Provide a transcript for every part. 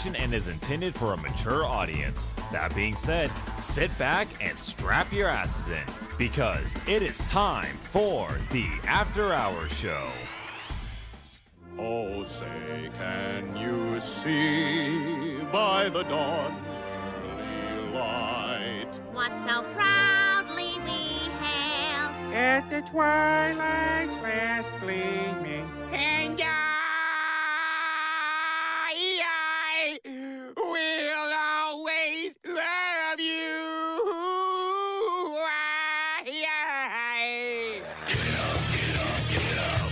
conversation and is intended for a mature audience. That being said, sit back and strap your asses in, because it is time for the After Hours Show. Oh, say, can you see by the dawn's early light what so proudly we hailed at the twilight's last gleaming, and I will always love you.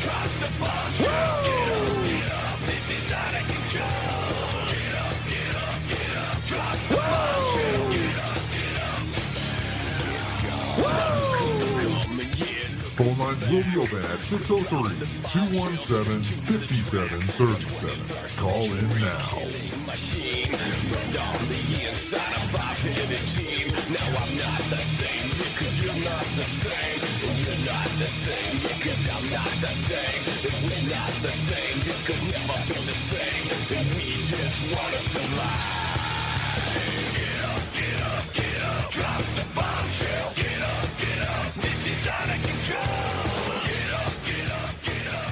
drop the bombshell. Get up, this is out of control. Get up, drop the bombshell. Phone lines will be open at 603-217-5737. Call in now. Machine burned on the inside of 515. Now I'm not the same, because you're not the same. You're not the same, because I'm not the same. If we're not the same, this could never be the same. And we just wanna survive. Get up, drop the bombshell. Get up, this is out of control. Get up,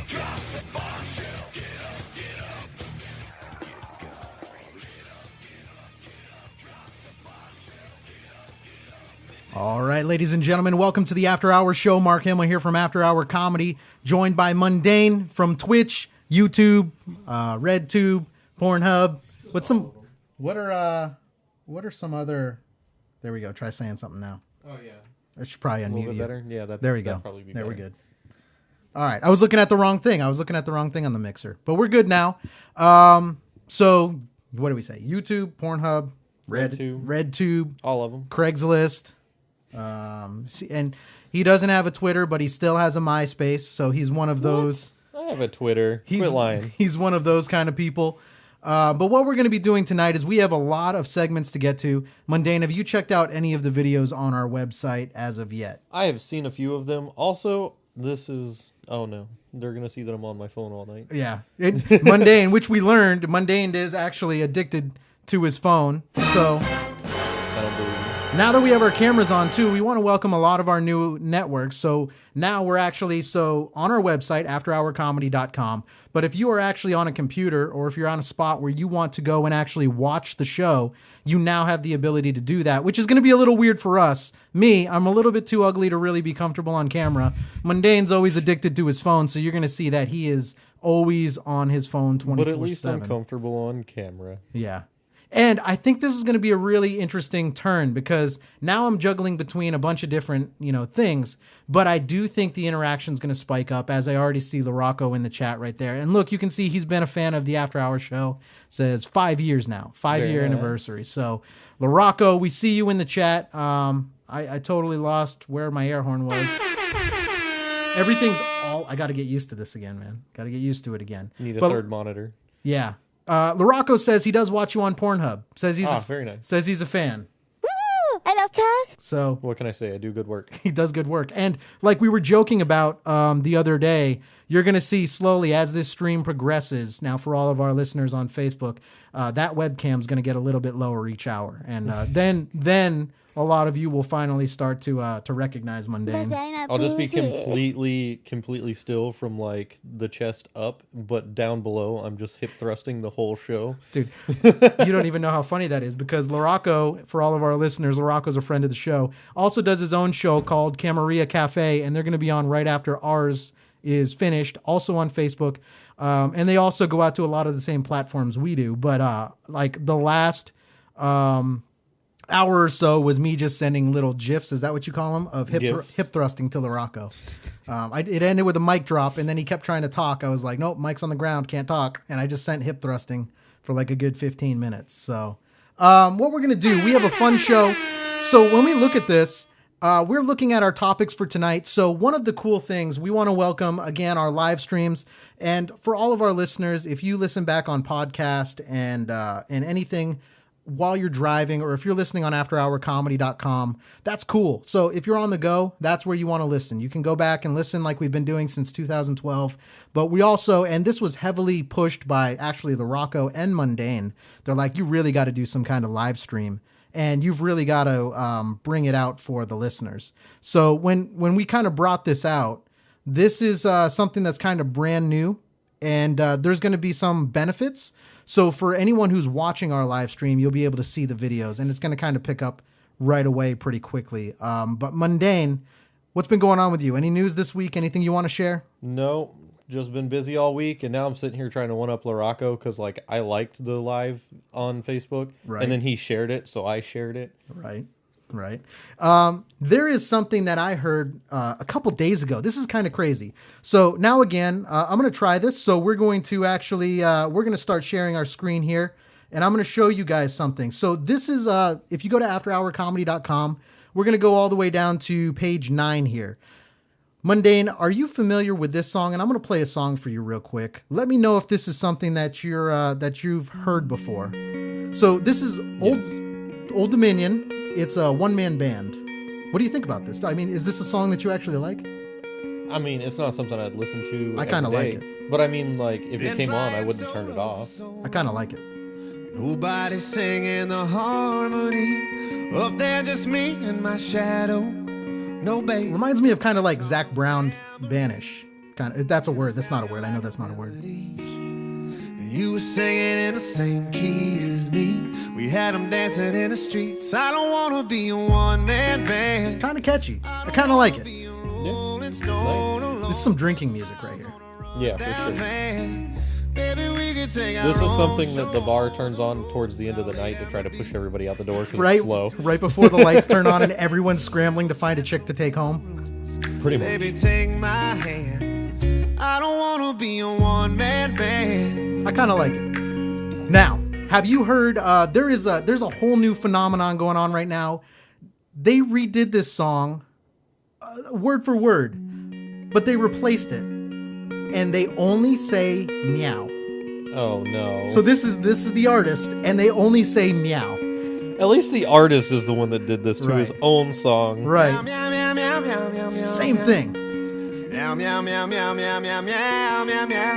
drop the bombshell. Get up. All right, ladies and gentlemen, welcome to the After Hour Show. Mark Hamill here from After Hour Comedy, joined by Mundane from Twitch, YouTube, RedTube, Pornhub. What are some other? There we go. Try saying something now. Oh yeah. I should probably A little unmute bit you. better. Yeah, There we go. Probably be There we're better. good. All right, I was looking at the wrong thing. on the mixer, but we're good now. So what do we say? YouTube, Pornhub, RedTube, All of them. Craigslist. And he doesn't have a Twitter, but he still has a MySpace. So he's one of those. I have a Twitter. Quit lying. He's one of those kind of people. But what we're going to be doing tonight is we have a lot of segments to get to. Mundane, have you checked out any of the videos on our website as of yet? I have seen a few of them. Also, this is... Oh, no. They're going to see that I'm on my phone all night. Yeah. Mundane, which we learned, Mundane is actually addicted to his phone. So I don't believe it. now that we have our cameras on too, we want to welcome a lot of our new networks. So now we're actually on our website, afterhourcomedy.com. But if you are actually on a computer, or if you're on a spot where you want to go and actually watch the show, you now have the ability to do that, which is going to be a little weird for us. Me, I'm a little bit too ugly to really be comfortable on camera. Mundane's always addicted to his phone, so you're going to see that he is always on his phone 24/7. But at least I'm comfortable on camera. Yeah. And I think this is going to be a really interesting turn, because now I'm juggling between a bunch of different, things, but I do think the interaction is going to spike up, as I already see LaRocco in the chat right there. And look, you can see he's been a fan of the After Hours Show. Says 5 years now, 5-year anniversary. So LaRocco, we see you in the chat. I totally lost where my air horn was. Everything's I got to get used to this again, man. Got to get used to it again. Need a third monitor. Yeah. LaRocco says he does watch you on Pornhub. Says he's very nice. Says he's a fan. Woo! I love Kev. So What can I say? I do good work. he does good work. And like we were joking about the other day, you're going to see slowly as this stream progresses. Now, for all of our listeners on Facebook, that webcam's going to get a little bit lower each hour. And then a lot of you will finally start to recognize Mundane. I'll just be completely still from like the chest up, but down below I'm just hip thrusting the whole show. Dude, you don't even know how funny that is, because LaRocco, for all of our listeners, LaRocco's a friend of the show, also does his own show called Camarilla Cafe, and they're going to be on right after ours is finished, also on Facebook. And they also go out to a lot of the same platforms we do. But like the last hour or so was me just sending little GIFs, is that what you call them, of hip thrusting to LaRocco. It ended with a mic drop, and then he kept trying to talk. I was like, nope, mic's on the ground, can't talk. And I just sent hip thrusting for like a good 15 minutes. So what we're going to do, we have a fun show. So when we look at this, we're looking at our topics for tonight. So one of the cool things, we want to welcome, again, our live streams. And for all of our listeners, if you listen back on podcast and anything, while you're driving, or if you're listening on afterhourcomedy.com, that's cool. So if you're on the go, that's where you want to listen. You can go back and listen like we've been doing since 2012. But we also, and this was heavily pushed by actually the Rocco and Mundane. They're like, you really got to do some kind of live stream. And you've really got to bring it out for the listeners. So when we kind of brought this out, this is something that's kind of brand new, and there's going to be some benefits. So for anyone who's watching our live stream, you'll be able to see the videos, and it's going to kind of pick up right away pretty quickly. But Mundane, what's been going on with you? Any news this week? Anything you want to share? No, just been busy all week, and now I'm sitting here trying to one-up LaRocco because, like, I liked the live on Facebook, Right. and then he shared it, so I shared it. Right. There is something that I heard a couple days ago. This is kind of crazy. So now again, I'm going to try this. So we're going to actually, we're going to start sharing our screen here, and I'm going to show you guys something. So this is, if you go to afterhourcomedy.com, we're going to go all the way down to page 9 here. Mundane, are you familiar with this song? And I'm going to play a song for you real quick. Let me know if this is something that you've heard before. So this is Old Dominion. It's a one-man band. What do you think about this? I mean, is this a song that you actually like? I mean, it's not something I'd listen to I kinda every like day, but I mean, like, if it came on, I wouldn't turn it off. I kind of like it. Nobody singing the harmony. Up there, just me and my shadow. No bass. Reminds me of kind of like Zach Brown Banish. Kind of, that's a word. That's not a word. I know that's not a word. You were singing in the same key as me. We had them dancing in the streets. I don't want to be a one-man band. Kind of catchy. I kind of like it. Yeah, nice. This is some drinking music right here. Yeah, for sure. Baby, we could take This our is own something that the show. bar turns on towards the end of the night to try to push everybody out the door because Right, it's slow. right before the lights turn on and everyone's scrambling to find a chick to take home. Pretty much. Baby, take my hand. I don't want to be a one-man band. I kind of like it. Now, have you heard? There's a whole new phenomenon going on right now. They redid this song, word for word, but they replaced it, and they only say meow. Oh no. So this is the artist, and they only say meow. At least the artist is the one that did this to his Right. own song. Right. Meow, meow, meow, meow, meow, meow, Same meow. thing. Meow, meow, meow, meow, meow, meow, meow, meow, meow.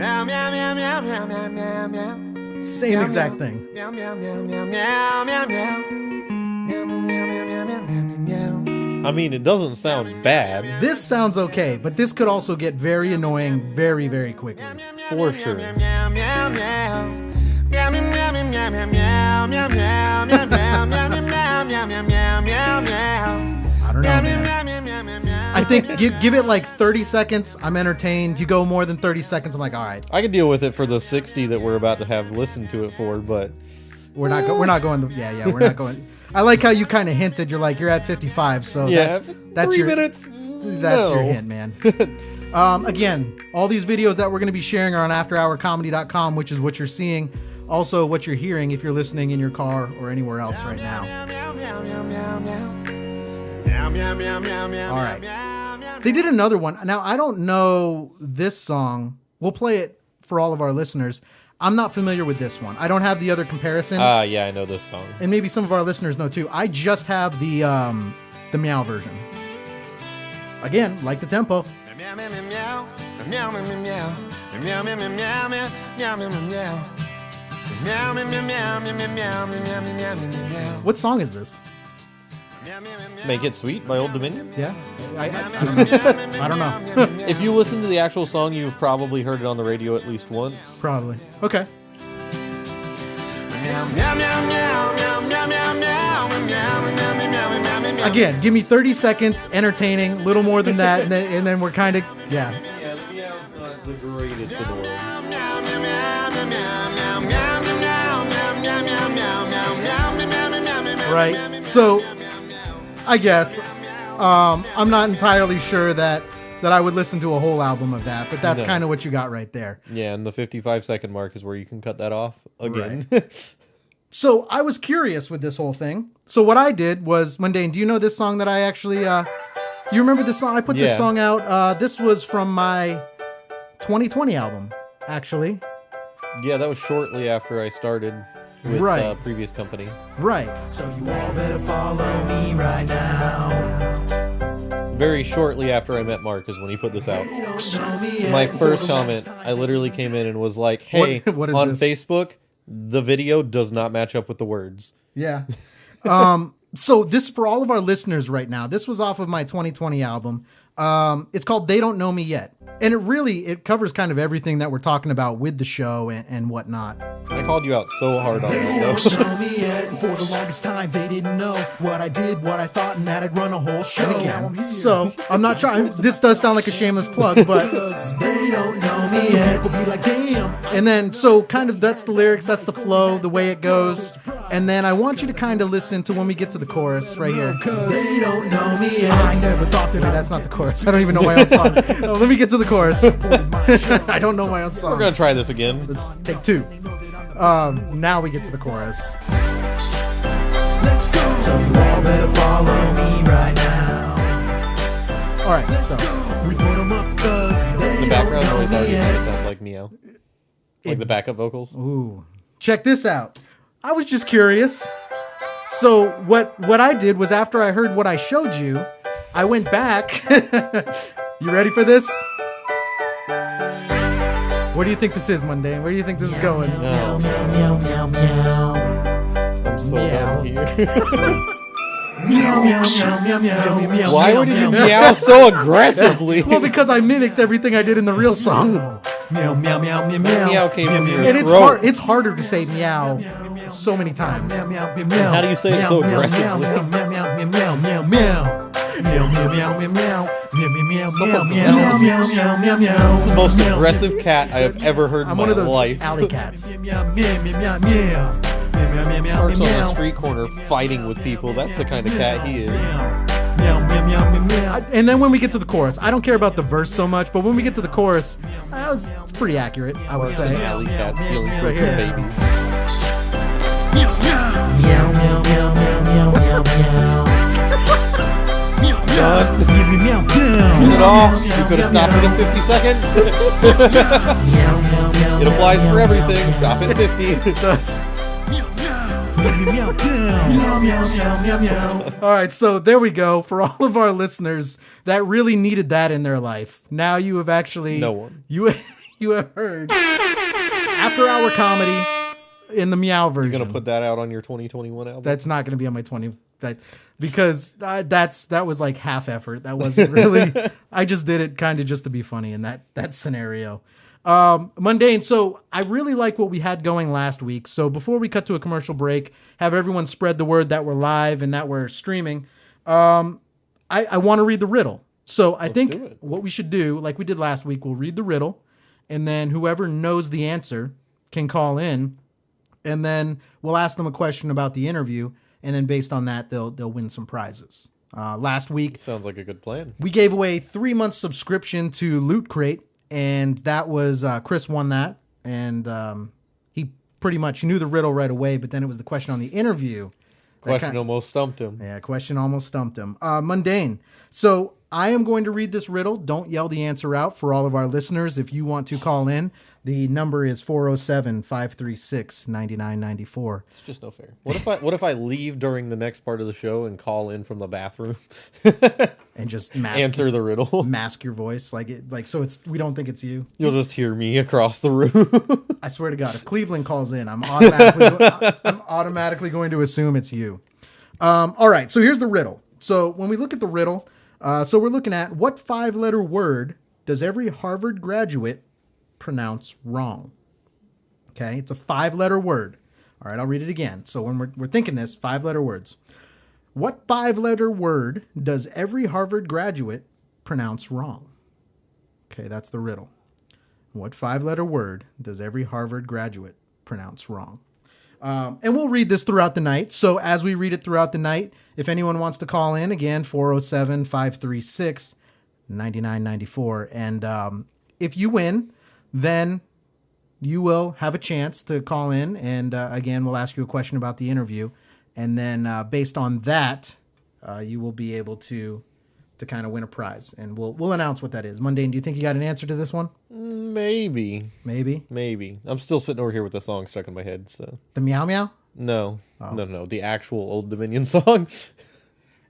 Meow, meow, meow, meow, meow, meow, meow, meow. Same exact thing. Meow, meow, meow, meow, meow, meow, meow. Meow, meow, meow, meow, meow, meow, meow. I mean, it doesn't sound bad, This sounds okay, but this could also get very annoying very, very quickly. for sure. Meow, meow, meow, meow. Meow, meow, meow, meow, meow, meow, meow, meow, meow, meow, meow, meow, meow, meow, meow, meow, meow. I don't know, Meow, man. meow, meow, meow, meow, meow. I think give it like 30 seconds. I'm entertained. You go more than 30 seconds. I'm like, all right, I could deal with it for the 60 that we're about to have listened to it for, but we're not going. We're not going. I like how you kind of hinted. You're like, you're at 55. So yeah, that's 3 your minutes. That's your hint, man. Again, all these videos that we're going to be sharing are on afterhourcomedy.com, which is what you're seeing. Also, what you're hearing if you're listening in your car or anywhere else right now. Meow, meow, meow, meow, meow. Meow, meow, meow, meow, meow, All right. meow, meow. They did another one. Now, I don't know this song. We'll play it for all of our listeners. I'm not familiar with this one. I don't have the other comparison. Yeah, I know this song. And maybe some of our listeners know too. I just have the meow version. Again, like the tempo. Meow, meow, meow, meow. Meow, meow, meow, meow. Meow, meow, meow, meow, meow. Meow, meow, meow, meow. Meow, meow, meow, meow, meow, meow, meow, meow, meow, meow, meow. What song is this? Meow, meow, meow, meow. Make It Sweet by Old Dominion. Yeah, I I don't know. If you listen to the actual song, you've probably heard it on the radio at least once. Probably. Okay. Meow, meow, meow, meow, meow, meow, meow, meow, meow, meow, meow, meow, meow, meow, meow. Again, give me 30 seconds, entertaining, little more than that, and then we're kind of, yeah. Yeah, the meow's not the greatest in the world. Meow, meow, meow, meow, meow, meow, meow, meow, meow, meow, meow, meow, meow, meow, meow, meow, meow, meow, meow. Right. So, I guess, I'm not entirely sure that I would listen to a whole album of that, but that's No. kind of what you got right there. Yeah, and the 55-second mark is where you can cut that off again. So I was curious with this whole thing. So what I did was, Mundane, do you know this song that I actually, you remember this song? I put this Yeah. song out. This was from my 2020 album, actually. Yeah, that was shortly after I started. with Right. previous company. Right. So you all better follow me right now. Very shortly after I met Mark is when he put this out. You don't know me yet. My Before first the last comment, time I literally came in and was like, "Hey, What is on this? Facebook, the video does not match up with the words." Yeah. So this, for all of our listeners right now, this was off of my 2020 album. It's called They Don't Know Me Yet. And it covers kind of everything that we're talking about with the show and whatnot. I called you out so hard on They that. don't though. know me yet. For the longest time, they didn't know what I did, what I thought, and that I'd run a whole show. Now I'm here. So I'm not trying. This does sound like a shameless plug, but Because they don't know me yet. People be like, damn. and then so kind of that's the lyrics, that's the flow, the way it goes. And then I want you to kind of listen to when we get to the chorus right here. Cause they don't know me yet. I never thought that Wait, that's not the chorus. I don't even know my own song. Oh, let me get to the chorus. I don't know my own song. We're gonna try this again. Let's take two. Now we get to the chorus. Let's go. So you all better follow me right now. All right, so We put 'em up cause they The background don't noise know me already yet. kind of sounds like meow, like the backup vocals. ooh, check this out. I was just curious. So what I did was after I heard what I showed you, I went back. You ready for this? What do you think this is, Mundane? Where do you think this is going? No, Meow, meow, meow. I'm so Meow. done here. Meow, meow, meow, meow, meow, meow. Why would you meow so aggressively? Well, because I mimicked everything I did in the real song. Meow, meow, meow, meow, meow. Meow came from your And it's throat. hard. It's harder to say meow so many times. Meow, meow, meow, meow. How do you say it so Meow, meow, aggressively? Meow, meow, meow, meow, meow, meow, meow. Meow, meow, meow, meow, meow. Meow, meow, meow, So meow, aggressive. meow, meow, meow, meow, meow. This is the most aggressive cat I have ever heard in I'm my one of those life. alley cats. Meow, meow, meow, meow, meow. Meow, meow, meow, meow, Parks on the meow. street corner fighting with people. That's the kind of cat he is. Meow, meow, meow, meow, meow. And then when we get to the chorus, I don't care about the verse so much, but when we get to the chorus, that was pretty accurate, I would It's an say. alley cat stealing fruit Right from here. babies. Meow, meow, meow, meow, meow, meow, meow. Done. Meow, meow, meow, Turn it meow. off. You could have stopped it at 50 seconds. Meow, meow, meow, It applies meow, for meow, everything. Stop at 50. It does. meow, meow, meow, meow, meow, meow. All right, so there we go. For all of our listeners that really needed that in their life, now you have actually No one. you have heard After Hour Comedy in the meow version. Gonna put that out on your 2021 album. That's not going to be on my 20 because that was like half effort. That wasn't really. I just did it kind of just to be funny in that scenario. Mundane. So I really like what we had going last week. So before we cut to a commercial break, have everyone spread the word that we're live and that we're streaming. I want to read the riddle. So I do think it. what we should do, like we did last week, we'll read the riddle, and then whoever knows the answer can call in, and then we'll ask them a question about the interview, and then based on that, they'll win some prizes. Last week, Sounds like a good plan. we gave away 3 months subscription to Loot Crate, and that was Chris won that, and he pretty much knew the riddle right away. But then it was the question on the interview. Question almost stumped him. Yeah, question almost stumped him. Mundane. So I am going to read this riddle. Don't yell the answer out for all of our listeners. If you want to call in, the number is 407-536-9994. It's just no fair. What if I leave during the next part of the show and call in from the bathroom? And just Answer the riddle. mask your voice so we don't think it's you. You'll just hear me across the room. I swear to God, if Cleveland calls in, I'm automatically going to assume it's you. All right, so here's the riddle. So when we look at the riddle, so we're looking at what 5-letter word does every Harvard graduate pronounce wrong? Okay, it's a 5-letter word. All right, I'll read it again. So when we're thinking this, 5-letter words. What 5-letter word does every Harvard graduate pronounce wrong? Okay, that's the riddle. What 5-letter word does every Harvard graduate pronounce wrong? And we'll read this throughout the night. So as we read it throughout the night, if anyone wants to call in, again, 407-536-9994. And if you win, then you will have a chance to call in. And again, we'll ask you a question about the interview. And then based on that, you will be able to to kind of win a prize, and we'll announce what that is. Mundane, do you think you got an answer to this one? Maybe. I'm still sitting over here with the song stuck in my head. So The Meow Meow? no, no, the actual Old Dominion song.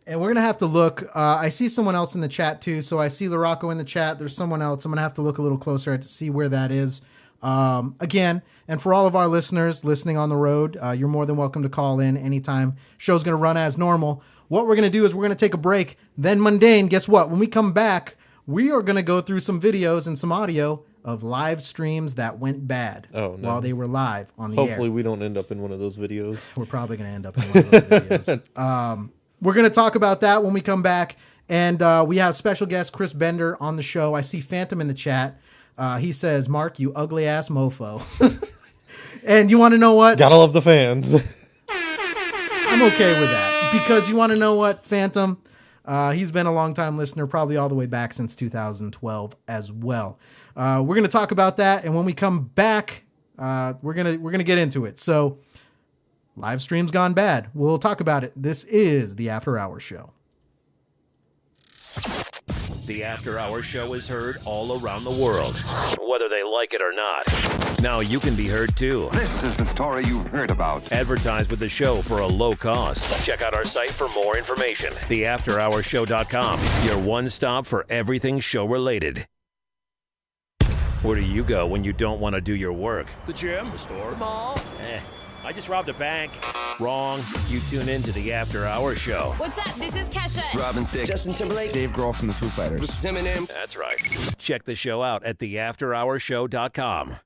And we're going to have to look. I see someone else in the chat, too. So I see LaRocco in the chat. There's someone else. I'm going to have to look a little closer to see where that is. Again, and for all of our listeners listening on the road, you're more than welcome to call in anytime. Show's going to run as normal. What we're going to do is we're going to take a break. Then Mundane, guess what? When we come back, we are going to go through some videos and some audio of live streams that went bad while they were live on the air. Hopefully we don't end up in one of those videos. We're probably going to end up in one of those videos. We're going to talk about that when we come back. And we have special guest Chris Bender on the show. I see Phantom in the chat. He says, Mark, you ugly ass mofo. And you want to know what? Gotta love the fans. I'm okay with that. Because you want to know what, Phantom? He's been a long-time listener, probably all the way back since 2012 as well. We're going to talk about that. And when we come back, we're gonna get into it. So live stream's gone bad. We'll talk about it. This is the After Hours Show. The After Hours Show is heard all around the world, whether they like it or not. Now you can be heard too. This is the story you've heard about. Advertise with the show for a low cost. Check out our site for more information. TheAfterHoursShow.com, your one stop for everything show related. Where do you go when you don't want to do your work? The gym, the store, the mall. I just robbed a bank. Wrong. You tune in to the After Hours Show. What's up? This is Kesha. Robin Thicke. Justin Timberlake. Dave Grohl from the Foo Fighters. Eminem. That's right. Check the show out at TheAfterHoursShow.com.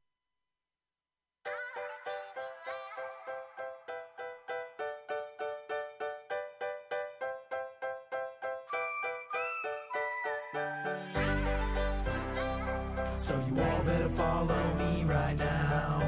So you all better follow me right now.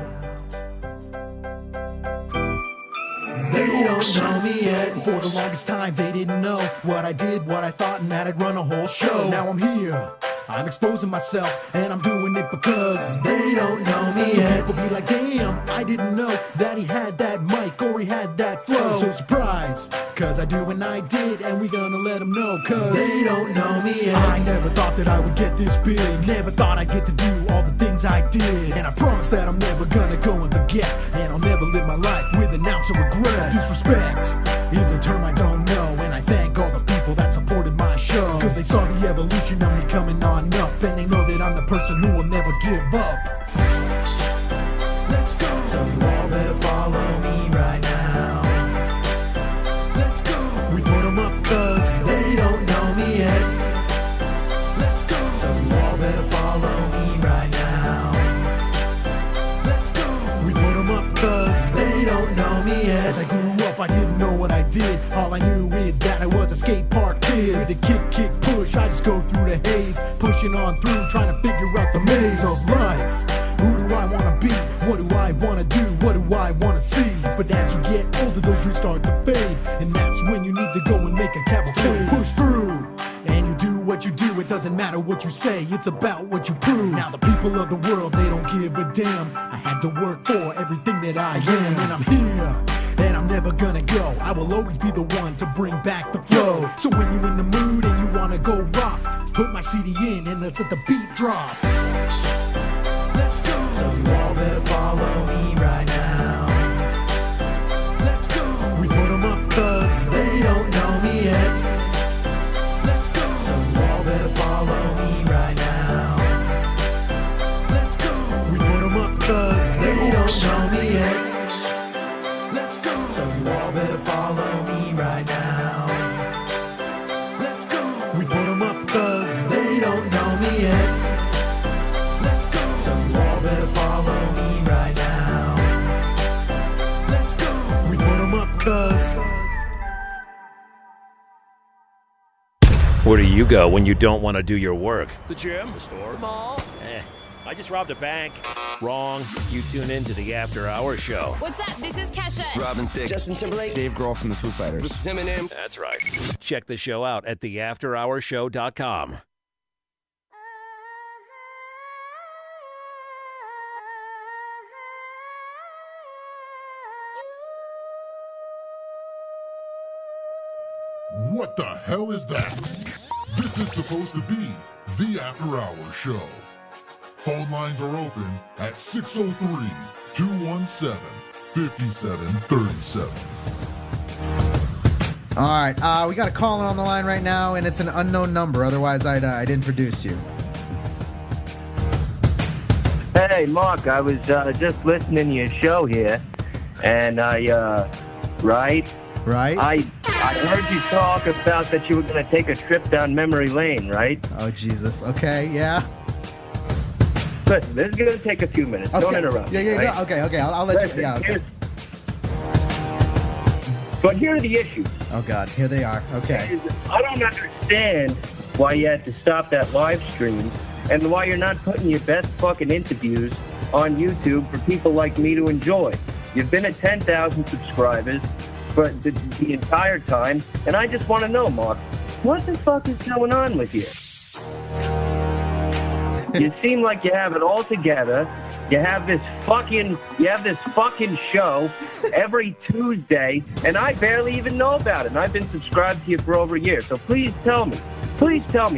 They don't know me yet. For the longest time they didn't know what I did, what I thought, and that I'd run a whole show. Now I'm here, I'm exposing myself, and I'm doing it because they don't know me yet. Some people be like, damn, I didn't know that he had that mic or he had that flow. So surprise, cause I do and I did, and we gonna let them know, cause they don't know me yet. I never thought that I would get this big, never thought I'd get to do all the things I did, and I promise that I'm never gonna go and forget, and I'll never live my life with an ounce of regret. Disrespect is a term I don't know, and I thank all the people that supported my show, cause they saw the evolution of me coming on up, and they know that I'm the person who will never give up. Let's go. So you all better follow me right now. Let's go. We put them up cause they don't know me yet. Let's go. So you all better follow me right now. Let's go. We put them up cause they don't know me yet. As I grew up, I didn't know what I did. All I knew is that I was a skate park kid. With a kick, push, I just go through the haze, pushing on through, trying to figure out the maze of life. Who do I wanna be? What do I wanna do? What do I wanna see? But as you get older, those dreams start to fade, and that's when you need to go and make a cavalcade. Push through, and you do what you do. It doesn't matter what you say, it's about what you prove. Now the people of the world, they don't give a damn. I had to work for everything that I am, and I'm here, and I'm never gonna go. I will always be the one to bring back the flow. So when you're in the mood and you wanna go rock, put my CD in and let's let the beat drop. Let's go. So you all better follow me right now. Let's go. We put them up cause they don't know me yet. Let's go. So you all better follow me right now. Let's go. We put them up cause they don't know me yet. Let's go. So you all better follow me right now. Let's go. We put them up cause they don't know me yet. Let's go. So you all better follow me right now. Let's go. We put them up cause. Where do you go when you don't want to do your work? The gym, the store, the mall. I just robbed a bank. Wrong. You tune in to the After Hours Show. What's up? This is Kesha. Robin Thicke. Justin Timberlake. Dave Grohl from the Foo Fighters. Eminem. That's right. Check the show out at TheAfterHoursShow.com. What the hell is that? This is supposed to be the After Hours Show. Phone lines are open at 603-217-5737. All right, we got a caller on the line right now, and it's an unknown number. Otherwise, I'd introduce you. Hey, Mark, I was just listening to your show here, and I heard you talk about that you were going to take a trip down memory lane, right? Oh, Jesus. Okay, yeah. Listen, this is going to take a few minutes. Okay. Don't interrupt. Yeah, right? no, okay. I'll let Listen, you. Yeah, okay. But here are the issues. Oh, God, here they are. Okay. I don't understand why you had to stop that live stream and why you're not putting your best fucking interviews on YouTube for people like me to enjoy. You've been at 10,000 subscribers for the entire time, and I just want to know, Mark, what the fuck is going on with you? You seem like you have it all together. You have this fucking show every Tuesday, and I barely even know about it. And I've been subscribed to you for over a year. So please tell me,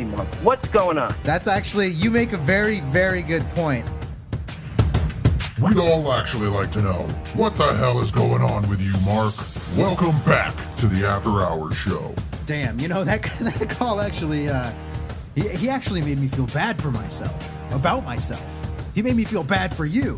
Mark, what's going on? That's actually, you make a very, very good point. We'd all actually like to know, what the hell is going on with you, Mark? Welcome back to the After Hours Show. Damn, that call actually, he actually made me feel bad for myself, about myself. He made me feel bad for you.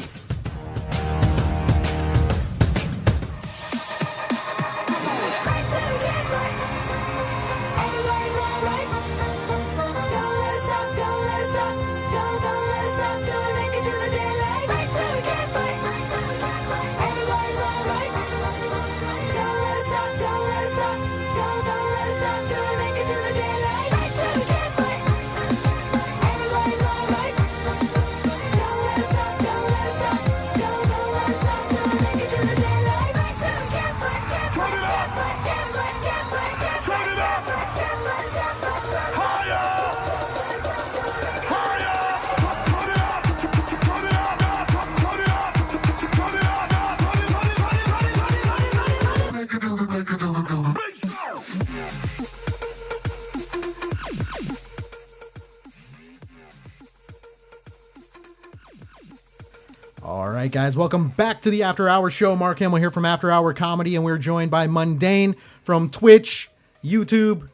All right, guys, welcome back to the After Hours Show. Mark Hamill here from After Hour Comedy, and we're joined by Mundane from Twitch, YouTube.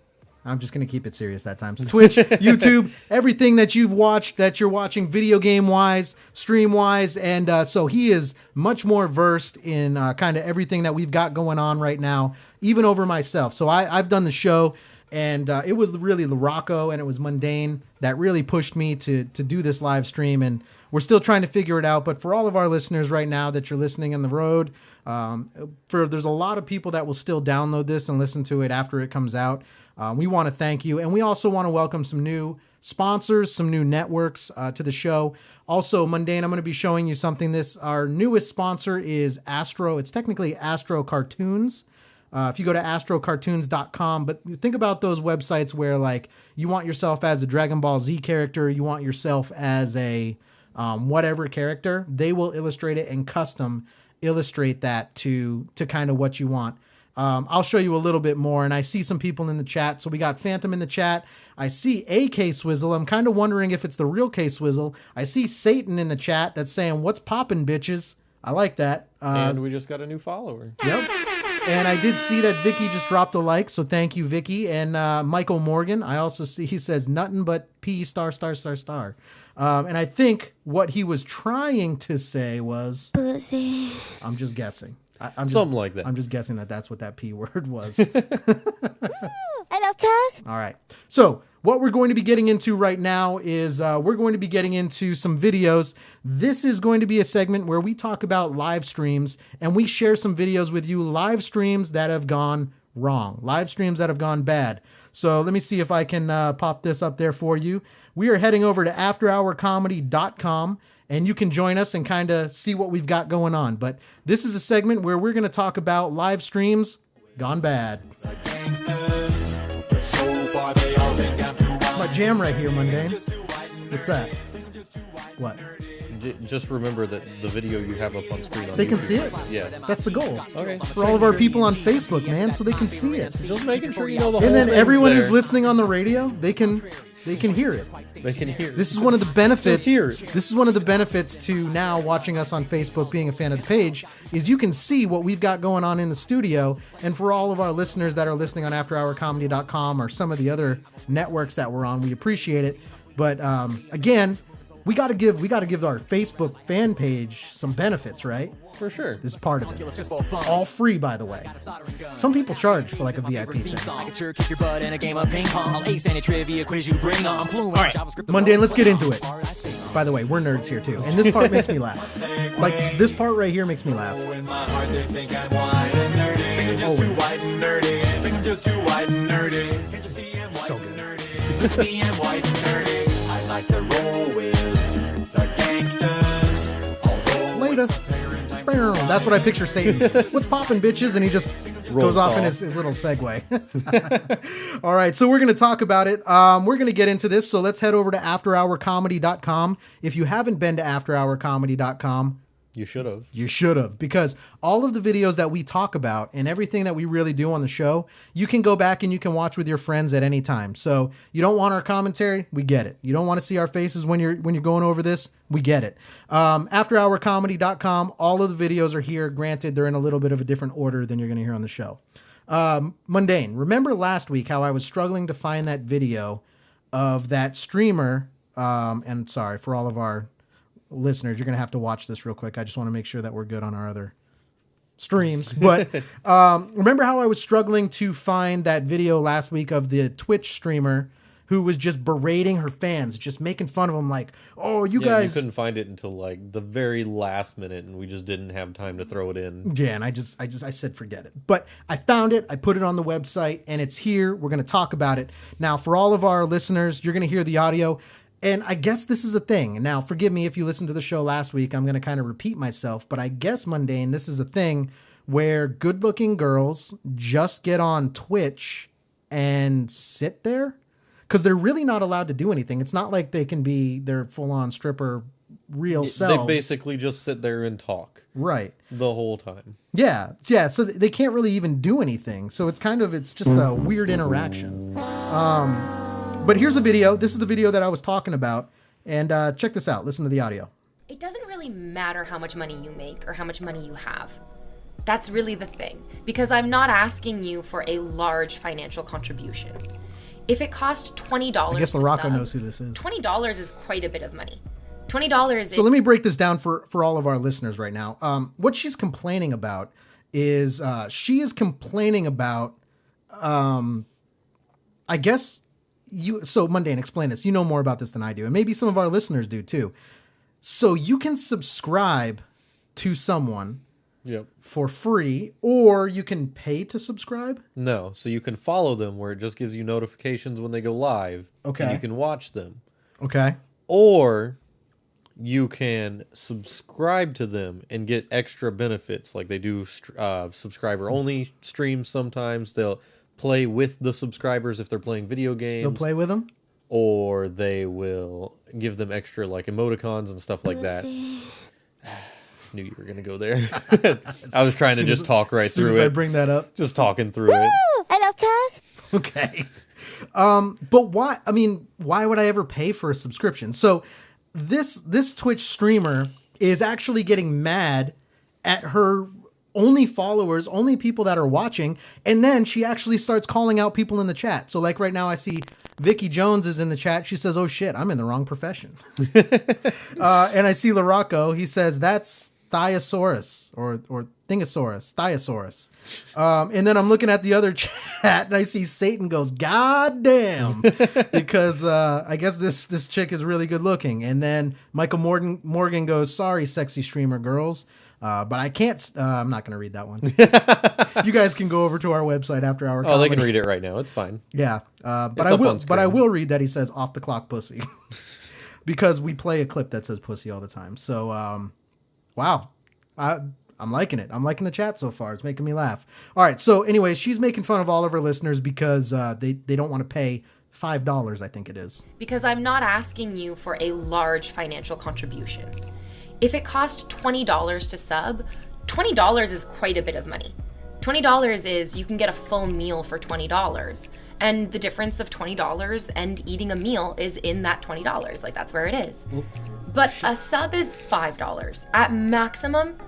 I'm just going to keep it serious that time. So Twitch, YouTube, everything that you've watched, that you're watching video game-wise, stream-wise, and so he is much more versed in kind of everything that we've got going on right now, even over myself. So I've done the show, and it was really Rocco and it was Mundane that really pushed me to do this live stream, and we're still trying to figure it out. But for all of our listeners right now that you're listening on the road, there's a lot of people that will still download this and listen to it after it comes out. We want to thank you, and we also want to welcome some new sponsors, some new networks to the show. Also, Mundane, I'm going to be showing you something. Our newest sponsor is Astro. It's technically Astro Cartoons. If you go to astrocartoons.com, but think about those websites where like you want yourself as a Dragon Ball Z character, you want yourself as a whatever character, they will illustrate it and custom illustrate that to kind of what you want. I'll show you a little bit more, and I see some people in the chat. So we got Phantom in the chat. I see a K-Swizzle. I'm kind of wondering if it's the real K-Swizzle. I see Satan in the chat that's saying, "What's poppin', bitches?" I like that. And we just got a new follower. Yep. And I did see that Vicky just dropped a like, so thank you, Vicky. And Michael Morgan, I also see he says nothing but P ******. And I think what he was trying to say was pussy. I'm just guessing. I'm just, something like that. I'm just guessing that's what that P word was. I love Kev. All right. So what we're going to be getting into right now is we're going to be getting into some videos. This is going to be a segment where we talk about live streams and we share some videos with you, live streams that have gone wrong, live streams that have gone bad. So let me see if I can pop this up there for you. We are heading over to afterhourcomedy.com. And you can join us and kind of see what we've got going on. But this is a segment where we're going to talk about live streams gone bad. My jam right here, Mundane. What's that? What? Just remember that the video you have up on screen on They can YouTube- see it. Yeah. That's the goal. Okay. For all of our people on Facebook, man, so they can see it. Just making sure you know the whole And then thing's everyone there. who's listening on the radio, they can hear it. They can hear. This is one of the benefits. Just hear it. This is one of the benefits to now watching us on Facebook, being a fan of the page, is you can see what we've got going on in the studio. And for all of our listeners that are listening on AfterHourComedy.com or some of the other networks that we're on, we appreciate it. But again, we got to give our Facebook fan page some benefits, right? For sure. This is part of it. All free, by the way. Some people charge for like a VIP thing. All right, Mundane, let's get into it. By the way, we're nerds here too, and this part makes me laugh. Like this part right here makes me laugh. So good. Later. That's what I picture Satan. What's poppin', bitches? And he just goes off in his little segue. All right, so we're going to talk about it. We're going to get into this, so let's head over to AfterHourComedy.com. If you haven't been to AfterHourComedy.com, You should have. you should have, because all of the videos that we talk about and everything that we really do on the show, you can go back and you can watch with your friends at any time. So you don't want our commentary, we get it. You don't want to see our faces when you're going over this, we get it. AfterHourComedy.com, all of the videos are here. Granted, they're in a little bit of a different order than you're going to hear on the show. Mundane, remember last week how I was struggling to find that video of that streamer, and sorry for all of our listeners, you're going to have to watch this real quick. I just want to make sure that we're good on our other streams. But remember how I was struggling to find that video last week of the Twitch streamer who was just berating her fans, just making fun of them like, oh, you guys... You couldn't find it until like the very last minute, and we just didn't have time to throw it in. Yeah, and I said forget it. But I found it, I put it on the website, and it's here. We're going to talk about it. Now, for all of our listeners, you're going to hear the audio. And I guess this is a thing. Now, forgive me if you listened to the show last week. I'm going to kind of repeat myself. But I guess, Mundane, this is a thing where good-looking girls just get on Twitch and sit there. Because they're really not allowed to do anything. It's not like they can be their full-on stripper real selves. They basically just sit there and talk. Right. The whole time. Yeah. So they can't really even do anything. So it's just a weird interaction. But here's a video. This is the video that I was talking about. And check this out. Listen to the audio. It doesn't really matter how much money you make or how much money you have. That's really the thing. Because I'm not asking you for a large financial contribution. If it cost $20 I guess LaRocco knows who this is. $20 is quite a bit of money. $20 So let me break this down for all of our listeners right now. What she's complaining about is she is complaining about, I guess, so Mundane, explain this. You know more about this than I do. And maybe some of our listeners do too. So you can subscribe to someone for free, or you can pay to subscribe? No, so you can follow them where it just gives you notifications when they go live. Okay. And you can watch them. Okay. Or you can subscribe to them and get extra benefits. Like they do subscriber-only streams sometimes. They'll play with the subscribers if they're playing video games. They'll play with them? Or they will give them extra like emoticons and stuff like that. Knew you were gonna go there. I was trying to just talk right through it. As soon as I bring that up, just talking through it. I love Kev. Okay. But why? I mean, why would I ever pay for a subscription? So this Twitch streamer is actually getting mad at her only followers, only people that are watching, and then she actually starts calling out people in the chat. So like right now, I see Vicky Jones is in the chat. She says, "Oh shit, I'm in the wrong profession." And I see LaRocco. He says that's Thiosaurus or Thingosaurus, Thiosaurus. And then I'm looking at the other chat and I see Satan goes, "God damn," because I guess this chick is really good looking. And then Michael Morgan goes, "Sorry, sexy streamer girls. But I can't, I'm not going to read that one." You guys can go over to our website after our Oh, they can read it right now. It's fine. Yeah. But I will read that he says off the clock pussy because we play a clip that says pussy all the time. So, wow. I'm liking it. I'm liking the chat so far. It's making me laugh. All right. So anyways, she's making fun of all of her listeners because they don't want to pay $5, I think it is. Because I'm not asking you for a large financial contribution. If it cost $20 to sub, $20 is quite a bit of money. $20 is you can get a full meal for $20. And the difference of $20 and eating a meal is in that $20. Like, that's where it is. But a sub is $5. At maximum,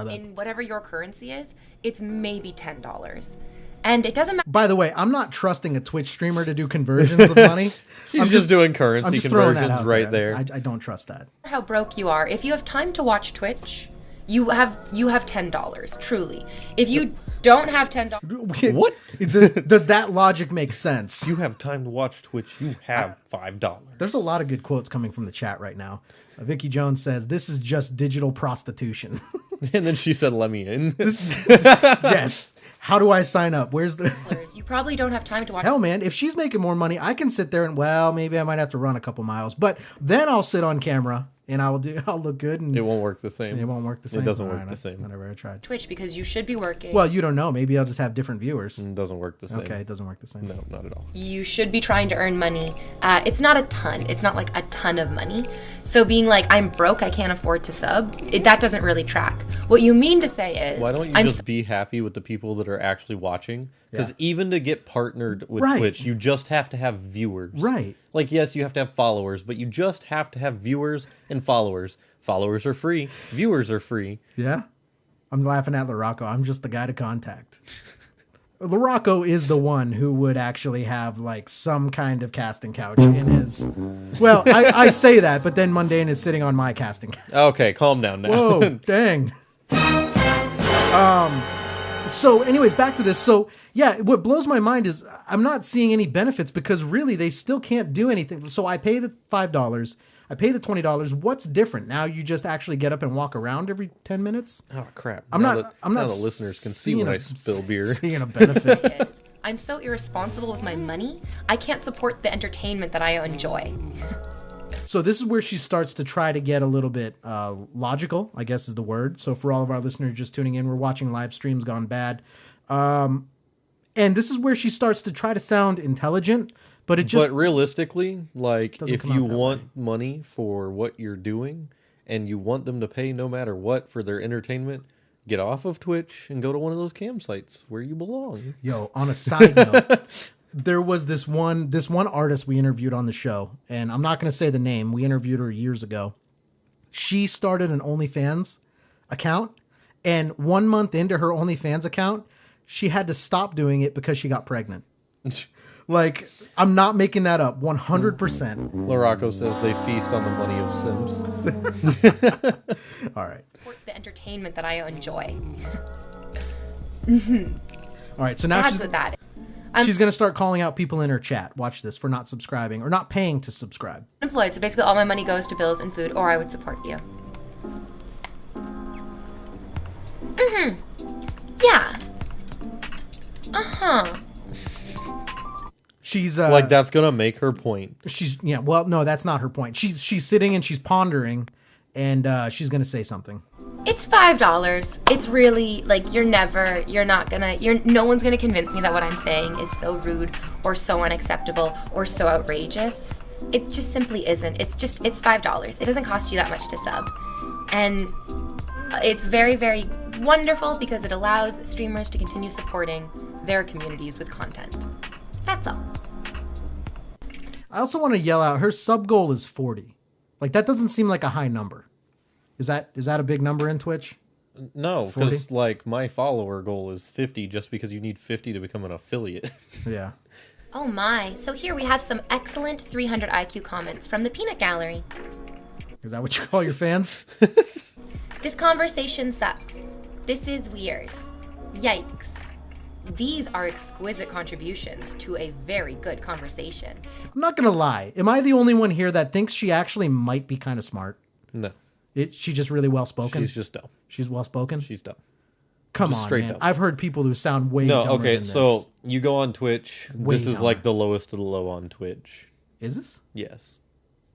in whatever your currency is, it's maybe $10. And it doesn't matter. By the way, I'm not trusting a Twitch streamer to do conversions of money. She's just doing currency I'm just throwing that conversions out right there. I don't trust that. How broke you are. If you have time to watch Twitch, you have $10, truly. If you don't have $10, What? Does that logic make sense? You have time to watch Twitch, you have $5. There's a lot of good quotes coming from the chat right now. Vicky Jones says, "This is just digital prostitution." And then she said, "Let me in." Yes. How do I sign up? Where's the... You probably don't have time to watch. Hell, man, if she's making more money, I can sit there and, well, maybe I might have to run a couple miles. But then I'll sit on camera and I'll look good. And it won't work the same. It won't work the same. It doesn't All work right, the same. Whatever, I tried. Twitch, because you should be working. Well, you don't know. Maybe I'll just have different viewers. It doesn't work the same. Okay, it doesn't work the same. No, not at all. You should be trying to earn money. It's not a ton. It's not like a ton of money. So being like, I'm broke, I can't afford to sub, that doesn't really track. What you mean to say is... Why don't you just be happy with the people that are actually watching? Because even to get partnered with Twitch, you just have to have viewers. Right. Like, yes, you have to have followers, but you just have to have viewers and followers. Followers are free. Viewers are free. Yeah. I'm laughing at LaRocco. I'm just the guy to contact. LaRocco is the one who would actually have like some kind of casting couch in his... Well, I say that, but then Mundane is sitting on my casting couch. Okay, calm down now. Whoa, dang. So anyways, back to this. So yeah, what blows my mind is I'm not seeing any benefits because really they still can't do anything. So I pay the $5. I pay the $20. What's different? Now you just actually get up and walk around every 10 minutes? Oh crap. I'm now not the listeners can see when I spill beer. Seeing a benefit. I'm so irresponsible with my money, I can't support the entertainment that I enjoy. So this is where she starts to try to get a little bit logical, I guess is the word. So for all of our listeners just tuning in, we're watching live streams gone bad. And this is where she starts to try to sound intelligent, but it just... But realistically, like, if come out you that want money for what you're doing and you want them to pay no matter what for their entertainment, get off of Twitch and go to one of those cam sites where you belong. Yo, on a side note, there was this one artist we interviewed on the show, and I'm not going to say the name. We interviewed her years ago. She started an OnlyFans account, and 1 month into her OnlyFans account, she had to stop doing it because she got pregnant. Like, I'm not making that up. 100%. LaRocco says they feast on the money of Sims. All right. The entertainment that I enjoy. All right, so now That's what that is. she's going to start calling out people in her chat. Watch this, for not subscribing or not paying to subscribe. Employed, so basically all my money goes to bills and food, or I would support you. Yeah. She's like, that's gonna make her point. Well, no, that's not her point. She's sitting and she's pondering, and she's gonna say something. It's $5. It's really like no one's gonna convince me that what I'm saying is so rude or so unacceptable or so outrageous. It just simply isn't. It's $5. It doesn't cost you that much to sub. And it's very, very wonderful because it allows streamers to continue supporting their communities with content. That's all. I also want to yell out, her sub goal is 40. Like, that doesn't seem like a high number. Is that a big number in Twitch? No, because like my follower goal is 50 just because you need 50 to become an affiliate. Yeah. Oh my. So here we have some excellent 300 IQ comments from the Peanut Gallery. Is that what you call your fans? This conversation sucks. This is weird. Yikes. These are exquisite contributions to a very good conversation. I'm not going to lie. Am I the only one here that thinks she actually might be kind of smart? No. She's just really well-spoken? She's just dumb. She's well-spoken? She's dumb. Come just on, straight man. dumb. I've heard people who sound way dumber than this. So you go on Twitch. Way this is dumber. like the lowest of the low on Twitch. Is this? Yes.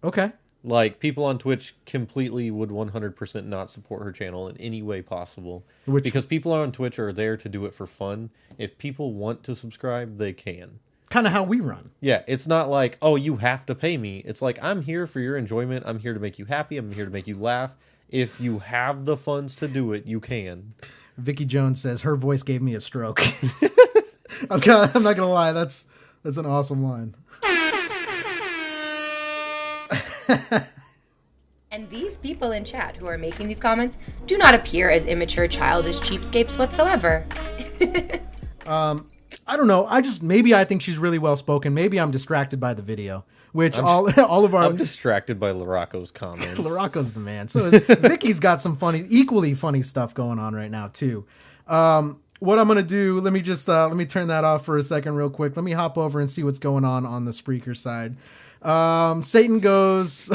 Okay. Like, people on Twitch completely would 100% not support her channel in any way possible. Because people on Twitch are there to do it for fun. If people want to subscribe, they can. Kind of how we run. Yeah, it's not like, oh, you have to pay me. It's like, I'm here for your enjoyment. I'm here to make you happy. I'm here to make you laugh. if you have the funds to do it, you can. Vicky Jones says her voice gave me a stroke. I'm not gonna lie, that's an awesome line. And these people in chat who are making these comments do not appear as immature, childish cheapskates whatsoever. I don't know. Maybe I think she's really well spoken. Maybe I'm distracted by the video, which all of our. I'm distracted by Larocco's comments. Larocco's the man. So Vicky's got some equally funny stuff going on right now too. What I'm gonna do? Let me turn that off for a second, real quick. Let me hop over and see what's going on the Spreaker side. Satan goes.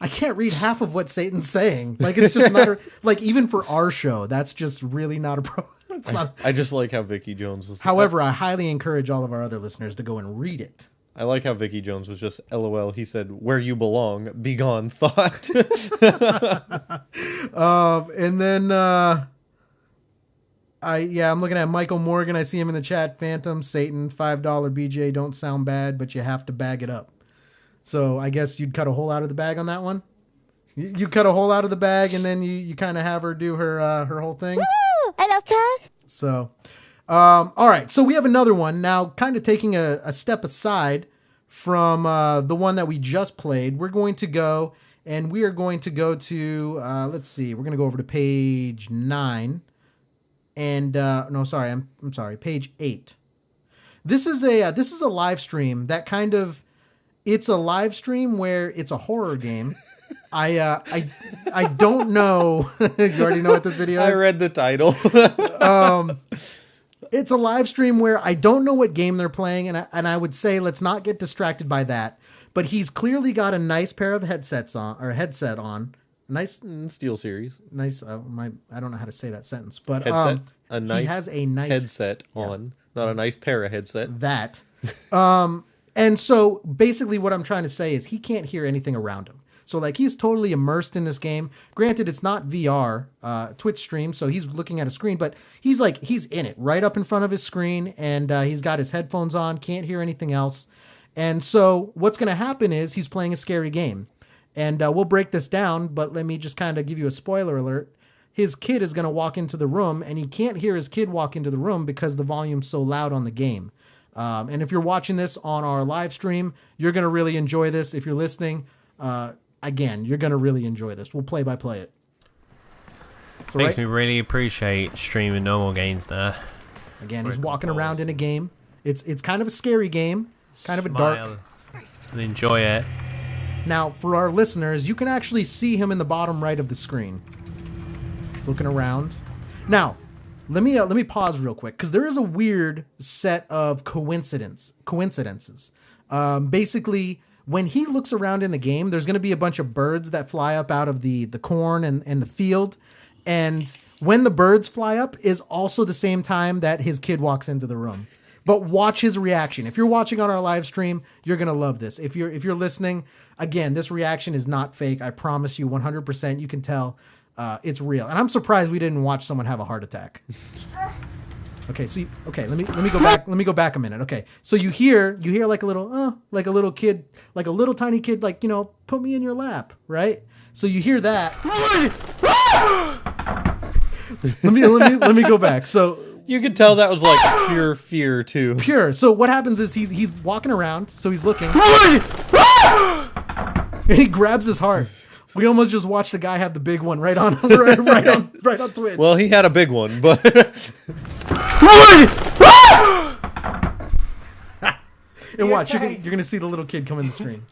I can't read half of what Satan's saying. Like, it's just not like, even for our show, that's just really not a problem. It's not. I just like how Vicky Jones was. However, I highly encourage all of our other listeners to go and read it. I like how Vicky Jones was just LOL. He said, "Where you belong, be gone, thought." And then I'm looking at Michael Morgan. I see him in the chat. Phantom, Satan, $5 BJ. Don't sound bad, but you have to bag it up. So I guess you'd cut a hole out of the bag on that one. You cut a hole out of the bag, and then you kind of have her do her whole thing. Woo! I love Kev. So, all right. So we have another one now, kind of taking a step aside from the one that we just played. We're going to go to, let's see, we're going to go over to page 9 and, no, sorry, I'm sorry, page 8. This is a live stream that kind of, it's a live stream where it's a horror game. I don't know. You already know what this video is? I read the title. It's a live stream where I don't know what game they're playing, and I would say let's not get distracted by that. But he's clearly got a nice pair of headset on. Nice Steel Series. Nice. I don't know how to say that sentence, but headset. He has a nice headset on, not a nice pair of headset. That. And so basically what I'm trying to say is he can't hear anything around him. So like he's totally immersed in this game. Granted, it's not VR, Twitch stream, so he's looking at a screen, but he's in it right up in front of his screen, and he's got his headphones on, can't hear anything else. And so what's going to happen is he's playing a scary game. And we'll break this down, but let me just kind of give you a spoiler alert. His kid is going to walk into the room, and he can't hear his kid walk into the room because the volume's so loud on the game. And if you're watching this on our live stream, you're going to really enjoy this. If you're listening, again, you're going to really enjoy this. We'll play by play it. So, Makes me really appreciate streaming normal games now. Again, he's walking around in a game. It's kind of a scary game, kind of a dark. And enjoy it. Now, for our listeners, you can actually see him in the bottom right of the screen. He's looking around. Now, let me pause real quick, because there is a weird set of coincidences. Basically, when he looks around in the game, there's going to be a bunch of birds that fly up out of the corn and the field. And when the birds fly up is also the same time that his kid walks into the room. But watch his reaction. If you're watching on our live stream, you're going to love this. If you're listening, again, this reaction is not fake. I promise you 100%. You can tell it's real. And I'm surprised we didn't watch someone have a heart attack. Okay, so let me go back. Let me go back a minute. Okay, so you hear like a little kid, like a little tiny kid, like, put me in your lap, right? So you hear that. let me go back. So you could tell that was like pure fear too. Pure. So what happens is he's walking around, so he's looking, and he grabs his heart. We almost just watched a guy have the big one right on Twitch. Well, he had a big one, but and watch, you're gonna see the little kid come in the screen.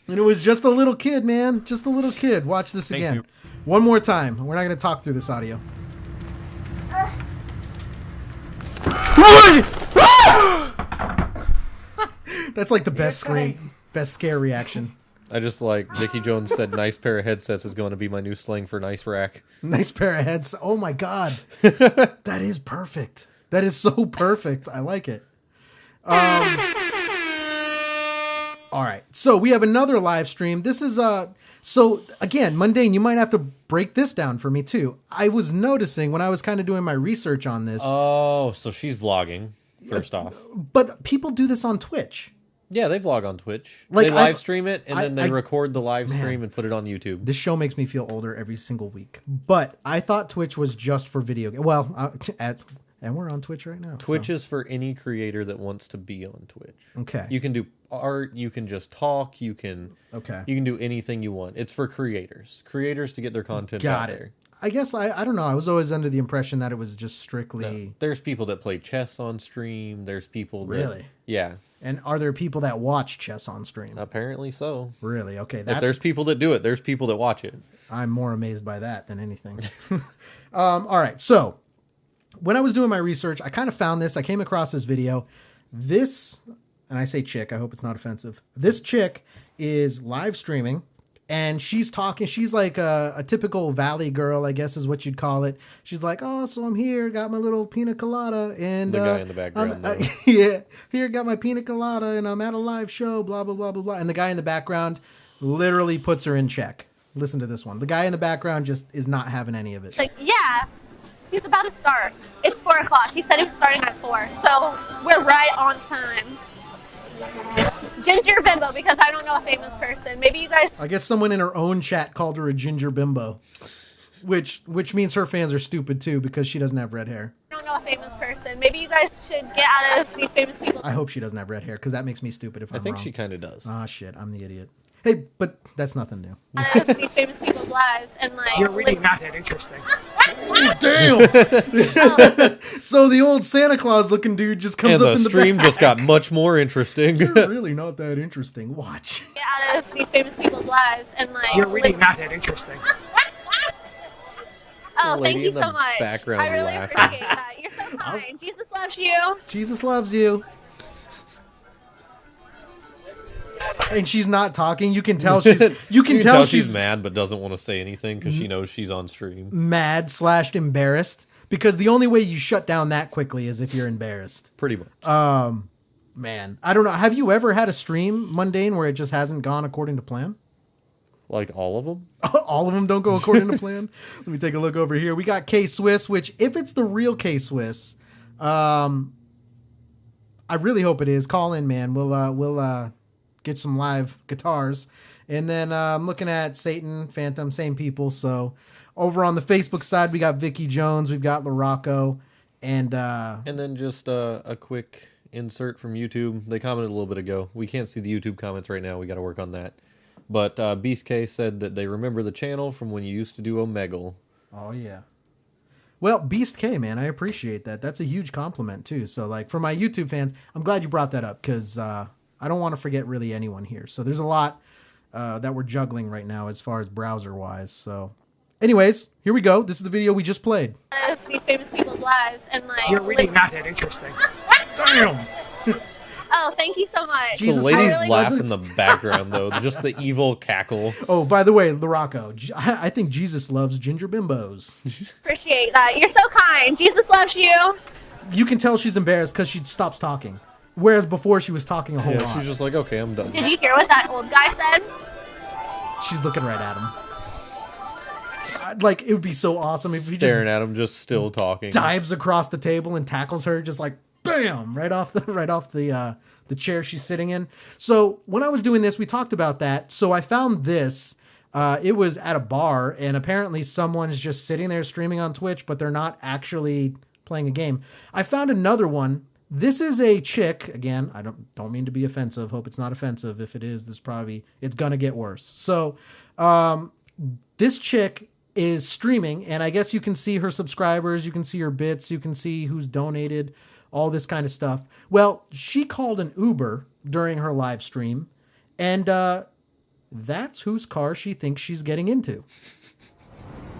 And it was just a little kid, man. Just a little kid. Watch this again. One more time. We're not gonna talk through this audio. That's like the best scare reaction. I just like Vicky Jones said, nice pair of headsets is going to be my new slang for nice rack. Nice pair of headsets. Oh my God. That is perfect. That is so perfect. I like it. All right. So we have another live stream. This is so again, Mundane, you might have to break this down for me too. I was noticing when I was kind of doing my research on this. Oh, so she's vlogging first off. But people do this on Twitch. Yeah, they vlog on Twitch. Like, They live stream it, and then they I- record the live Man. stream and put it on YouTube. This show makes me feel older every single week. But I thought Twitch was just for video. Well, and we're on Twitch right now. Twitch so. is for any creator that wants to be on Twitch. Okay. You can do art, you can just talk, you can do anything you want. It's for creators. Creators to get their content out Got it. there. I guess I don't know. I was always under the impression that it was just strictly. No. There's people that play chess on stream. There's people that Really? Yeah. And are there people that watch chess on stream? Apparently so. Really? Okay. If there's people that do it, there's people that watch it. I'm more amazed by that than anything. All right. So when I was doing my research, I kind of found this. I came across this video. This, and I say chick, I hope it's not offensive. This chick is live streaming. And she's talking, she's like a typical Valley girl, I guess is what you'd call it. She's like, oh, so I'm here, got my little pina colada. And The guy in the background, though. yeah, here, got my pina colada, and I'm at a live show, blah, blah, blah, blah, blah. And the guy in the background literally puts her in check. Listen to this one. The guy in the background just is not having any of it. Like, yeah, he's about to start. It's 4 o'clock. He said he was starting at 4, so we're right on time. Ginger Bimbo, because I don't know a famous person. Maybe you guys. I guess someone in her own chat called her a ginger bimbo, which means her fans are stupid too because she doesn't have red hair. I don't know a famous person. Maybe you guys should get out of these famous people. I hope she doesn't have red hair because that makes me stupid if I'm I think wrong. she kind of does. Ah, shit, I'm the idiot. Hey, but that's nothing new. Out of these famous people's lives and like. You're really not that interesting. Damn! So the old Santa Claus looking dude just comes And up the in the stream back. just got much more interesting. You're really not that interesting. Watch. Get out of these famous people's lives and like. You're really not that interesting. Oh, The thank lady you in the so much. background I really laughing. appreciate that. You're so kind. Jesus loves you. Jesus loves you. And she's not talking. You can tell she's. You can tell she's mad, but doesn't want to say anything because she knows she's on stream. mad / embarrassed because the only way you shut down that quickly is if you're embarrassed. Pretty much. Man, I don't know. Have you ever had a stream mundane where it just hasn't gone according to plan? Like all of them? All of them don't go according to plan. Let me take a look over here. We got K Swiss, which if it's the real K Swiss, I really hope it is. Call in, man. We'll get some live guitars. And then I'm looking at Satan, Phantom, same people. So over on the Facebook side, we got Vicky Jones, we've got LaRocco, and then just a quick insert from YouTube. They commented a little bit ago. We can't see the YouTube comments right now. We got to work on that. But Beast K said that they remember the channel from when you used to do Omegle. Oh, yeah. Well, Beast K, man, I appreciate that. That's a huge compliment, too. So, like, for my YouTube fans, I'm glad you brought that up because I don't want to forget really anyone here. So there's a lot that we're juggling right now as far as browser-wise. So anyways, here we go. This is the video we just played. Out of these famous people's lives and like. You're really not that interesting. Damn! Oh, thank you so much. Jesus, the ladies really laugh in the background, though. Just the evil cackle. Oh, by the way, LaRocco, I think Jesus loves ginger bimbos. appreciate that. You're so kind. Jesus loves you. You can tell she's embarrassed because she stops talking. Whereas before she was talking a whole Yeah, lot. she's just like, okay, I'm done. Did you hear what that old guy said? She's looking right at him. Like, it would be so awesome if he just Staring at him, just still talking. dives across the table and tackles her just like bam right off the chair she's sitting in. So when I was doing this, we talked about that. So I found this. It was at a bar, and apparently someone's just sitting there streaming on Twitch, but they're not actually playing a game. I found another one. This is a chick. Again, I don't mean to be offensive. Hope it's not offensive. If it is, it's gonna get worse. So this chick is streaming, and I guess you can see her subscribers, you can see her bits, you can see who's donated, all this kind of stuff. Well, she called an Uber during her live stream, and that's whose car she thinks she's getting into.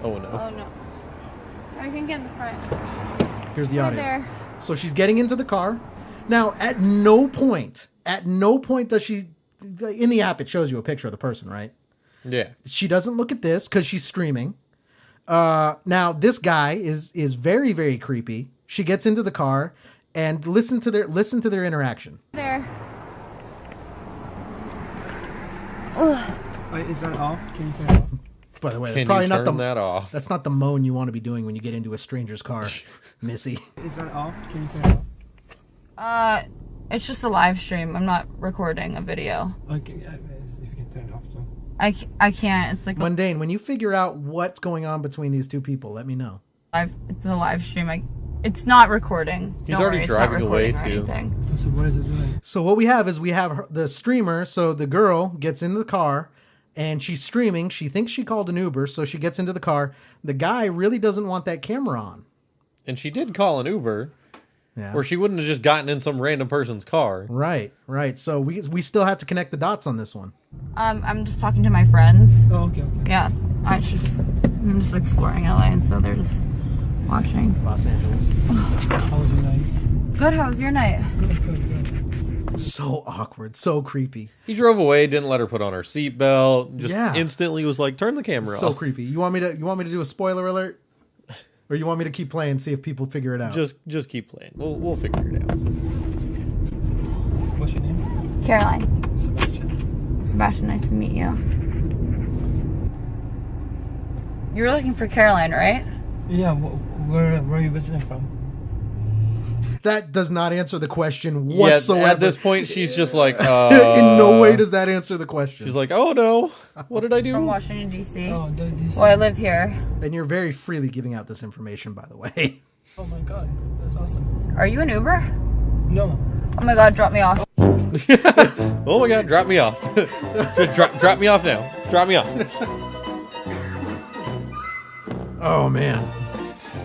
Oh no. Oh no. I can get in the front. Here's the Right audio. there. So she's getting into the car. Now, at no point does she, in the app, it shows you a picture of the person, right? Yeah. She doesn't look at this because she's streaming. Now, this guy is very, very creepy. She gets into the car and listen to their interaction. There. Wait, is that off? Can you turn it off? By the way, Can that's probably you not turn that off? That's not the moan you want to be doing when you get into a stranger's car, Missy. Is that off? Can you turn it off? It's just a live stream. I'm not recording a video. Okay, if you can turn it off, so. I can't. It's like Mundane, when you figure out what's going on between these two people, let me know. It's a live stream. It's not recording. He's Don't already worry, driving it's not away, recording or too. anything. So what is it doing? So what we have is the streamer. So the girl gets in the car and she's streaming. She thinks she called an Uber, so she gets into the car. The guy really doesn't want that camera on. And she did call an Uber. Yeah. Or she wouldn't have just gotten in some random person's car. Right. So we still have to connect the dots on this one. I'm just talking to my friends. Oh, okay. Yeah. I'm just exploring LA, and so they're just watching. Los Angeles. How was your night? Good. How was your night? Good. So awkward. So creepy. He drove away, didn't let her put on her seatbelt. Just Yeah. instantly was like, turn the camera So off. creepy. You want me to do a spoiler alert? Or you want me to keep playing, see if people figure it out? Just keep playing. We'll figure it out. What's your name? Caroline. Sebastian. Sebastian, nice to meet you. You're looking for Caroline, right? Yeah, where are you visiting from? That does not answer the question whatsoever. Yeah, at this point, she's just like, In no way does that answer the question. She's like, oh no, what did I do? From Washington, D.C. Oh, DC. Well, I live here. And you're very freely giving out this information, by the way. Oh my god, that's awesome. Are you an Uber? No. Oh my god, drop me off. Oh my god, drop me off. drop me off now. Drop me off. Oh, man.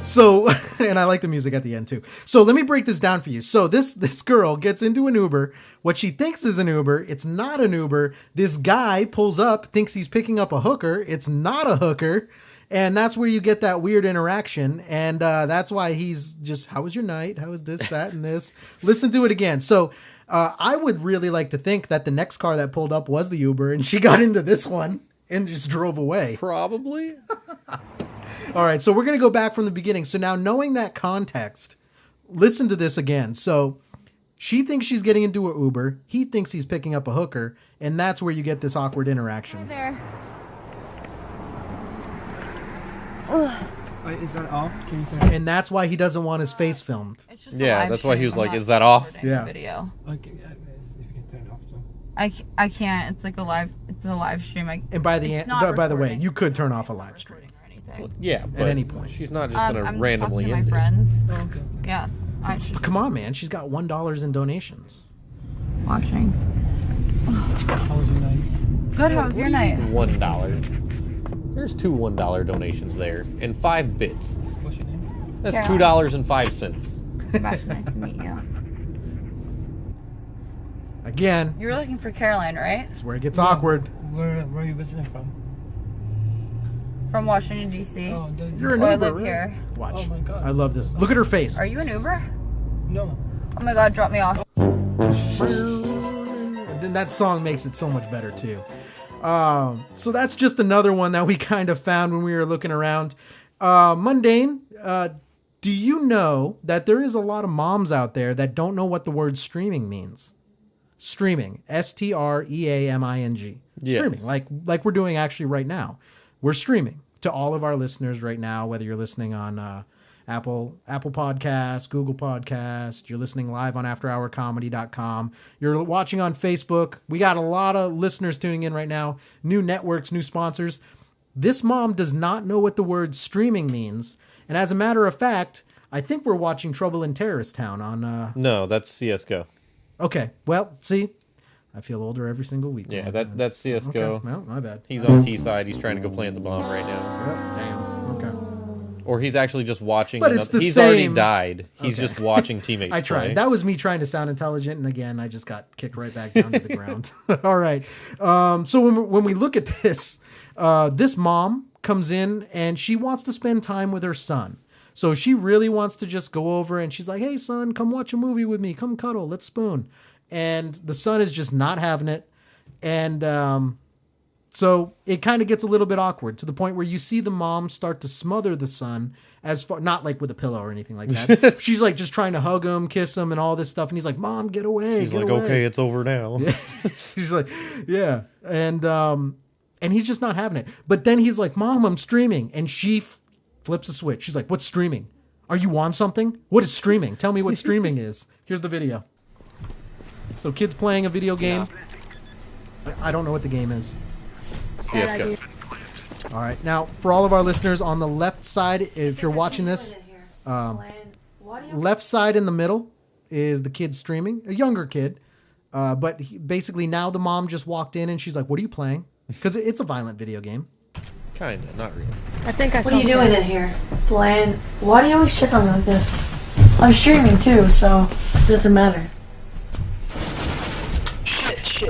So, and I like the music at the end too. So let me break this down for you. So this girl gets into an Uber. What she thinks is an Uber, it's not an Uber. This guy pulls up, thinks he's picking up a hooker. It's not a hooker. And that's where you get that weird interaction. And that's why he's just, how was your night? How was this, that, and this? Listen to it again. So I would really like to think that the next car that pulled up was the Uber and she got into this one and just drove away. Probably. All right, so we're going to go back from the beginning. So now knowing that context, listen to this again. So she thinks she's getting into an Uber. He thinks he's picking up a hooker. And that's where you get this awkward interaction. There. Wait, is that off? Can you turn it off? And that's why he doesn't want his face filmed. It's just a Yeah, live that's why he was stream. I'm like, not is that off? recording Yeah. a Video. Okay, if you can turn it off, so. I can't. It's like a live. It's a live stream. And by the It's end, not by the way, recording. you could turn off a live stream. Yeah, but any point. she's not just gonna I'm randomly just talking end to my it. friends. Oh, okay. Yeah. I just But come on, man. She's got $1 in donations. watching. How was your night? Good. How was your night? $1. There's two $1 donations there and 5 bits. What's your name? That's Caroline. $2.05. Sebastian, nice to meet you. Again, You're looking for Caroline, right? it's where it gets awkward. Where are you visiting from? From Washington, D.C. Oh, You're an Well, I Uber, live right? here. Watch. Oh my god. I love this. Look at her face. Are you an Uber? No. Oh my god, drop me off. And then that song makes it so much better too. So that's just another one that we kind of found when we were looking around. Mundane, do you know that there is a lot of moms out there that don't know what the word streaming means? Streaming, S-T-R-E-A-M-I-N-G. Yes. Streaming, like we're doing actually right now. We're streaming to all of our listeners right now, whether you're listening on Apple Podcasts, Google Podcasts, you're listening live on AfterHourComedy.com, you're watching on Facebook. We got a lot of listeners tuning in right now, new networks, new sponsors. This mom does not know what the word streaming means. And as a matter of fact, I think we're watching Trouble in Terrorist Town on... No, that's CSGO. Okay, well, see, I feel older every single week. Yeah, that's CSGO. Okay, well, my bad. He's on T side. He's trying to go plant the bomb right now. Yep, damn, okay. Or he's actually just watching. But it's the he's same. already died. He's Okay. just watching teammates. I tried. play. That was me trying to sound intelligent, and again, I just got kicked right back down to the ground. All right. So when we look at this, this mom comes in and she wants to spend time with her son. So she really wants to just go over and she's like, "Hey, son, come watch a movie with me. Come cuddle. Let's spoon." And the son is just not having it. And so it kind of gets a little bit awkward to the point where you see the mom start to smother the son, as far, not like with a pillow or anything like that. She's like just trying to hug him, kiss him, and all this stuff. And he's like, "Mom, get away." She's get like, away. "Okay, it's over now." Yeah. She's like, "Yeah." And he's just not having it. But then he's like, "Mom, I'm streaming." And she flips a switch. She's like, "What's streaming? Are you on something? What is streaming? Tell me what streaming is." Here's the video. So kids playing a video game. I don't know what the game is. CS:GO. All right. Now, for all of our listeners on the left side, if you're watching this, left side in the middle is the kid streaming, a younger kid. But basically now the mom just walked in and she's like, "What are you playing?" Because it's a violent video game. Kinda, not really. I think I What are you doing in here? Playing. Why do you always check on me like this? I'm streaming too, so it doesn't matter.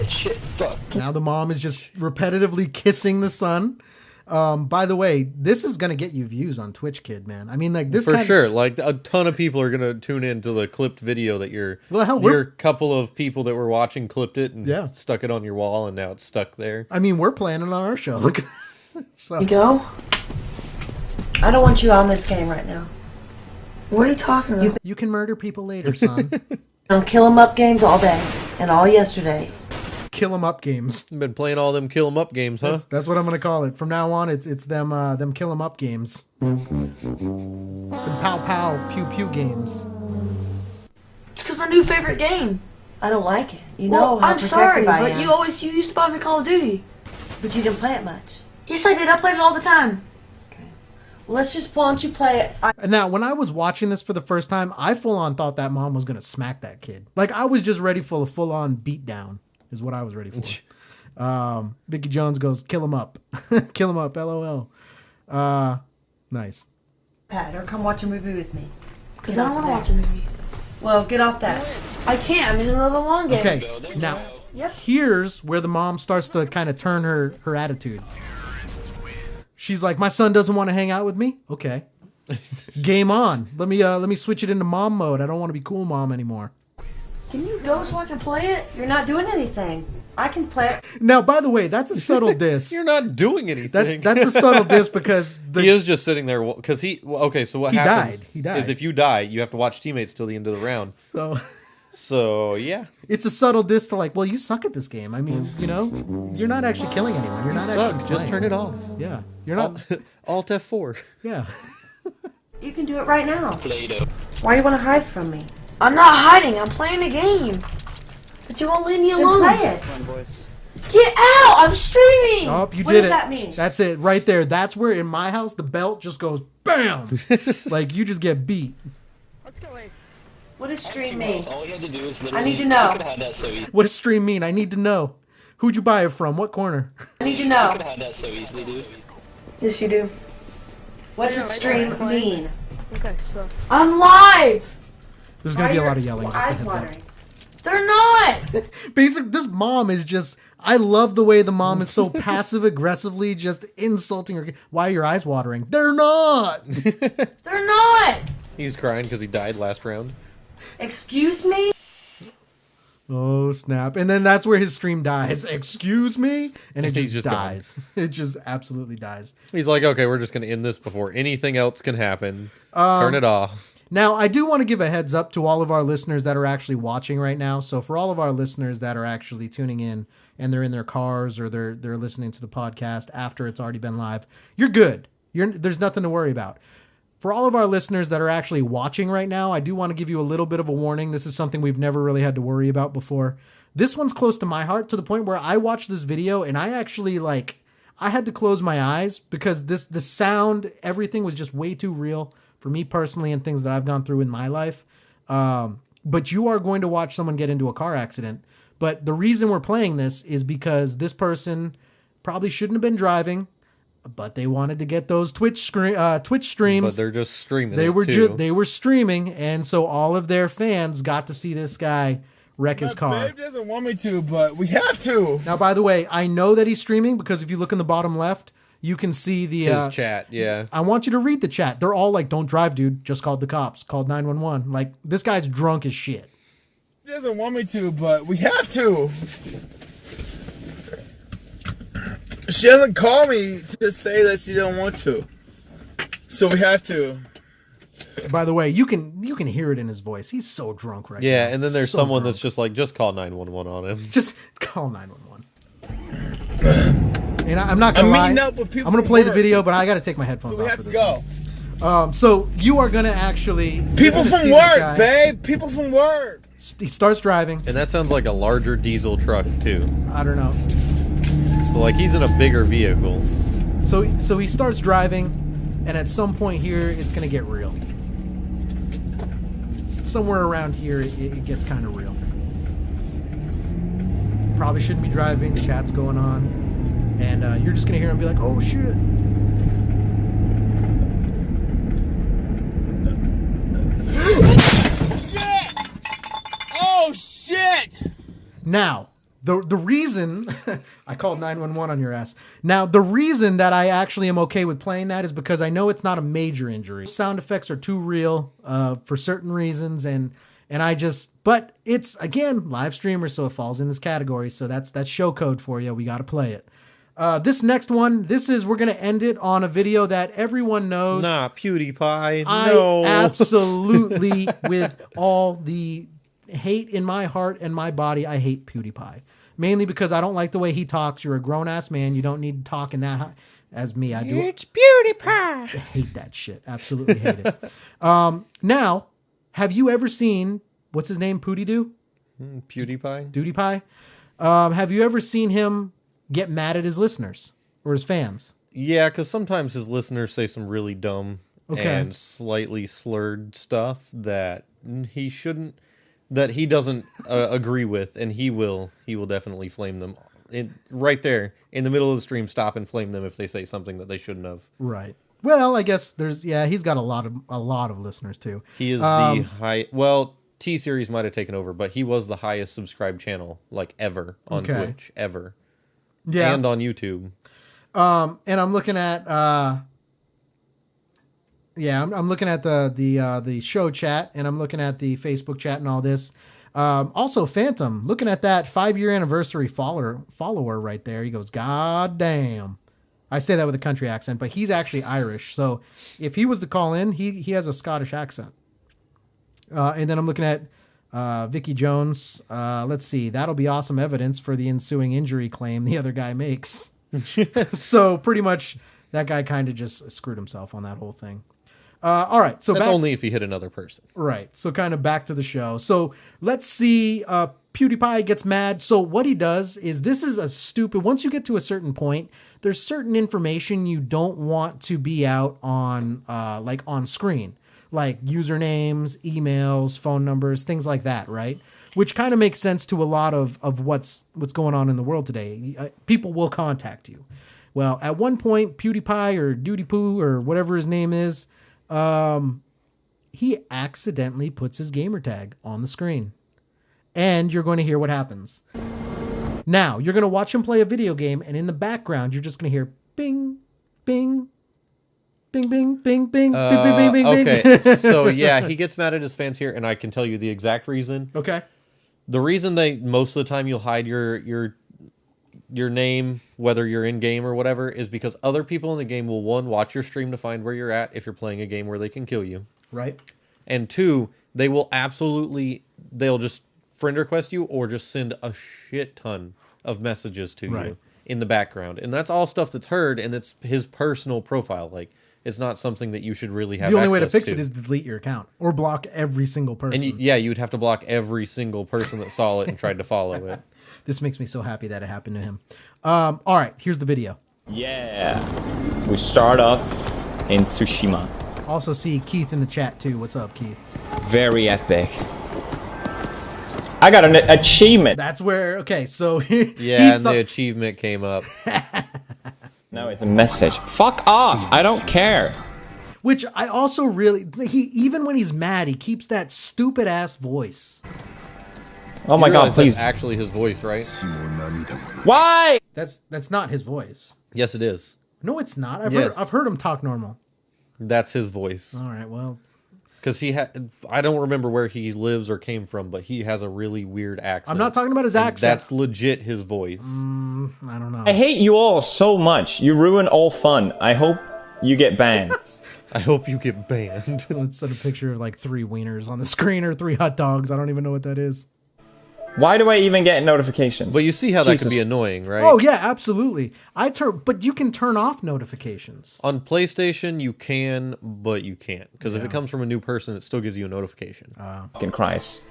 Shit, fuck. Now the mom is just repetitively kissing the son. By the way, this is gonna get you views on Twitch, kid, man. I mean, like this for sure. Like a ton of people are gonna tune into the clipped video that your couple of people that were watching clipped it and stuck it on your wall, and now it's stuck there. I mean, we're playing it on our show. Look, so. You go. I don't want you on this game right now. What are you talking about? You can murder people later, son. On kill 'em up games all day and all yesterday. Kill 'em up games. Been playing all them kill 'em up games, huh? That's what I'm gonna call it from now on. It's them kill 'em up games. Them pow pow pew pew games. It's because my new favorite game. I don't like it. You know Well, how I'm sorry, protective I but am. you used to buy me Call of Duty. But you didn't play it much. Yes, I did. I played it all the time. Well, let's just why don't you play it? Now, when I was watching this for the first time, I full on thought that mom was gonna smack that kid. Like I was just ready for a full on beat down. Is what I was ready for. Vicky Jones goes, "Kill him up, kill him up." LOL. Nice. Pat, or come watch a movie with me. Because I don't want to watch a movie. Well, get off that. I can't. I'm in another long game. Okay, now Yep. here's where the mom starts to kind of turn her attitude. She's like, "My son doesn't want to hang out with me. Okay, game on. Let me switch it into mom mode. I don't want to be cool mom anymore." Can you go so I can play it? You're not doing anything. I can play it. Now, by the way, that's a subtle diss. You're not doing anything. That's a subtle diss because he is just sitting there because okay. So what happens? He died. Is if you die, you have to watch teammates till the end of the round. So yeah, it's a subtle diss to like, well, you suck at this game. I mean, you know, you're not actually killing anyone. You're not actually just playing. turn it off. Yeah, you're not. Alt F4. Yeah. You can do it right now. Why do you want to hide from me? I'm not hiding. I'm playing a game. But you won't leave me Then alone. play it. Get out! I'm streaming. Oh, you What did does it. that mean? That's it, right there. That's where in my house the belt just goes bam, like you just get beat. What does stream mean? All you had to do is I need to know. You could have had that so easily. What does stream mean? I need to know. Who'd you buy it from? What corner? I need to know. You could have had that so easily, dude. Yes, you do. What does stream mean? Okay, so I'm live. There's gonna Why be a are lot of your yelling. eyes Just a heads up. watering? They're not. Basically, this mom is just. I love the way the mom is so passive aggressively just insulting her. Why are your eyes watering? They're not. They're not. He was crying because he died last round. Excuse me? Oh snap! And then that's where his stream dies. Excuse me, and it just dies. It just absolutely dies. He's like, okay, we're just gonna end this before anything else can happen. Turn it off. Now, I do want to give a heads up to all of our listeners that are actually watching right now. So for all of our listeners that are actually tuning in and they're in their cars or they're listening to the podcast after it's already been live, you're good. There's nothing to worry about. For all of our listeners that are actually watching right now, I do want to give you a little bit of a warning. This is something we've never really had to worry about before. This one's close to my heart to the point where I watched this video and I actually I had to close my eyes because the sound, everything was just way too real for me personally and things that I've gone through in my life. But you are going to watch someone get into a car accident. But the reason we're playing this is because this person probably shouldn't have been driving, but they wanted to get those Twitch streams. But they're just streaming. They were too. they were streaming, and so all of their fans got to see this guy wreck his car. Babe doesn't want me to, but we have to. Now, by the way, I know that he's streaming because if you look in the bottom left, you can see the his chat. Yeah, I want you to read the chat. They're all like, "Don't drive, dude. Just called the cops. Called 911." Like this guy's drunk as shit. She doesn't want me to, but we have to. She doesn't call me to say that she don't want to, so we have to. By the way, you can hear it in his voice. He's so drunk right now. Yeah, and then there's So someone drunk. that's just like, just call 911 on him. Just call 911. And I'm not gonna I'm lie. meeting up with people I'm gonna from play the work. video, but I got to take my headphones So we off. have for to this go. one. So you are gonna actually People get to see from this work, guy. babe. People from work. He starts driving. And that sounds like a larger diesel truck too. I don't know. So like he's in a bigger vehicle. So he starts driving, and at some point here, it's gonna get real. Somewhere around here, it gets kind of real. Probably shouldn't be driving. Chat's going on, and you're just gonna hear him be like, "Oh shit." Oh shit! Now, the reason I called 911 on your ass. Now, the reason that I actually am okay with playing that is because I know it's not a major injury. Sound effects are too real for certain reasons, and but it's again live streamer, so it falls in this category. So that's show code for you. We got to play it. This next one, we're gonna end it on a video that everyone knows. Nah, PewDiePie. No. I absolutely, with all the hate in my heart and my body, I hate PewDiePie. Mainly because I don't like the way he talks. You're a grown-ass man. You don't need to talk in that high. As me, I do. It's PewDiePie. I hate that shit. Absolutely hate it. Now, have you ever seen, what's his name, PewDieDoo? PewDiePie. PewDiePie. Have you ever seen him get mad at his listeners or his fans? Yeah, because sometimes his listeners say some really dumb Okay. and slightly slurred stuff that he shouldn't, that he doesn't agree with, and he will definitely flame them right there in the middle of the stream. Stop and flame them if they say something that they shouldn't have. Right. Well, I guess he's got a lot of listeners too. He is the high. Well, T-Series might have taken over, but he was the highest subscribed channel like ever on Twitch ever. Yeah, and on YouTube. And I'm looking at I'm looking at the show chat, and I'm looking at the Facebook chat and all this. Also, Phantom, looking at that 5-year anniversary follower right there. He goes, "God damn." I say that with a country accent, but he's actually Irish. So if he was to call in, he has a Scottish accent. And then I'm looking at Vicky Jones. Let's see. That'll be awesome evidence for the ensuing injury claim the other guy makes. So pretty much that guy kind of just screwed himself on that whole thing. All right. So that's only if he hit another person. Right. So kind of back to the show. So let's see. PewDiePie gets mad. So what he does is, this is a stupid, once you get to a certain point, there's certain information you don't want to be out on, like on screen, like usernames, emails, phone numbers, things like that. Right. Which kind of makes sense to a lot of what's going on in the world today. People will contact you. Well, at one point, PewDiePie or Doodie-Poo or whatever his name is, he accidentally puts his gamer tag on the screen. And you're going to hear what happens. Now, you're going to watch him play a video game, and in the background, you're just going to hear bing, bing, bing, bing, bing, bing, bing, bing, bing, bing. Okay, so yeah, he gets mad at his fans here, and I can tell you the exact reason. Okay. The reason most of the time you'll hide your name, whether you're in game or whatever, is because other people in the game will, one, watch your stream to find where you're at if you're playing a game where they can kill you. Right. And two, they'll just friend request you or just send a shit ton of messages to you in the background. And that's all stuff that's heard, and it's his personal profile. Like, it's not something that you should really have. The only way to fix it is to delete your account or block every single person. And you would have to block every single person that saw it and tried to follow it. This makes me so happy that it happened to him. All right, here's the video. Yeah, we start off in Tsushima. Also see Keith in the chat too. What's up, Keith? Very epic. I got an achievement. That's where, okay, so yeah, and the achievement came up. No, it's a message. Fuck off. I don't care. Which I also really, even when he's mad, he keeps that stupid ass voice. Oh my god, please. That's actually his voice, right? Why? That's not his voice. Yes, it is. No, it's not. I've heard him talk normal. That's his voice. All right, well. Because I don't remember where he lives or came from, but he has a really weird accent. I'm not talking about his accent. That's legit his voice. I don't know. I hate you all so much. You ruin all fun. I hope you get banned. I hope you get banned. So let's set a picture of like 3 wieners on the screen or 3 hot dogs. I don't even know what that is. Why do I even get notifications? But you see how that can be annoying, right? Oh yeah, absolutely. But you can turn off notifications. On PlayStation, you can, but you can't. Because if it comes from a new person, it still gives you a notification. Fucking Christ.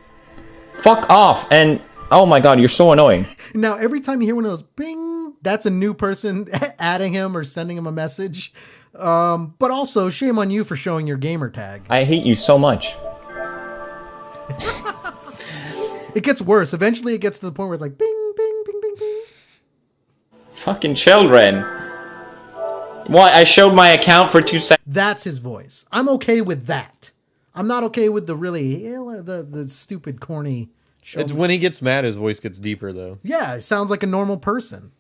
Fuck off. And oh my god, you're so annoying. Now, every time you hear one of those bing, that's a new person adding him or sending him a message. But also, shame on you for showing your gamer tag. I hate you so much. It gets worse. Eventually, it gets to the point where it's like bing, bing, bing, bing, bing. Fucking children. What? I showed my account for 2 seconds. That's his voice. I'm okay with that. I'm not okay with the really the stupid, corny. It's when he gets mad, his voice gets deeper, though. Yeah, it sounds like a normal person.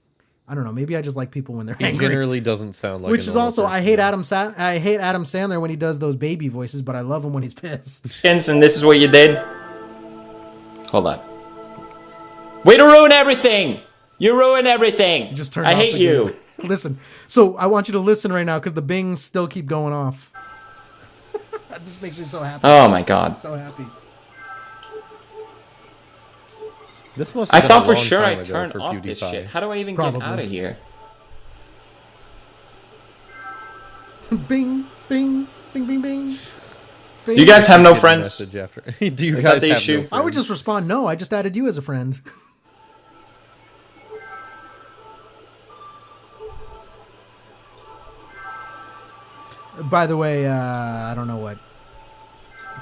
I don't know. Maybe I just like people when they're He angry. generally doesn't sound like. Which a is normal also, person. I hate Adam Sandler when he does those baby voices, but I love him when he's pissed. And this is what you did? Hold on. Way to ruin everything! You ruin everything! Just turn. I hate you. Listen. So I want you to listen right now because the bings still keep going off. This makes me so happy. Oh my god. So happy. This must. I have thought been a for long sure time I ago turned for off this PewDiePie. shit. How do I even Probably. get out of here? Bing, bing, bing, bing, bing. Do you guys have no Get a friends? message after. Do you Is that guys the have issue? no friends? I would just respond, no, I just added you as a friend. By the way, I don't know what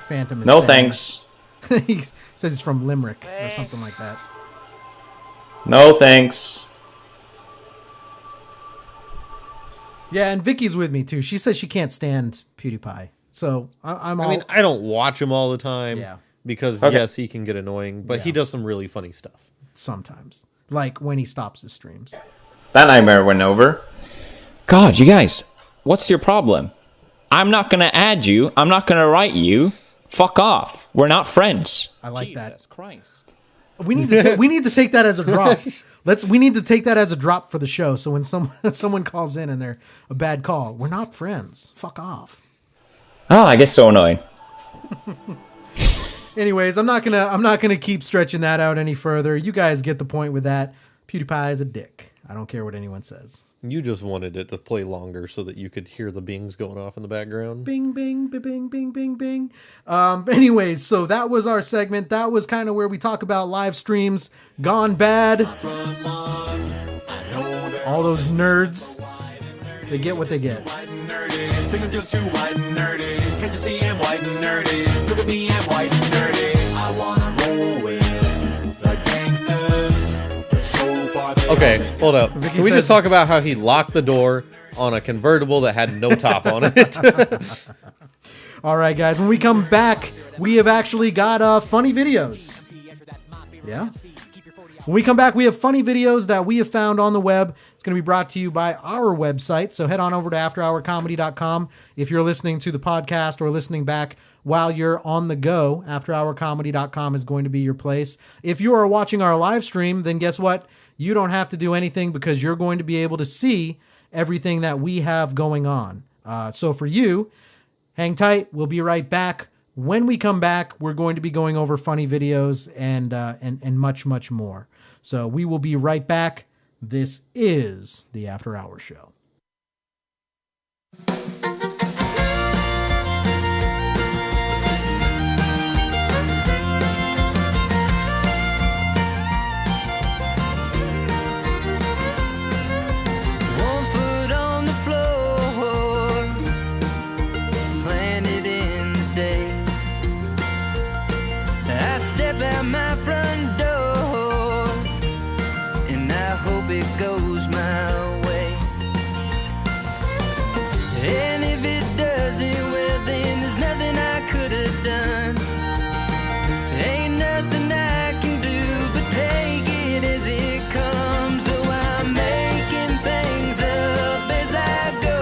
Phantom is No saying. thanks. He says he's from Limerick or something like that. No thanks. Yeah, and Vicky's with me too. She says she can't stand PewDiePie. So I'm all... I mean, I don't watch him all the time. Yeah. Because Okay. yes, he can get annoying, but he Yeah. does some really funny stuff. sometimes. Like when he stops his streams. That nightmare went over. God, you guys, what's your problem? I'm not gonna add you. I'm not gonna write you. Fuck off. We're not friends. I like Jesus that. Christ. We need to take that as a drop. We need to take that as a drop for the show. So when someone calls in and they're a bad call, we're not friends. Fuck off. Oh, I get so annoyed. Anyways, I'm not gonna keep stretching that out any further. You guys get the point with that. PewDiePie is a dick. I don't care what anyone says. You just wanted it to play longer so that you could hear the bings going off in the background. Bing, bing, bing, bing, bing, bing, bing. Anyways, so that was our segment. That was kind of where we talk about live streams gone bad. All those nerds, they get what they get. Fingertips too white and nerdy. Can't you see I'm white and nerdy? Look at me, I'm white and nerdy. I wanna roll with the gangsters. But so far they Okay, hold up. Vicky Can we says- just talk about how he locked the door on a convertible that had no top on it? All right, guys, when we come back, we have actually got funny videos. Yeah? When we come back, we have funny videos that we have found on the web. It's going to be brought to you by our website. So head on over to afterhourcomedy.com. If you're listening to the podcast or listening back while you're on the go, afterhourcomedy.com is going to be your place. If you are watching our live stream, then guess what? You don't have to do anything because you're going to be able to see everything that we have going on. So for you, hang tight. We'll be right back. When we come back, we're going to be going over funny videos and much, much more. So we will be right back. This is the After Hours Show. One foot on the floor, planted in the day. I step out my front door, and I hope it goes my way. And if it doesn't, well then there's nothing I could have done. Ain't nothing I can do but take it as it comes. So I'm making things up as I go,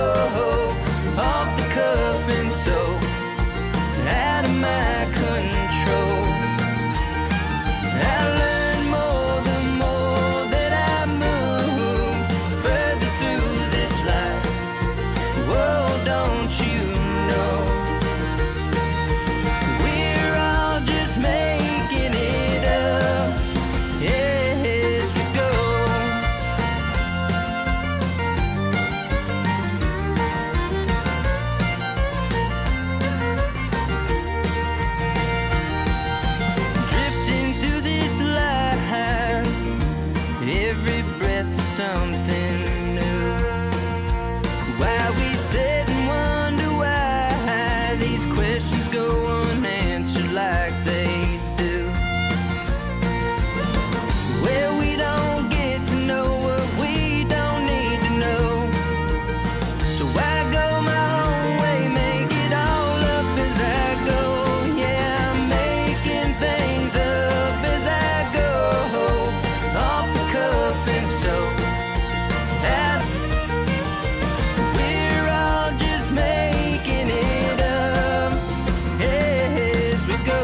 off the cuff and so out of my control. like they do. Where we don't get to know what we don't need to know. So I go my own way, make it all up as I go. Yeah, I'm making things up as I go, off the cuff and so. We're all just making it up as we go.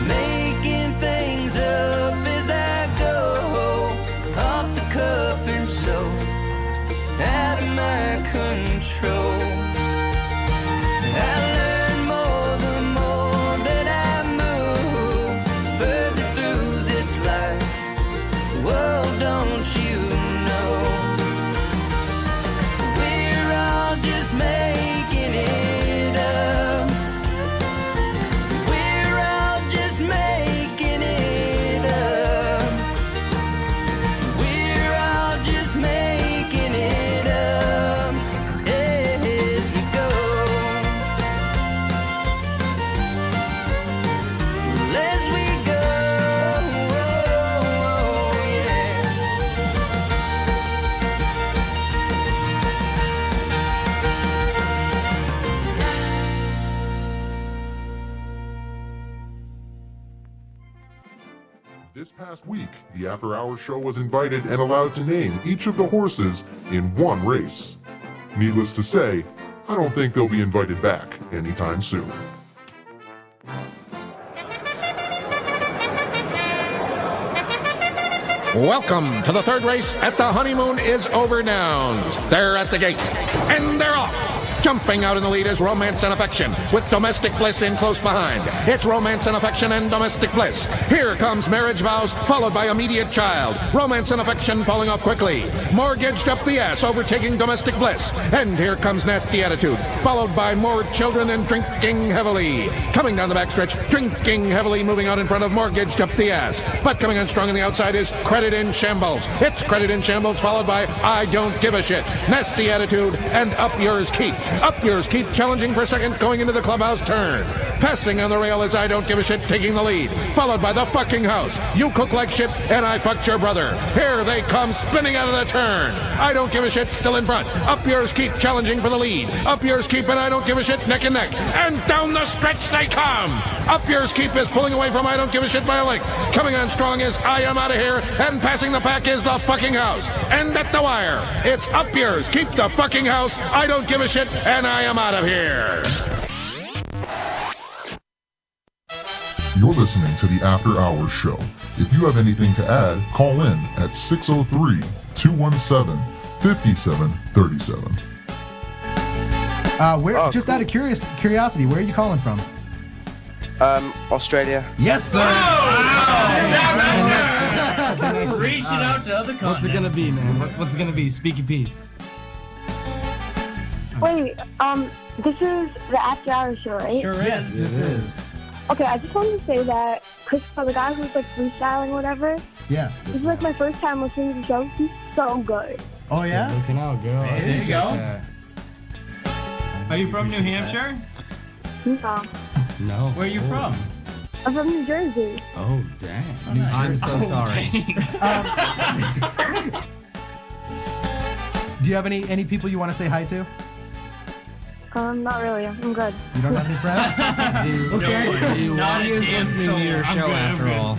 Making things up as I go, off the cuff and so out of my control. I learn more the more that I move further through this life. Well, don't you know? We're all just making it up. We're all just making it up. We're all just making it up as we go. As we go, yeah. This past week, the After Hours Show was invited and allowed to name each of the horses in one race. Needless to say, I don't think they'll be invited back anytime soon. Welcome to the third race at the Honeymoon is Over Downs. They're at the gate, and they're off. Jumping out in the lead is Romance and Affection, with Domestic Bliss in close behind. It's Romance and Affection and Domestic Bliss. Here comes Marriage Vows, followed by Immediate Child. Romance and Affection falling off quickly. Mortgaged Up the Ass, overtaking Domestic Bliss. And here comes Nasty Attitude, followed by More Children and Drinking Heavily. Coming down the backstretch, Drinking Heavily moving out in front of Mortgaged Up the Ass. But coming on strong on the outside is Credit in Shambles. It's Credit in Shambles, followed by I Don't Give a Shit, Nasty Attitude, and Up Yours Keith. Up Yours Keith challenging for second, going into the clubhouse turn. Passing on the rail is I Don't Give a Shit, taking the lead, followed by The Fucking House. You Cook Like Shit, and I Fucked Your Brother. Here they come, spinning out of the turn. I Don't Give a Shit still in front. Up Yours Keith challenging for the lead. Up Yours Keith and I Don't Give a Shit neck and neck. And down the stretch they come. Up Yours Keith is pulling away from I Don't Give a Shit by a length. Coming on strong is I Am Out of Here, and passing the pack is The Fucking House. And at the wire, it's Up Yours Keep, The Fucking House, I Don't Give a Shit, and I Am Out of Here. You're listening to the After Hours Show. If you have anything to add, call in at 603-217-5737. Just out of curiosity, where are you calling from? Australia. Yes, sir. Reaching out to other continents. What's it gonna be, man? What's it gonna be? Speaky Peace. Wait, this is the After Hours Show, right? Sure is. Yes, this is. Okay, I just wanted to say that Christopher, the guy who's like freestyling or whatever, yeah, this is like my first time listening to the show. He's so good. Oh yeah? Looking out, girl. Hey, there you go. Are you from New Hampshire? No. No. Where are you from? I'm from New Jersey. Oh, dang. Oh, nice. I'm so sorry. Do you have any people you want to say hi to? Not really. I'm good. You don't have any friends? Okay. Nobody is listening to your show after all.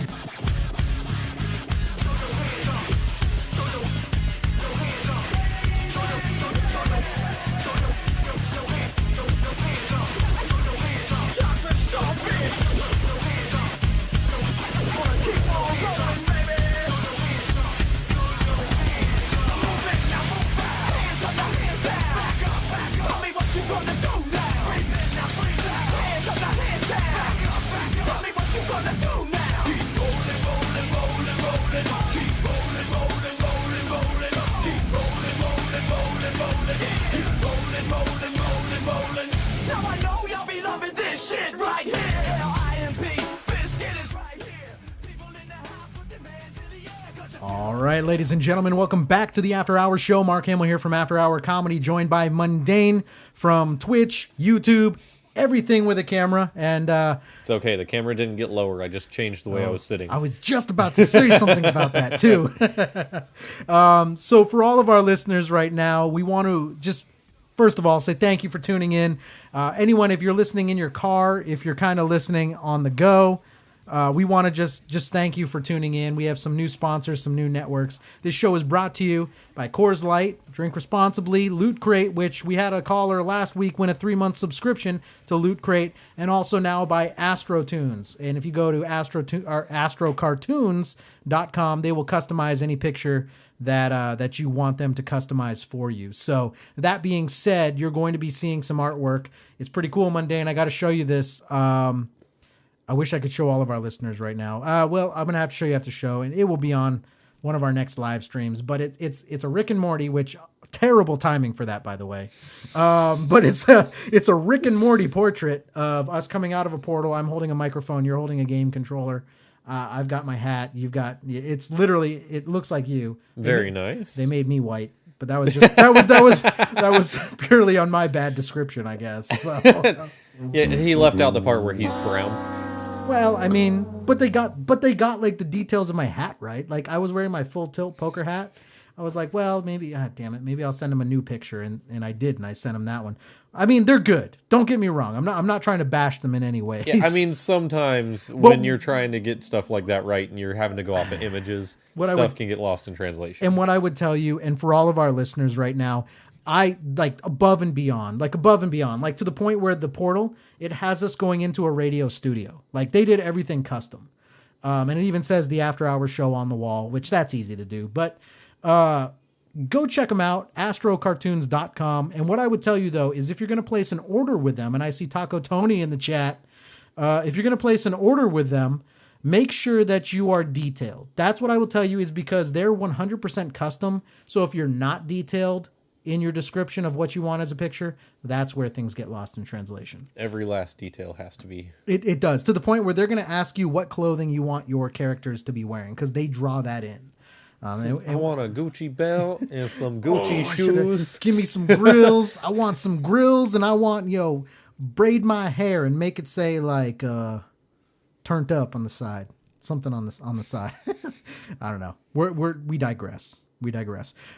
All right, ladies and gentlemen, welcome back to the After Hours Show. Mark Hamill here from After Hour Comedy, joined by Mundane from Twitch, YouTube, everything with a camera. And it's okay. The camera didn't get lower. I just changed the way I was sitting. I was just about to say something about that too. So for all of our listeners right now, we want to just first of all say thank you for tuning in. Anyone, if you're listening in your car, if you're kind of listening on the go, we want to just thank you for tuning in. We have some new sponsors, some new networks. This show is brought to you by Coors Light, Drink Responsibly, Loot Crate, which we had a caller last week win a 3-month subscription to Loot Crate, and also now by AstroTunes. And if you go to astrocartoons.com, they will customize any picture that you want them to customize for you. So that being said, you're going to be seeing some artwork. It's pretty cool, Mundane. I got to show you this. I wish I could show all of our listeners right now. Well, I'm going to have to show you after the show, and it will be on one of our next live streams. But it's a Rick and Morty, which terrible timing for that, by the way. But it's a Rick and Morty portrait of us coming out of a portal. I'm holding a microphone. You're holding a game controller. I've got my hat. It's literally, it looks like you. Very nice. They made me white. But that was just that was purely on my bad description, I guess. So. Yeah, he left out the part where he's brown. Well, I mean, but they got like the details of my hat, right? Like I was wearing my full tilt poker hat. I was like, well, maybe, damn it, maybe I'll send him a new picture, and I did, and I sent him that one. I mean, they're good. Don't get me wrong. I'm not trying to bash them in any way. Yeah, I mean, sometimes when you're trying to get stuff like that right, and you're having to go off of images, stuff can get lost in translation. And what I would tell you, and for all of our listeners right now, I like above and beyond, like to the point where the portal, it has us going into a radio studio. Like they did everything custom. And it even says the After Hours Show on the wall, which that's easy to do. But go check them out, astrocartoons.com. And what I would tell you, though, is if you're going to place an order with them, and I see Taco Tony in the chat, if you're going to place an order with them, make sure that you are detailed. That's what I will tell you, is because they're 100% custom. So if you're not detailed in your description of what you want as a picture, that's where things get lost in translation. Every last detail has to be. It does, to the point where they're going to ask you what clothing you want your characters to be wearing, because they draw that in. I want a Gucci belt and some Gucci shoes. Give me some grills. I want some grills, and I want, braid my hair and make it say like turned up on the side. Something on the side. I don't know. We digress.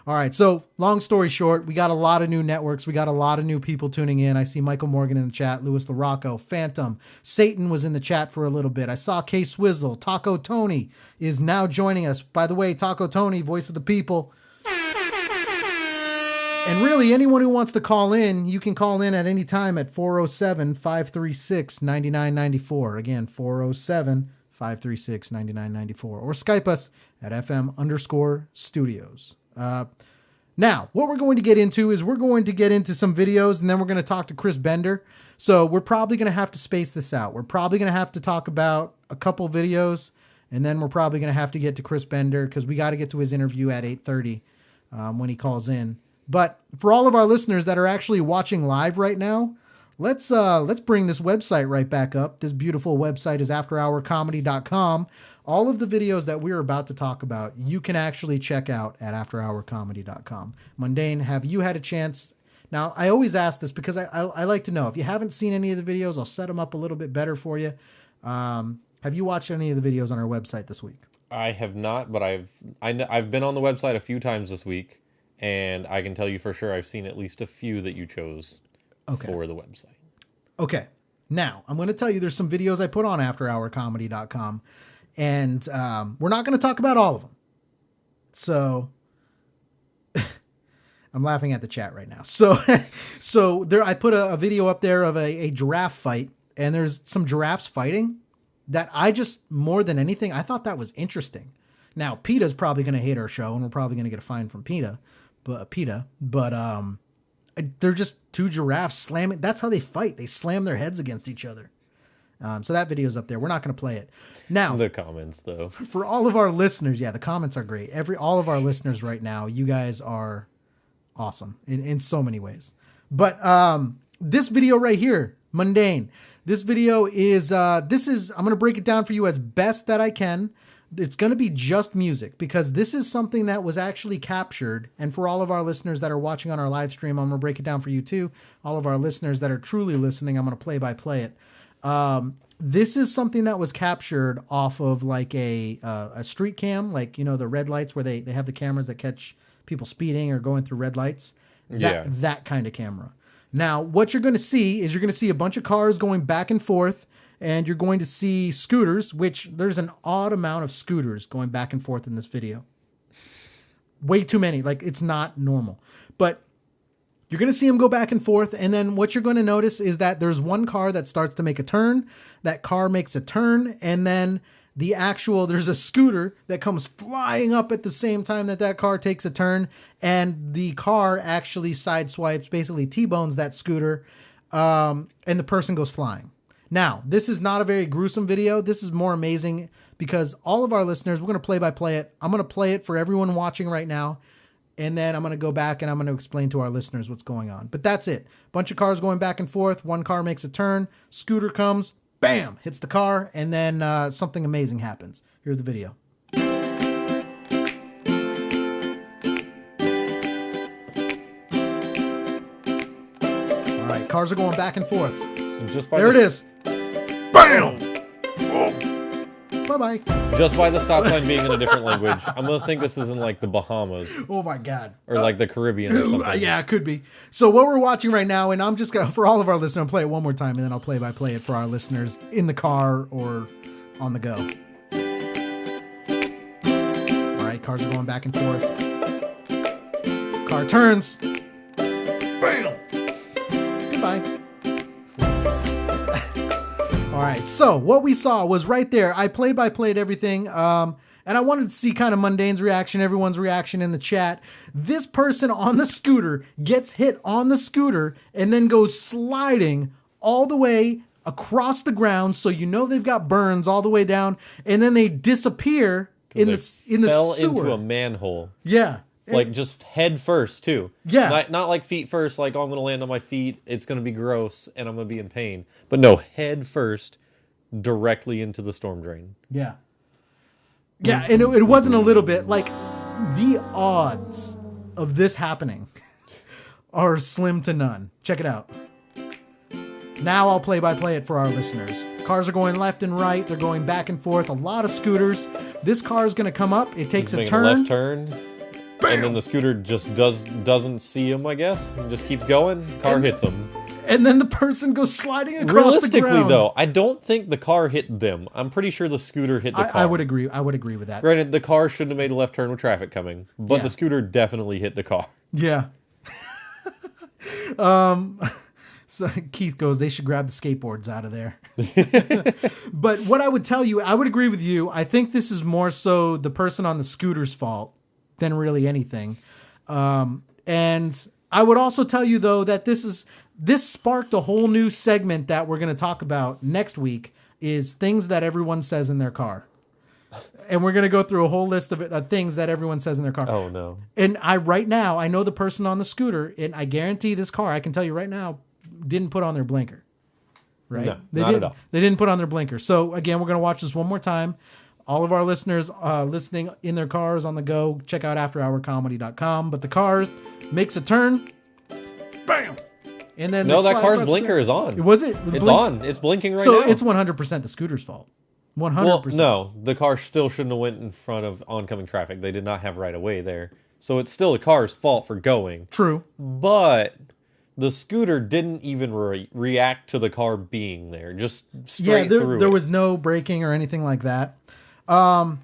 All right. So long story short, we got a lot of new networks. We got a lot of new people tuning in. I see Michael Morgan in the chat, Louis LaRocco, Phantom, Satan was in the chat for a little bit. I saw K Swizzle. Taco Tony is now joining us. By the way, Taco Tony, voice of the people. And really, anyone who wants to call in, you can call in at any time at 407-536-9994. Again, 407-536-9994. Or Skype us at FM_studios. Now, what we're going to get into is we're going to get into some videos, and then we're going to talk to Chris Bender. So we're probably going to have to space this out. We're probably going to have to talk about a couple videos, and then we're probably going to have to get to Chris Bender because we got to get to his interview at 8:30 when he calls in. But for all of our listeners that are actually watching live right now, let's bring this website right back up. This beautiful website is afterhourcomedy.com. All of the videos that we're about to talk about, you can actually check out at afterhourcomedy.com. Mundane, have you had a chance? Now, I always ask this because I like to know. If you haven't seen any of the videos, I'll set them up a little bit better for you. Have you watched any of the videos on our website this week? I have not, but I've been on the website a few times this week, and I can tell you for sure I've seen at least a few that you chose for the website. Okay. Now, I'm going to tell you there's some videos I put on afterhourcomedy.com. And we're not going to talk about all of them. So I'm laughing at the chat right now. So there, I put a video up there of a giraffe fight, and there's some giraffes fighting that I just, more than anything, I thought that was interesting. Now, PETA's probably going to hate our show, and we're probably going to get a fine from PETA. But they're just two giraffes slamming. That's how they fight. They slam their heads against each other. So that video's up there. We're not going to play it. Now, the comments, though. For all of our listeners, the comments are great. All of our listeners right now, you guys are awesome in so many ways. But this video right here, Mundane. This video is I'm going to break it down for you as best that I can. It's going to be just music because this is something that was actually captured. And for all of our listeners that are watching on our live stream, I'm going to break it down for you too. All of our listeners that are truly listening, I'm going to play it. This is something that was captured off of like a street cam, like, you know, the red lights where they have the cameras that catch people speeding or going through red lights. That kind of camera. Now, what you're going to see is you're going to see a bunch of cars going back and forth, and you're going to see scooters, which there's an odd amount of scooters going back and forth in this video. Way too many. Like, it's not normal. But you're going to see them go back and forth, and then what you're going to notice is that there's one car that starts to make a turn. That car makes a turn, and then there's a scooter that comes flying up at the same time that car takes a turn, and the car actually sideswipes, basically T-bones that scooter, and the person goes flying. Now, this is not a very gruesome video. This is more amazing because all of our listeners, we're going to play it. I'm going to play it for everyone watching right now, and then I'm going to go back and I'm going to explain to our listeners what's going on. But that's it. Bunch of cars going back and forth. One car makes a turn. Scooter comes. Bam! Hits the car, and then something amazing happens. Here's the video. All right, cars are going back and forth. So there it is. Bam! Bye-bye. Just by the stop sign being in a different language, I'm going to think this is in like the Bahamas. Oh my God. Or like the Caribbean or something. Yeah, it could be. So what we're watching right now, and I'm just going to, for all of our listeners, I'll play it one more time, and then I'll play it for our listeners in the car or on the go. All right, cars are going back and forth. Car turns. Bam! Goodbye. All right, so what we saw was right there. I play-by-played everything, and I wanted to see kind of Mundane's reaction, everyone's reaction in the chat. This person on the scooter gets hit on the scooter and then goes sliding all the way across the ground, so you know they've got burns all the way down, and then they disappear in the fell sewer. into a manhole. Yeah. Like just head first too. Yeah. Not like feet first, like, oh, I'm going to land on my feet. It's going to be gross and I'm going to be in pain. But no, head first directly into the storm drain. Yeah. Yeah, and it wasn't a little bit. Like, the odds of this happening are slim to none. Check it out. Now I'll play it for our listeners. Cars are going left and right. They're going back and forth. A lot of scooters. This car is going to come up. It takes a turn. Left turn. Bam! And then the scooter just doesn't see him, I guess, and just keeps going. Car hits him. And then the person goes sliding across the ground. Realistically, though, I don't think the car hit them. I'm pretty sure the scooter hit the car. I would agree with that. Granted, the car shouldn't have made a left turn with traffic coming, but the scooter definitely hit the car. Yeah. So Keith goes, they should grab the skateboards out of there. But what I would tell you, I would agree with you. I think this is more so the person on the scooter's fault than really anything. And I would also tell you, though, that this sparked a whole new segment that we're going to talk about next week, is things that everyone says in their car. And we're going to go through a whole list of things that everyone says in their car. Oh, no. And right now, I know the person on the scooter, and I guarantee this car, I can tell you right now, didn't put on their blinker. Right? No, not at all. They didn't put on their blinker. So, again, we're going to watch this one more time. All of our listeners listening in their cars on the go, check out afterhourcomedy.com. But the car makes a turn. Bam! And then no, that car's blinker is on. Was it? It's on. It's blinking right now. So it's 100% the scooter's fault. 100%. Well, no, the car still shouldn't have went in front of oncoming traffic. They did not have right of way there. So it's still the car's fault for going. True. But the scooter didn't even react to the car being there. Just straight through there it. was no braking or anything like that. But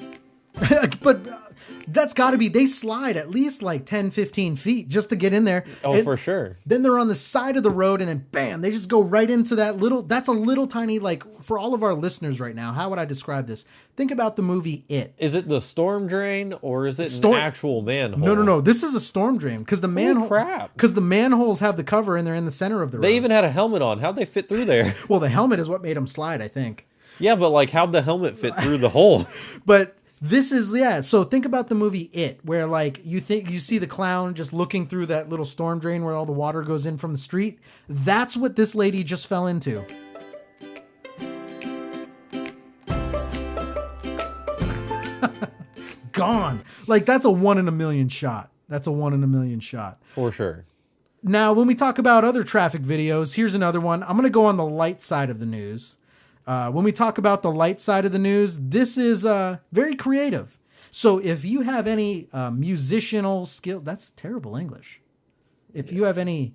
that's got to be, they slide at least like 10, 15 feet just to get in there. Oh, for sure. Then they're on the side of the road, and then bam, they just go right into that's a little tiny, like, for all of our listeners right now, how would I describe this? Think about the movie It. Is it the storm drain or is it an actual manhole? No. This is a storm drain because the manhole. Crap. Because the manholes have the cover and they're in the center of the road. They even had a helmet on. How'd they fit through there? Well, the helmet is what made them slide, I think. Yeah, but like, how'd the helmet fit through the hole? But this is, so think about the movie It, where like you see the clown just looking through that little storm drain where all the water goes in from the street. That's what this lady just fell into. gone. Like, that's a 1 in a million shot. That's a 1 in a million shot. For sure. Now, when we talk about other traffic videos, here's another one. I'm going to go on the light side of the news. When we talk about the light side of the news, this is very creative. So if you have any musical skill, that's terrible English. If you have any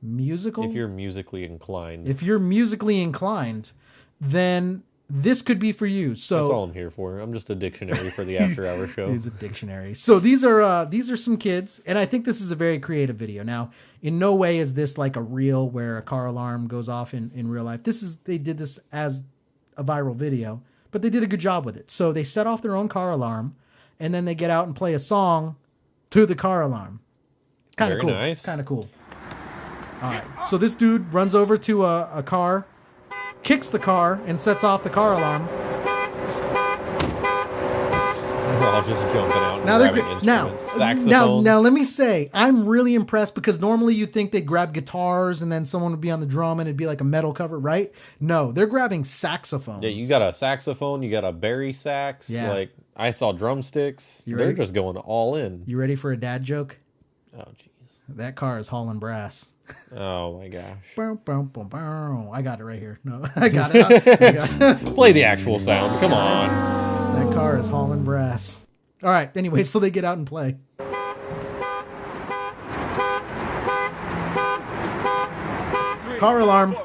musical... If you're musically inclined. If you're musically inclined, then this could be for you. So that's all I'm here for. I'm just a dictionary for the After Hour Show. He's a dictionary. So these are some kids, and I think this is a very creative video. Now, in no way is this like a reel where a car alarm goes off in real life. They did this as a viral video, but they did a good job with it. So they set off their own car alarm, and then they get out and play a song to the car alarm. Kind of cool. Nice. Kind of cool. All right. So this dude runs over to a car, kicks the car, and sets off the car alarm. They're all just jumping out and Now grabbing instruments. Saxophones. Now let me say, I'm really impressed because normally you'd think they'd grab guitars and then someone would be on the drum and it'd be like a metal cover, right? No, they're grabbing saxophones. Yeah, you got a saxophone, you got a Barry sax. Yeah. Like, I saw drumsticks. You They're ready? just going all in. You ready for a dad joke? Oh, jeez. That car is hauling brass. Oh, my gosh. Bow, bow, bow, bow. I got it right here. No, I got it. Play the actual sound. Come on. That car is hauling brass. All right. Anyway, so they get out and play. Car alarm.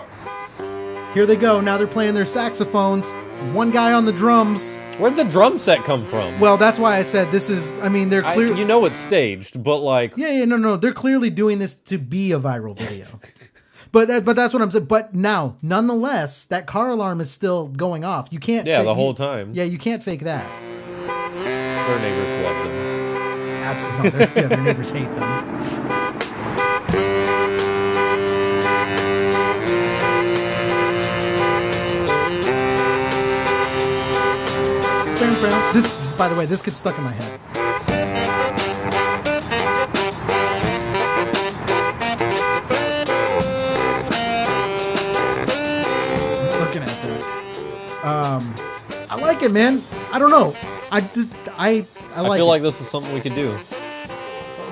Here they go. Now they're playing their saxophones. One guy on the drums. Where'd the drum set come from? Well, that's why I said this is, I mean, they're clear. You know it's staged, but like... Yeah, no. They're clearly doing this to be a viral video. But that's what I'm saying. But now, nonetheless, that car alarm is still going off. You can't... Yeah, fake, the whole time. Yeah, you can't fake that. Their neighbors love them. Absolutely. Their neighbors hate them. This, by the way, this gets stuck in my head. Looking at that. I like it, man. I don't know. I like feel like this is something we could do.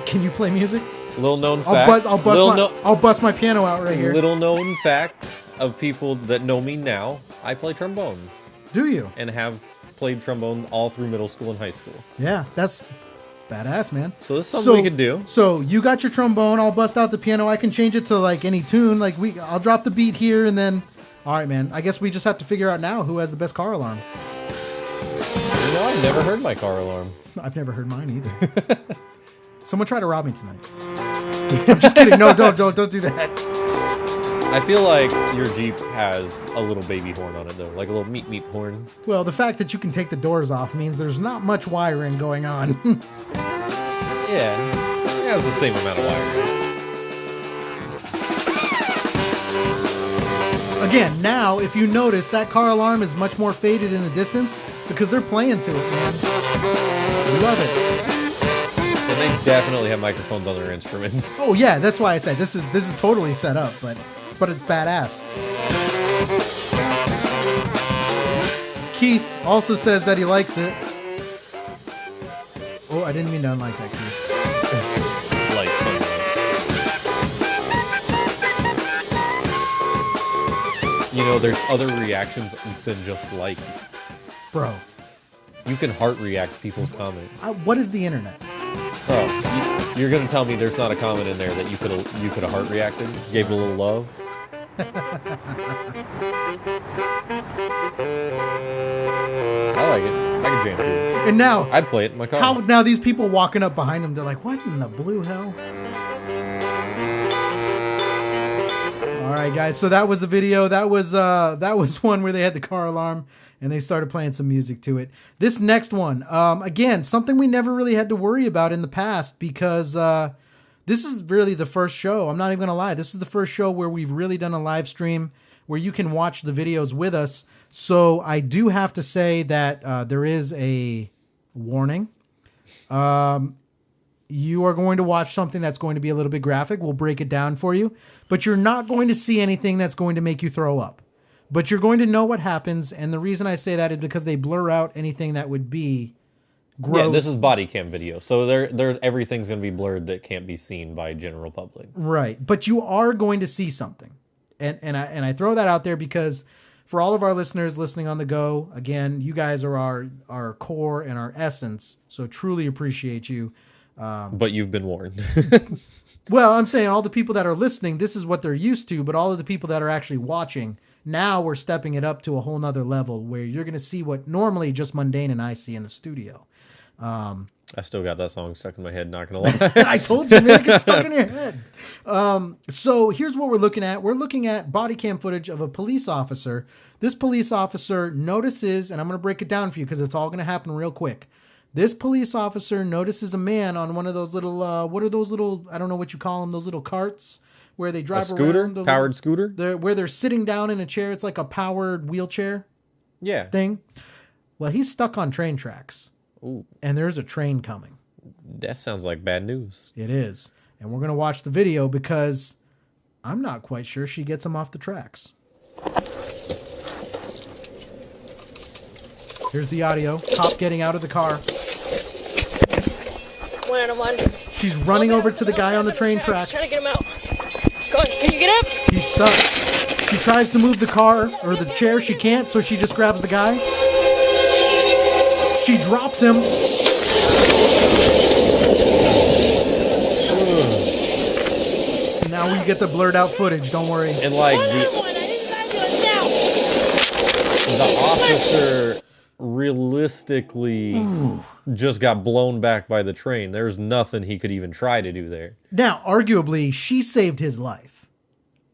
Can you play music? Little known fact. I'll bust my piano out right here. Little known fact of people that know me now, I play trombone. Do you? And have played trombone all through middle school and high school. Yeah, that's badass, man. So this is something we could do. So you got your trombone, I'll bust out the piano, I can change it to like any tune. Like I'll drop the beat here and then all right, man. I guess we just have to figure out now who has the best car alarm. You know, I've never heard my car alarm. I've never heard mine either. Someone try to rob me tonight. I'm just kidding. No, don't do that. I feel like your Jeep has a little baby horn on it though, like a little meep horn. Well, the fact that you can take the doors off means there's not much wiring going on. Yeah, it has the same amount of wiring. Again, now, if you notice, that car alarm is much more faded in the distance because they're playing to it, man. I love it. And they definitely have microphones on their instruments. Oh yeah, that's why I said this is totally set up, but it's badass. Keith also says that he likes it. Oh, I didn't mean to unlike that, Keith. You know, there's other reactions than just like. Bro. You can heart react people's comments. What is the internet? Bro, you're gonna tell me there's not a comment in there that you could have heart reacted, gave it a little love. I like it. I can jam to it. And now I'd play it in my car. Now these people walking up behind him, they're like, "What in the blue hell?" All right, guys. So that was a video. That was one where they had the car alarm and they started playing some music to it. This next one, again, something we never really had to worry about in the past because this is really the first show. I'm not even gonna lie. This is the first show where we've really done a live stream where you can watch the videos with us. So I do have to say that there is a warning. You are going to watch something that's going to be a little bit graphic. We'll break it down for you, but you're not going to see anything that's going to make you throw up. But you're going to know what happens, and the reason I say that is because they blur out anything that would be gross. Yeah, this is body cam video, so everything's going to be blurred that can't be seen by general public. Right, but you are going to see something, and I throw that out there because for all of our listeners listening on the go, again, you guys are our core and our essence, so truly appreciate you. But you've been warned. Well, I'm saying all the people that are listening, this is what they're used to, but all of the people that are actually watching, now we're stepping it up to a whole nother level where you're going to see what normally just Mundane and I see in the studio. I still got that song stuck in my head, not going to lie. I told you, man, it gets stuck in your head. So here's what we're looking at. We're looking at body cam footage of a police officer. This police officer notices, and I'm going to break it down for you because it's all going to happen real quick. This police officer notices a man on one of those little, what are those little, I don't know what you call them, those little carts where they drive around. Powered scooter? Where they're sitting down in a chair. It's like a powered wheelchair thing. Well, he's stuck on train tracks. Ooh. And there's a train coming. That sounds like bad news. It is. And we're going to watch the video because I'm not quite sure she gets him off the tracks. Here's the audio. Cop getting out of the car. 1 out of 1. She's running over to the guy on the train tracks. Trying to get him out. Go on, can you get up? He's stuck. She tries to move the car or the chair. She can't, so she just grabs the guy. She drops him. Now we get the blurred out footage. Don't worry. And like the officer realistically just got blown back by the train. There's nothing he could even try to do there. Now, arguably, she saved his life.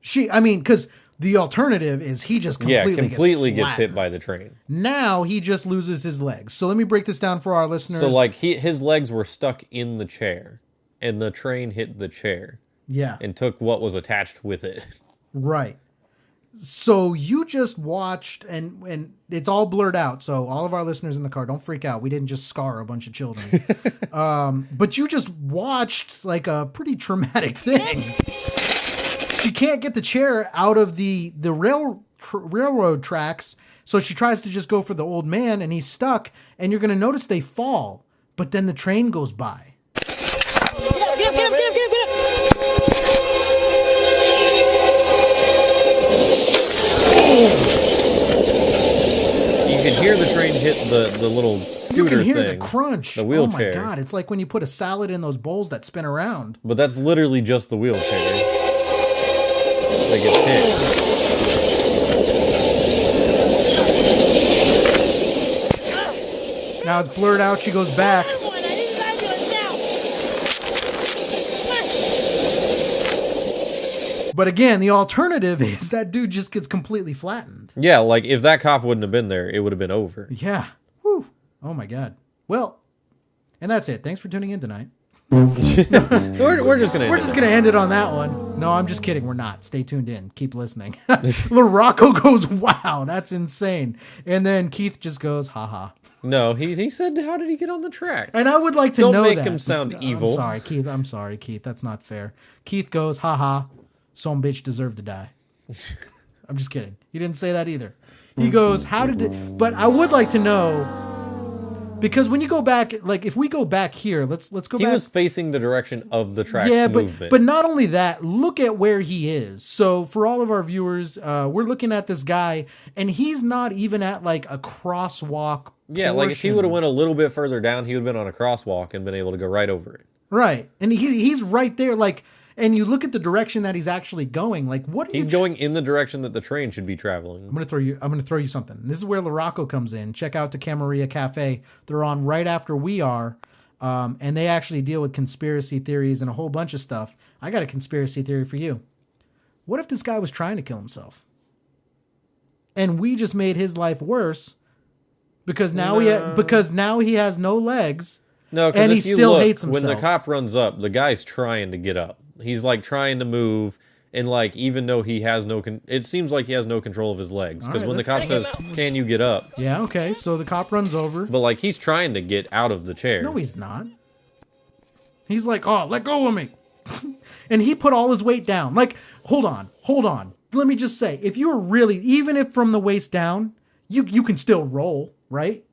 Because the alternative is he just completely gets hit by the train. Now he just loses his legs. So let me break this down for our listeners. So like his legs were stuck in the chair, and the train hit the chair. Yeah. And took what was attached with it. Right. So you just watched, and it's all blurred out. So all of our listeners in the car, don't freak out. We didn't just scar a bunch of children. But you just watched like a pretty traumatic thing. She can't get the chair out of the railroad tracks, so she tries to just go for the old man, and he's stuck. And you're going to notice they fall, but then the train goes by. Get up. You can hear the train hit the little scooter You can hear thing, the crunch. the wheelchair. Oh my God, it's like when you put a salad in those bowls that spin around. But that's literally just the wheelchair that gets hit. Now it's blurred out. She goes back. But again, the alternative is that dude just gets completely flattened. Yeah, like if that cop wouldn't have been there, it would have been over. Yeah. Whew. Oh my God. Well, and that's it. Thanks for tuning in tonight. We're just gonna end it on that one. No, I'm just kidding. We're not. Stay tuned in. Keep listening. LaRocco goes, "Wow, that's insane," and then Keith just goes, "Ha." No, he said, "How did he get on the tracks?" And I would like to know that. Don't make him sound evil. I'm sorry, Keith. That's not fair. Keith goes, "Ha. Some bitch deserved to die." I'm just kidding. He didn't say that either. He goes, "How did it?" But I would like to know. Because when you go back, like if we go back here, let's go back. He was facing the direction of the tracks movement. But not only that, look at where he is. So for all of our viewers, we're looking at this guy, and he's not even at like a crosswalk. Yeah, like if he would have went a little bit further down, he would have been on a crosswalk and been able to go right over it. Right, and he's right there, like. And you look at the direction that he's actually going. Like, what? He's going in the direction that the train should be traveling. I'm gonna throw you something. This is where LaRocco comes in. Check out the Camarilla Cafe. They're on right after we are, and they actually deal with conspiracy theories and a whole bunch of stuff. I got a conspiracy theory for you. What if this guy was trying to kill himself, and we just made his life worse because now he has no legs. No, and he still hates himself. When the cop runs up, the guy's trying to get up. He's like trying to move, and like even though he has it seems like he has no control of his legs. Because when the cop says, "Can you get up?" Yeah, okay. So the cop runs over. But like he's trying to get out of the chair. No, he's not. He's like, "Oh, let go of me," and he put all his weight down. Like, hold on. Let me just say, if you were really, even if from the waist down, you can still roll, right?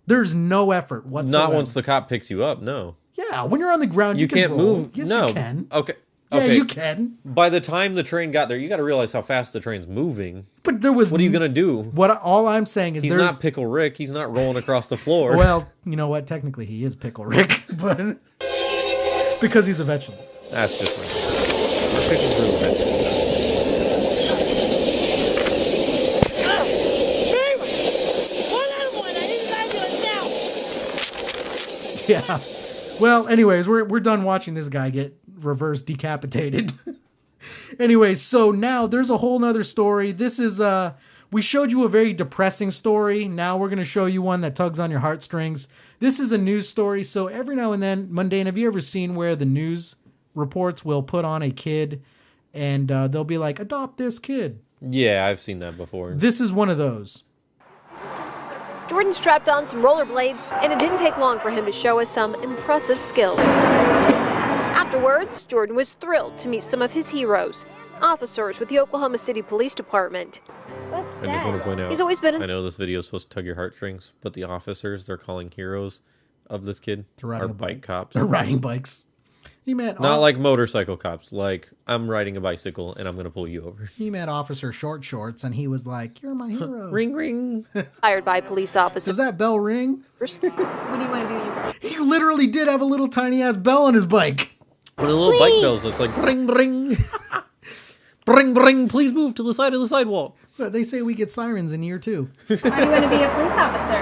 There's no effort whatsoever. Not once the cop picks you up, no. Yeah, when you're on the ground, You can can't roll. move. Yes, no. you can. Okay. Yeah, Okay. you can. By the time the train got there, you got to realize how fast the train's moving. But there was. What are you gonna do? What all I'm saying is He's there's not Pickle Rick. He's not rolling across the floor. Well, you know what? Technically, he is Pickle Rick, but because he's a vegetable. That's different. Pickle's really vegetable. Yeah. Well, anyways, we're done watching this guy get reverse decapitated. Anyways, so now there's a whole nother story. This is we showed you a very depressing story. Now we're gonna show you one that tugs on your heartstrings. This is a news story. So every now and then, Mundane, have you ever seen where the news reports will put on a kid and they'll be like, adopt this kid? Yeah, I've seen that before. This is one of those. Jordan strapped on some rollerblades, and it didn't take long for him to show us some impressive skills. Afterwards, Jordan was thrilled to meet some of his heroes, officers with the Oklahoma City Police Department. I just want to point out, He's always been I know this video is supposed to tug your heartstrings, but the officers they're calling heroes of this kid are bike cops. They're riding bikes. He met Not like motorcycle cops, like I'm riding a bicycle and I'm going to pull you over. He met Officer Short Shorts and he was like, "You're my hero." Ring ring. Hired by police officers. Does that bell ring? What do you want to do? He literally did have a little tiny ass bell on his bike. One of the little bike bells that's like ring ring. Bring, bring, please move to the side of the sidewalk. But they say we get sirens in year 2. Why do you want to be a police officer?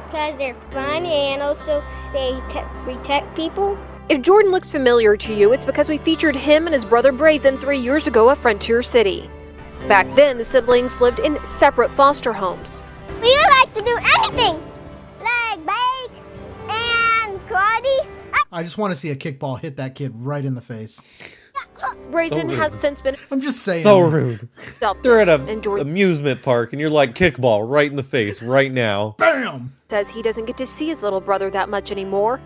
Because they're fun and also they protect people. If Jordan looks familiar to you, it's because we featured him and his brother Brazen 3 years ago at Frontier City. Back then, the siblings lived in separate foster homes. We like to do anything, like bike and karate. I just want to see a kickball hit that kid right in the face. Brazen So has rude. since been I'm just saying. So rude. adopted, They're at and a Jordan amusement park and you're like kickball right in the face right now. Bam! says he doesn't get to see his little brother that much anymore.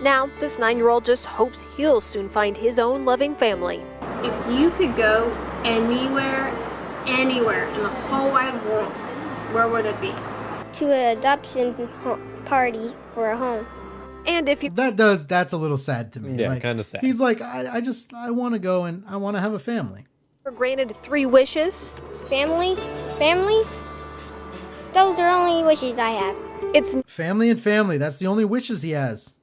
Now, this 9-year-old just hopes he'll soon find his own loving family. If you could go anywhere in the whole wide world, where would it be? To an adoption party for a home. And if you that's a little sad to me. Yeah, Like, kinda sad. He's like, I want to go and I want to have a family. were granted 3 wishes, Family? Those are only wishes I have. it's Family and family. That's the only wishes he has.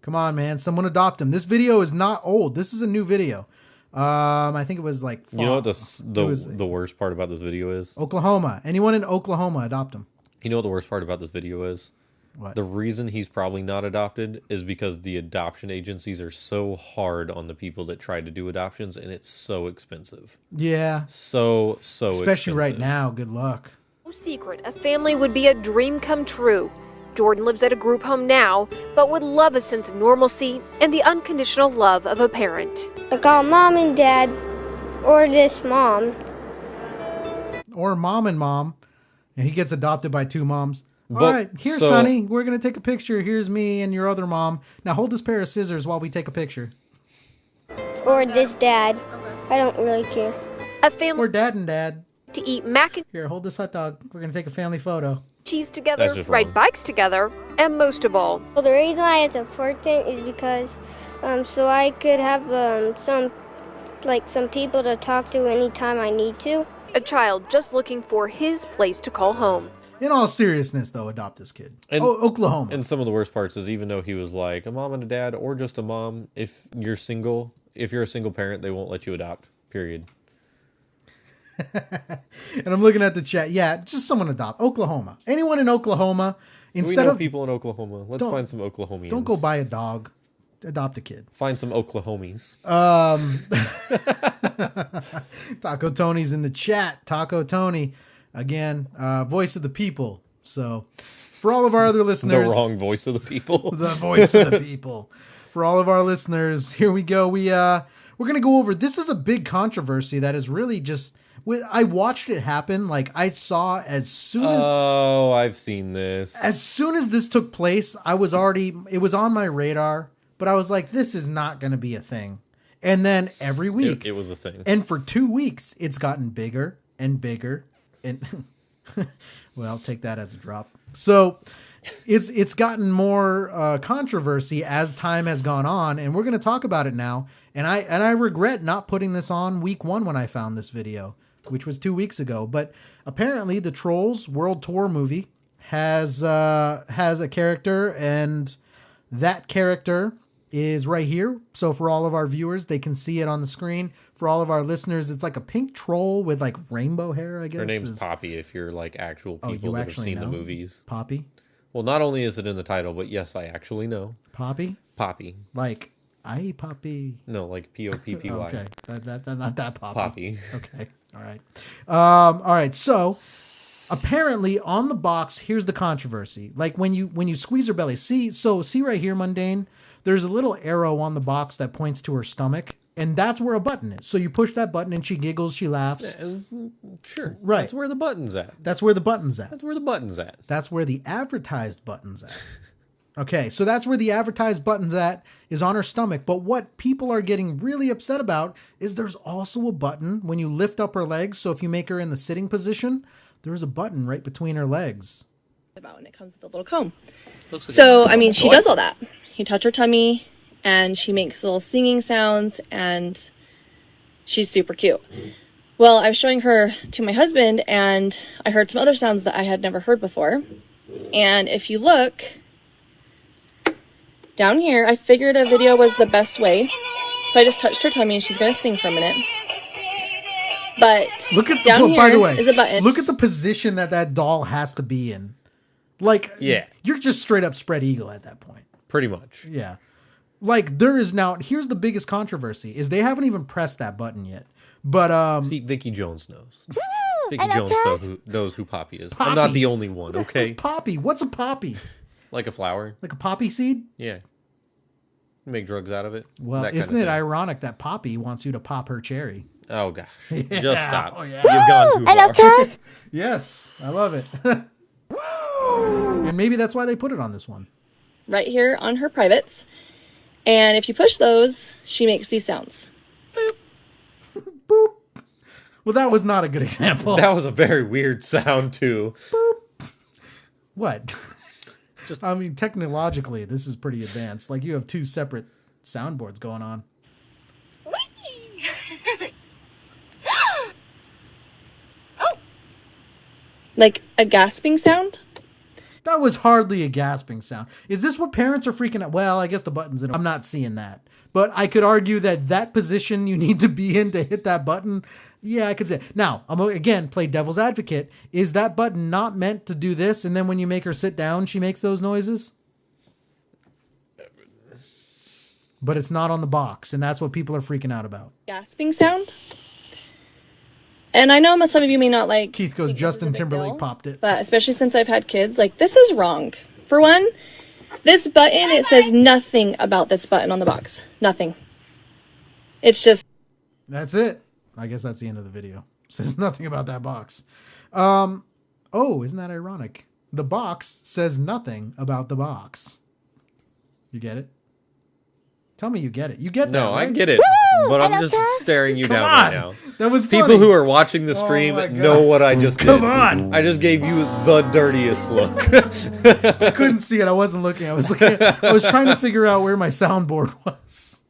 Come on, man. Someone adopt him. This video is not old. This is a new video. I think it was like You know what it was the worst part about this video is? Oklahoma. Anyone in Oklahoma, adopt him. You know what the worst part about this video is? What? The reason he's probably not adopted is because the adoption agencies are so hard on the people that try to do adoptions, and it's so expensive. Yeah. So Especially right expensive. now. Good luck. no secret a family would be a dream come true. Jordan lives at a group home now, but would love a sense of normalcy and the unconditional love of a parent. I call mom and dad, or this mom. Or mom and mom. And he gets adopted by 2 moms. All But- right, here, so- Sonny, we're going to take a picture. Here's me and your other mom. Now hold this pair of scissors while we take a picture. Or this dad. I don't really care. A family Or dad and dad. to eat mac and Here, hold this hot dog. We're going to take a family photo. cheese That's together, just ride wrong. bikes together, and most of all, Well, the reason why it's important is because so I could have some people to talk to anytime I need to. a child just looking for his place to call home. In all seriousness, though, adopt this kid. And- Oklahoma. And some of the worst parts is even though he was like a mom and a dad or just a mom, if you're a single parent, they won't let you adopt. Period. And I'm looking at the chat. Yeah, just someone adopt. Oklahoma. Anyone in Oklahoma, We instead know of people in Oklahoma. Let's Don't- find some Oklahomians. don't go buy a dog, adopt a kid. Find some Oklahomies. Taco Tony's in the chat. Taco Tony, again, voice of the people. So, for all of our other The listeners, wrong voice of the people. the voice of the people. For all of our listeners, here we go. We're gonna go over. This is a big controversy that is really just. I watched it happen. Like I saw as soon as. Oh, I've seen this. As soon as this took place, it was on my radar, but I was like, this is not going to be a thing. And then every week, It was a thing. and for 2 weeks, it's gotten bigger and bigger. And well, take that as a drop. So it's gotten more controversy as time has gone on, and we're going to talk about it now. And I regret not putting this on week 1 when I found this video, which was 2 weeks ago. But apparently, the Trolls World Tour movie has a character, and that character is right here. So for all of our viewers, they can see it on the screen. For all of our listeners, it's like a pink troll with like rainbow hair, I guess. Her name's Poppy if you're like actual people that have seen the movies. Poppy? Well, not only is it in the title, but yes, I actually know. Poppy? Poppy. Like I Poppy? No, like Poppy. Okay. That not that Poppy. Poppy. Okay. All right. All right. So apparently on the box, here's the controversy. Like when you squeeze her belly, see right here, Mundane, there's a little arrow on the box that points to her stomach, and that's where a button is. So you push that button and she giggles, she laughs. Sure. Right. That's where the button's at. That's where the button's at. That's where the button's at. That's where the advertised button's at. Okay, so that's where the advertised button's at, is on her stomach. But what people are getting really upset about is there's also a button when you lift up her legs. So if you make her in the sitting position, there's a button right between her legs. And it comes with a little comb. So, I mean, she does all that. You touch her tummy, and she makes little singing sounds, and she's super cute. Well, I was showing her to my husband, and I heard some other sounds that I had never heard before. And if you look down here, I figured a video was the best way. So I just touched her tummy, and she's going to sing for a minute. But look at down here by the way, is a button. Look at the position that doll has to be in. Like, yeah, you're just straight up spread eagle at that point. Pretty much. Yeah. Like there is now, here's the biggest controversy is they haven't even pressed that button yet. But see, Vicky Jones knows. Woo! Vicky Jones knows who Poppy is. Poppy. I'm not the only one, okay? What's Poppy? What's a poppy? Like a flower. Like a poppy seed? Yeah. Make drugs out of it. Well, isn't it ironic that Poppy wants you to pop her cherry? Oh gosh. Yeah. Just stop. Oh, yeah. You've gone too far. Yes, I love it. And maybe that's why they put it on this one. Right here on her privates. And if you push those, she makes these sounds. Boop. Boop. Well, that was not a good example. That was a very weird sound too. Boop. What? I mean, technologically, this is pretty advanced. Like you have 2 separate soundboards going on. Like a gasping sound? That was hardly a gasping sound. Is this what parents are freaking out? Well, I guess the button's in. I'm not seeing that. But I could argue that position you need to be in to hit that button. Yeah, I could say. Now, I'm again play devil's advocate. Is that button not meant to do this? And then when you make her sit down, she makes those noises? But it's not on the box. And that's what people are freaking out about. Gasping sound? And I know some of you may not like... Keith goes, Justin Timberlake popped it. But especially since I've had kids, like, this is wrong. For one, this button, it says nothing about this button on the box. Nothing. It's just... That's it. I guess that's the end of the video. It says nothing about that box. Oh, isn't that ironic? The box says nothing about the box. You get it? Tell me you get it. You get that, No, right? I get it. But I'm just staring you down right now. That was People funny. who are watching the stream know what I just did. Come on. I just gave you the dirtiest look. I couldn't see it. I wasn't looking. I was looking. I was trying to figure out where my soundboard was.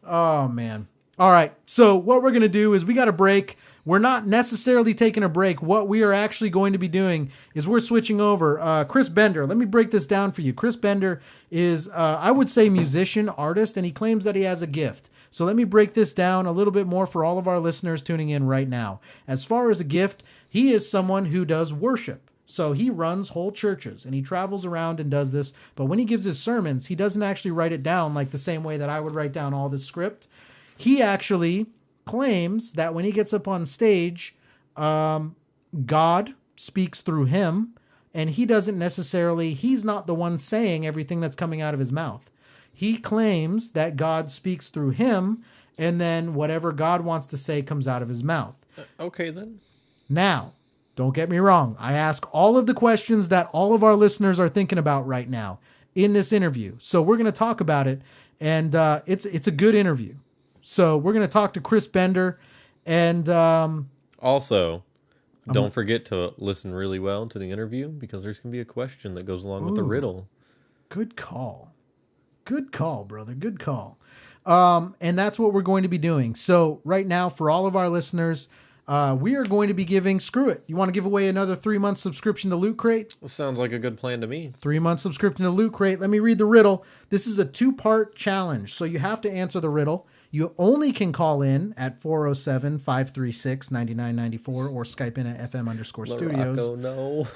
Oh, man. All right. So what we're going to do is we got a break. We're not necessarily taking a break. What we are actually going to be doing is we're switching over. Chris Bender, let me break this down for you. Chris Bender is, I would say, musician, artist, and he claims that he has a gift. So let me break this down a little bit more for all of our listeners tuning in right now. As far as a gift, he is someone who does worship. So he runs whole churches and he travels around and does this. But when he gives his sermons, he doesn't actually write it down like the same way that I would write down all this script. He actually claims that when he gets up on stage, God speaks through him, and he doesn't necessarily, he's not the one saying everything that's coming out of his mouth. He claims that God speaks through him, and then whatever God wants to say comes out of his mouth. Okay, then. Now, don't get me wrong. I ask all of the questions that all of our listeners are thinking about right now in this interview. So we're going to talk about it, and it's a good interview. So we're going to talk to Chris Bender, and also, Don't forget to listen really well to the interview because there's going to be a question that goes along with the riddle. Good call. Good call, brother. Good call. And that's what we're going to be doing. So right now, for all of our listeners, we are going to be giving, screw it. You want to give away another 3-month subscription to Loot Crate? Well, sounds like a good plan to me. 3-month subscription to Loot Crate. Let me read the riddle. This is a 2-part challenge. So you have to answer the riddle. You only can call in at 407-536-9994 or Skype in at FM_studios. Oh, no.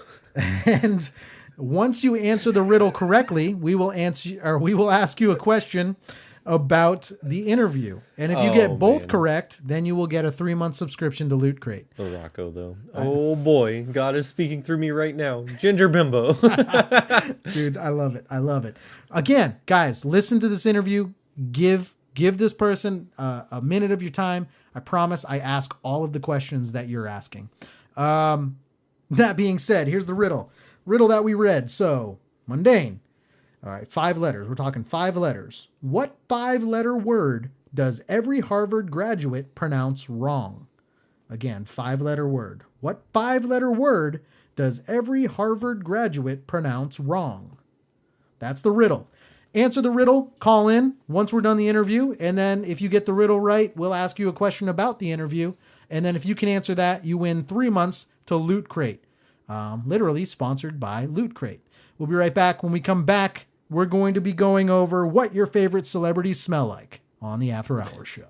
And once you answer the riddle correctly, we will ask you a question about the interview. And if you get both correct, then you will get a 3-month subscription to Loot Crate. The Rocco, though. Oh boy, God is speaking through me right now. Ginger Bimbo. Dude, I love it. I love it. Again, guys, listen to this interview. Give this person a minute of your time. I promise I ask all of the questions that you're asking. That being said, here's the riddle. Riddle that we read. So, mundane. All right, 5 letters. We're talking 5 letters. What 5-letter word does every Harvard graduate pronounce wrong? Again, 5-letter word. What 5-letter word does every Harvard graduate pronounce wrong? That's the riddle. Answer the riddle, call in once we're done the interview, and then if you get the riddle right, we'll ask you a question about the interview, and then if you can answer that, you win 3 months to Loot Crate. Literally sponsored by Loot Crate. We'll be right back. When we come back, we're going to be going over what your favorite celebrities smell like on the After Hours Show.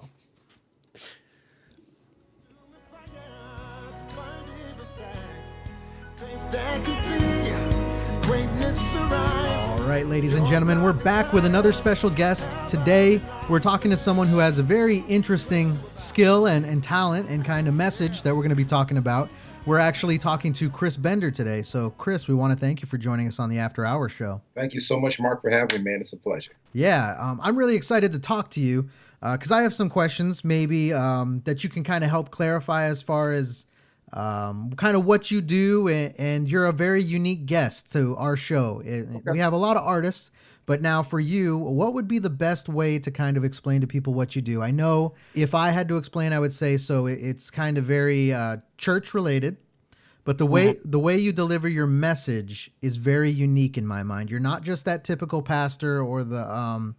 All right, ladies and gentlemen, we're back with another special guest. Today, we're talking to someone who has a very interesting skill and talent and kind of message that we're going to be talking about. We're actually talking to Chris Bender today. So, Chris, we want to thank you for joining us on the After Hours Show. Thank you so much, Mark, for having me, man. It's a pleasure. Yeah, I'm really excited to talk to you because I have some questions maybe that you can kind of help clarify as far as kind of what you do. And you're a very unique guest to our show. Okay. We have a lot of artists, but now for you, what would be the best way to kind of explain to people what you do? I know if I had to explain, I would say so it's kind of very church related, but the way you deliver your message is very unique in my mind. You're not just that typical pastor or the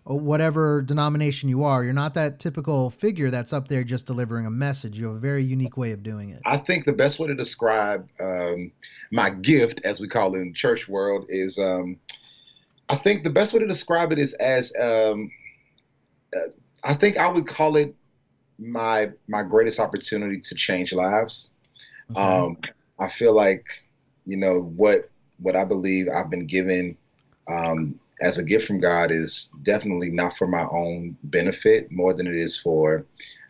or whatever denomination you are. You're not that typical figure that's up there just delivering a message. You have a very unique way of doing it. I think the best way to describe my gift, as we call it in the church world, is I think the best way to describe it is as I think I would call it my greatest opportunity to change lives. Okay. I feel like, you know, what I believe I've been given as a gift from God is definitely not for my own benefit more than it is for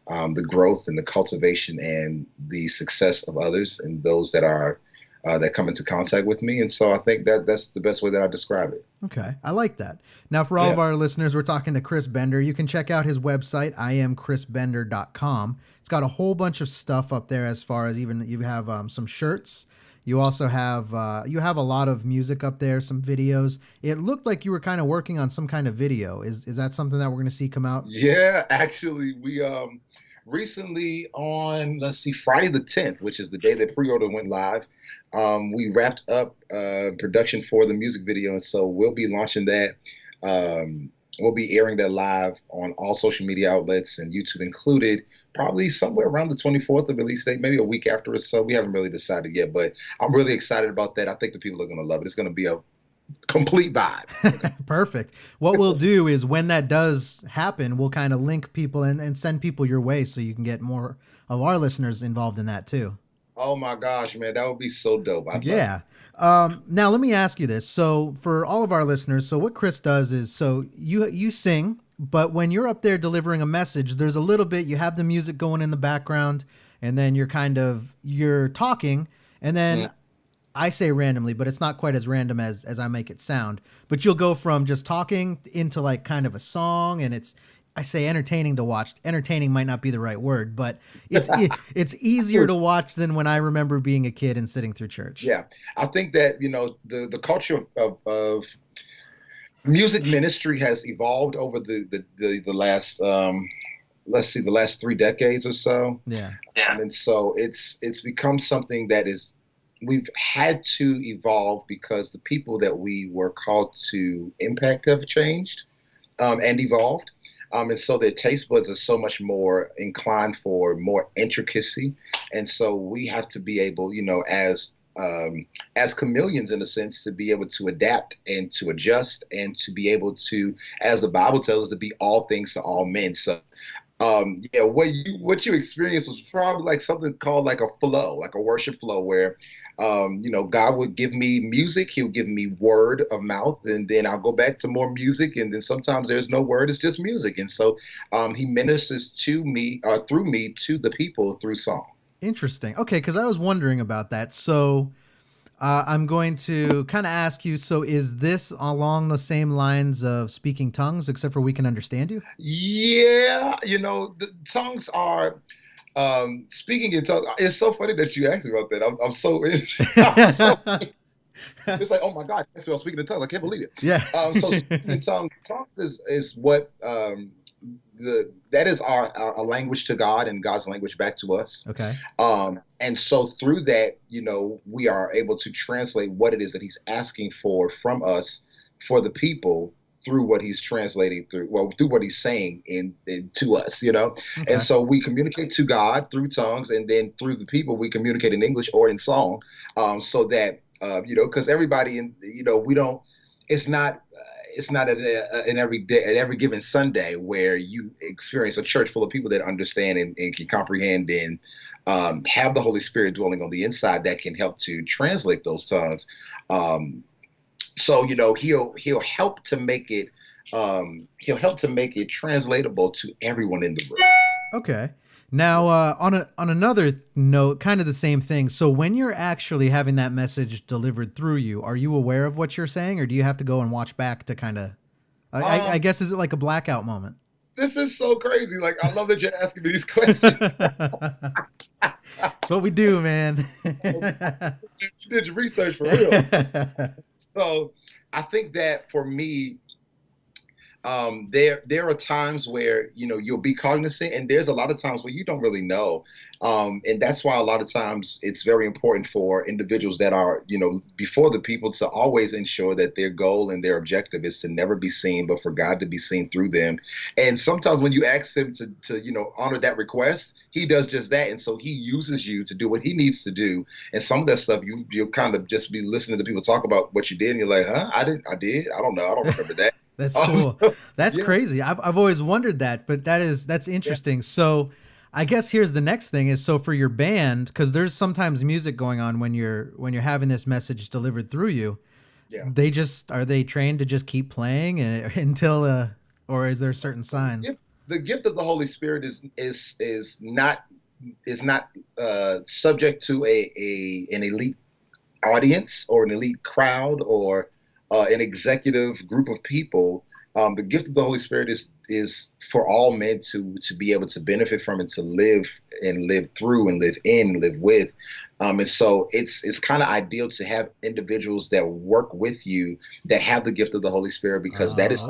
the growth and the cultivation and the success of others and those that are that come into contact with me. And so I think that's the best way that I describe it. Okay. I like that. Now, for all of our listeners, we're talking to Chris Bender. You can check out his website, iamchrisbender.com. It's got a whole bunch of stuff up there as far as even you have some shirts. You also have you have a lot of music up there, some videos. It looked like you were kind of working on some kind of video. Is that something that we're going to see come out? Yeah, actually, we recently on, Friday the 10th, which is the day that pre-order went live, we wrapped up production for the music video, and so we'll be launching that. We'll be airing that live on all social media outlets and YouTube included, probably somewhere around the 24th of release date, maybe a week after or so. We haven't really decided yet, but I'm really excited about that. I think the people are going to love it. It's going to be a complete vibe. Perfect. What we'll do is when that does happen, we'll kind of link people and send people your way so you can get more of our listeners involved in that too. Oh my gosh, man, that would be so dope. Yeah. Now let me ask you this. So for all of our listeners, so what Chris does is, so you sing, but when you're up there delivering a message, there's a little bit, you have the music going in the background, and then you're talking, and then I say randomly, but it's not quite as random as I make it sound, but you'll go from just talking into like kind of a song, and I say entertaining to watch. Entertaining might not be the right word, but it's easier to watch than when I remember being a kid and sitting through church. Yeah, I think that, you know, the culture of music ministry has evolved over the last let's see, the last 3 decades or so. Yeah. And so it's become something that we've had to evolve because the people that we were called to impact have changed and evolved. And so their taste buds are so much more inclined for more intricacy. And so we have to be able, as chameleons in a sense, to be able to adapt and to adjust and to be able to, as the Bible tells us, to be all things to all men. So what you experienced was probably like something called like a flow, like a worship flow, where God would give me music, He'll give me word of mouth, and then I'll go back to more music, and then sometimes there's no word, it's just music. And so He ministers to me, through me, to the people through song. Interesting. Okay, because I was wondering about that. So I'm going to kind of ask you, so is this along the same lines of speaking tongues, except for we can understand you? Yeah, the tongues are speaking in tongues. It's so funny that you asked me about that. I'm so it's like, oh my God, I'm speaking in tongues. I can't believe it. Yeah. So speaking in tongues is what that is our language to God and God's language back to us. Okay. And so through that, we are able to translate what it is that He's asking for from us, for the people, through what He's translating through what He's saying to us, Okay. And so we communicate to God through tongues, and then through the people we communicate in English or in song, so that because everybody we don't. It's not in every day, at every given Sunday, where you experience a church full of people that understand and can comprehend and have the Holy Spirit dwelling on the inside that can help to translate those tongues. So He'll help to make it translatable to everyone in the room. Okay. Now, on another note, kind of the same thing. So when you're actually having that message delivered through you, are you aware of what you're saying, or do you have to go and watch back to kind of, I guess, is it like a blackout moment? This is so crazy. Like, I love that you're asking me these questions. That's what we do, man. You did your research for real. So I think that for me, there are times where you'll be cognizant, and there's a lot of times where you don't really know, and that's why a lot of times it's very important for individuals that are before the people to always ensure that their goal and their objective is to never be seen, but for God to be seen through them. And sometimes when you ask Him to honor that request, He does just that, and so He uses you to do what He needs to do. And some of that stuff you'll kind of just be listening to people talk about what you did, and you're like, I don't know, I don't remember that. That's cool. That's crazy. I've always wondered that, but that's interesting. Yeah. So I guess here's the next thing is, so for your band, because there's sometimes music going on when you're having this message delivered through you. Yeah. Are they trained to just keep playing until or is there certain signs? The gift of the Holy Spirit is not subject to an elite audience or an elite crowd or an executive group of people. The gift of the Holy Spirit is for all men to be able to benefit from and to live through and live in and live with. And so it's kind of ideal to have individuals that work with you that have the gift of the Holy Spirit, because that is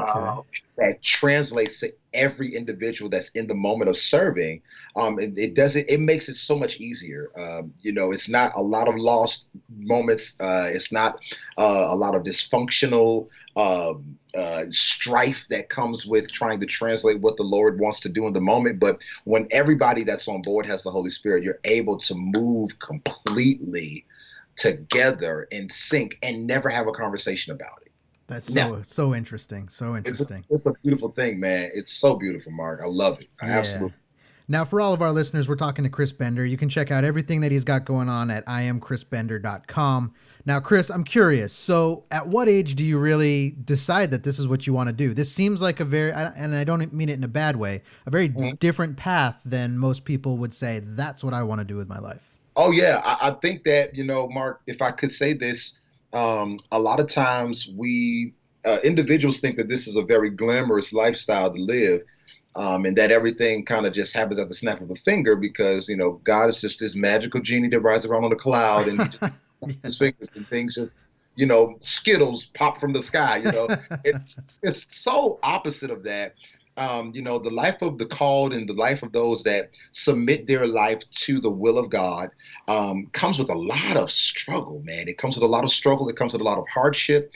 that translates to every individual that's in the moment of serving. It makes it so much easier. It's not a lot of lost moments. It's not a lot of dysfunctional strife that comes with trying to translate what the Lord wants to do in the moment. But when everybody that's on board has the Holy Spirit, you're able to move completely together in sync and never have a conversation about it. That's so interesting. So interesting. It's a beautiful thing, man. It's so beautiful, Mark. I love it. Absolutely. Now, for all of our listeners, we're talking to Chris Bender. You can check out everything that he's got going on at IamChrisBender.com. Now, Chris, I'm curious. So at what age do you really decide that this is what you want to do? This seems like and I don't mean it in a bad way, a very different path than most people would say, that's what I want to do with my life. Oh, yeah. I think that, Mark, if I could say this, a lot of times individuals think that this is a very glamorous lifestyle to live. And that everything kind of just happens at the snap of a finger because, God is just this magical genie that rides around on a cloud and he just his fingers and things just, Skittles pop from the sky, It's so opposite of that. The life of the called and the life of those that submit their life to the will of God comes with a lot of struggle, man. It comes with a lot of struggle. It comes with a lot of hardship.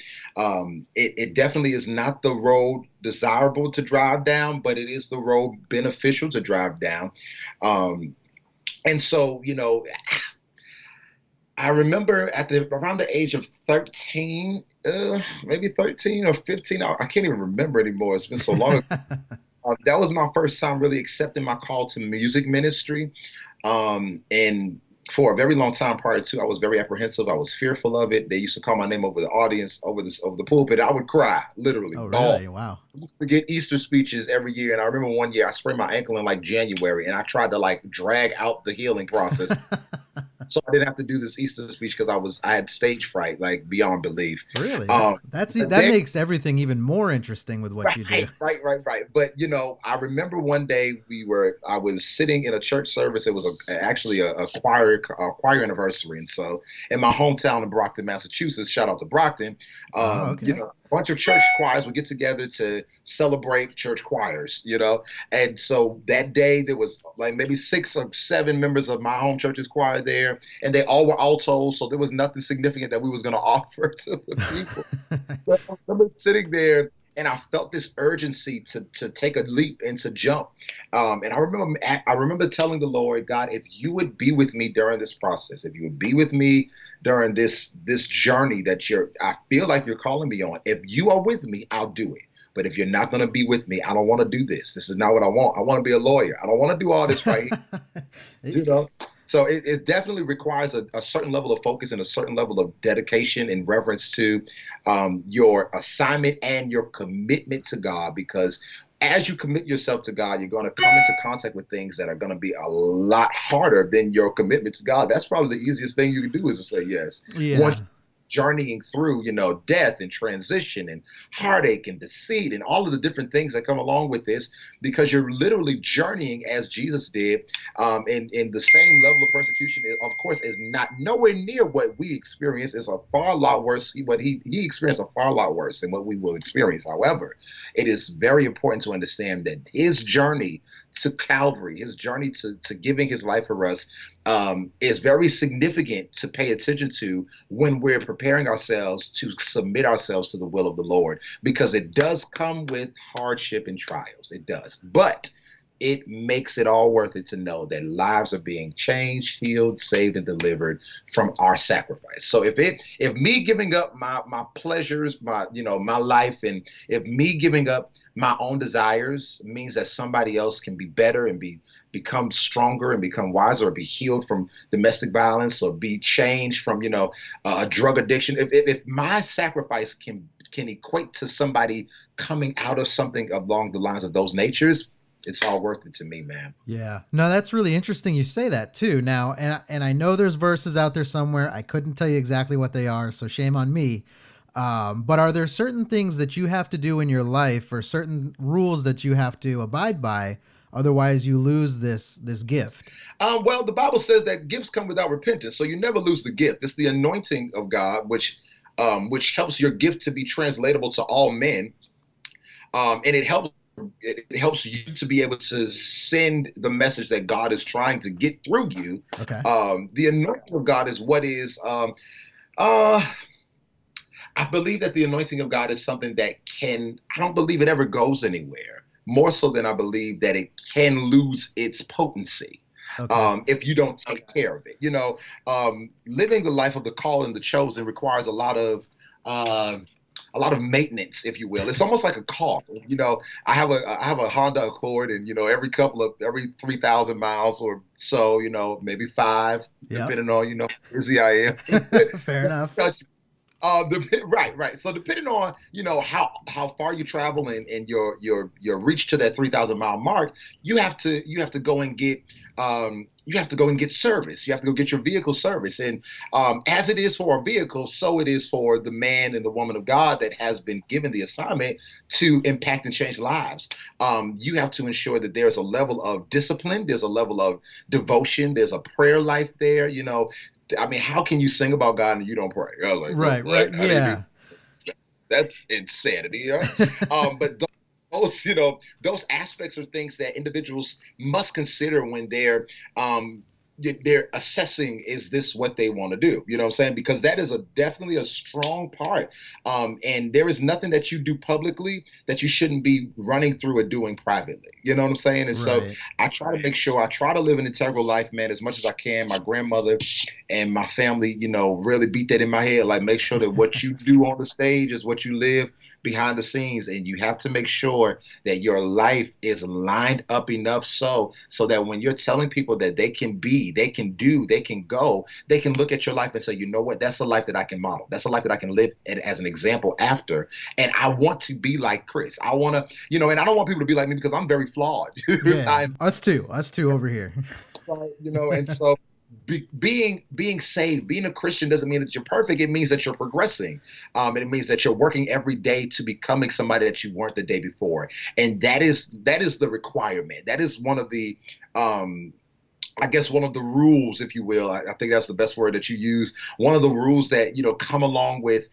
It definitely is not the road desirable to drive down, but it is the road beneficial to drive down. And so, I remember around the age of 13, maybe 13 or 15, I can't even remember anymore. It's been so long. That was my first time really accepting my call to music ministry. And for a very long time prior to, I was very apprehensive. I was fearful of it. They used to call my name over the audience, over the pulpit. I would cry, literally. Oh, really? Wow. I used to get Easter speeches every year. And I remember one year I sprained my ankle in like January, and I tried to drag out the healing process. So I didn't have to do this Easter speech because I had stage fright, like beyond belief. Really? That makes everything even more interesting with what you do. Right. But I remember one day I was sitting in a church service. It was actually a choir anniversary, and so in my hometown of Brockton, Massachusetts. Shout out to Brockton. A bunch of church choirs would get together to celebrate church choirs, and so that day there was like maybe 6 or 7 members of my home church's choir there, and they all were altos, so there was nothing significant that we was going to offer to the people. But I remember sitting there, and I felt this urgency to take a leap and to jump. And I remember telling the Lord, God, if you would be with me during this process, if you would be with me during this journey that I feel like you're calling me on, if you are with me, I'll do it. But if you're not going to be with me, I don't want to do this. This is not what I want. I want to be a lawyer. I don't want to do all this right here. So it definitely requires a certain level of focus and a certain level of dedication in reference to your assignment and your commitment to God, because as you commit yourself to God, you're going to come into contact with things that are going to be a lot harder than your commitment to God. That's probably the easiest thing you can do, is to say yes. Yeah. Once journeying through, death and transition and heartache and deceit and all of the different things that come along with this, because you're literally journeying as Jesus did. And the same level of persecution, of course, is not nowhere near what we experience. It's a far lot worse. What he experienced a far lot worse than what we will experience. However, it is very important to understand that his journey to Calvary, his journey to giving his life for us, is very significant to pay attention to when we're preparing ourselves to submit ourselves to the will of the Lord, because it does come with hardship and trials. It does. But it makes it all worth it to know that lives are being changed, healed, saved, and delivered from our sacrifice. So if me giving up my pleasures, my life, and if me giving up my own desires means that somebody else can be better and become stronger and become wiser, or be healed from domestic violence, or be changed from a drug addiction, if my sacrifice can equate to somebody coming out of something along the lines of those natures, it's all worth it to me, man. Yeah. No, that's really interesting you say that too. Now, and I know there's verses out there somewhere. I couldn't tell you exactly what they are, so shame on me. But are there certain things that you have to do in your life, or certain rules that you have to abide by? Otherwise you lose this gift. Well, the Bible says that gifts come without repentance. So you never lose the gift. It's the anointing of God, which helps your gift to be translatable to all men. And it helps you to be able to send the message that God is trying to get through you. Okay. The anointing of God is what is, I believe that the anointing of God is something that I don't believe it ever goes anywhere, more so than I believe that it can lose its potency. Okay. If you don't take care of it. Living the life of the called and the chosen requires a lot of maintenance, if you will. It's almost like a car. I have a Honda Accord, and every 3,000 miles or so, maybe 5, depending on busy I am. Fair enough. Right. So depending on how far you travel and your reach to that 3,000 mile mark, you have to go and get service. You have to go get your vehicle service. And as it is for a vehicle, so it is for the man and the woman of God that has been given the assignment to impact and change lives. You have to ensure that there's a level of discipline, there's a level of devotion, there's a prayer life there. How can you sing about God and you don't pray? Right. Yeah. That's insanity. But those aspects are things that individuals must consider when they're assessing, is this what they want to do? You know what I'm saying? Because that is definitely a strong part. And there is nothing that you do publicly that you shouldn't be running through or doing privately. You know what I'm saying? And so I try to make sure I try to live an integral life, man, as much as I can. My grandmother and my family, really beat that in my head. Like, make sure that what you do on the stage is what you live behind the scenes. And you have to make sure that your life is lined up enough so that when you're telling people that they can be, they can do, they can go, they can look at your life and say, you know what, that's a life that I can model. That's a life that I can live as an example after. And I want to be like Chris. I want to, and I don't want people to be like me because I'm very flawed. Yeah, us too over here. And so being saved, being a Christian doesn't mean that you're perfect. It means that you're progressing. And it means that you're working every day to becoming somebody that you weren't the day before. And that is the requirement. That is one of the, I guess one of the rules, if you will. I think that's the best word that you use. One of the rules that, come along with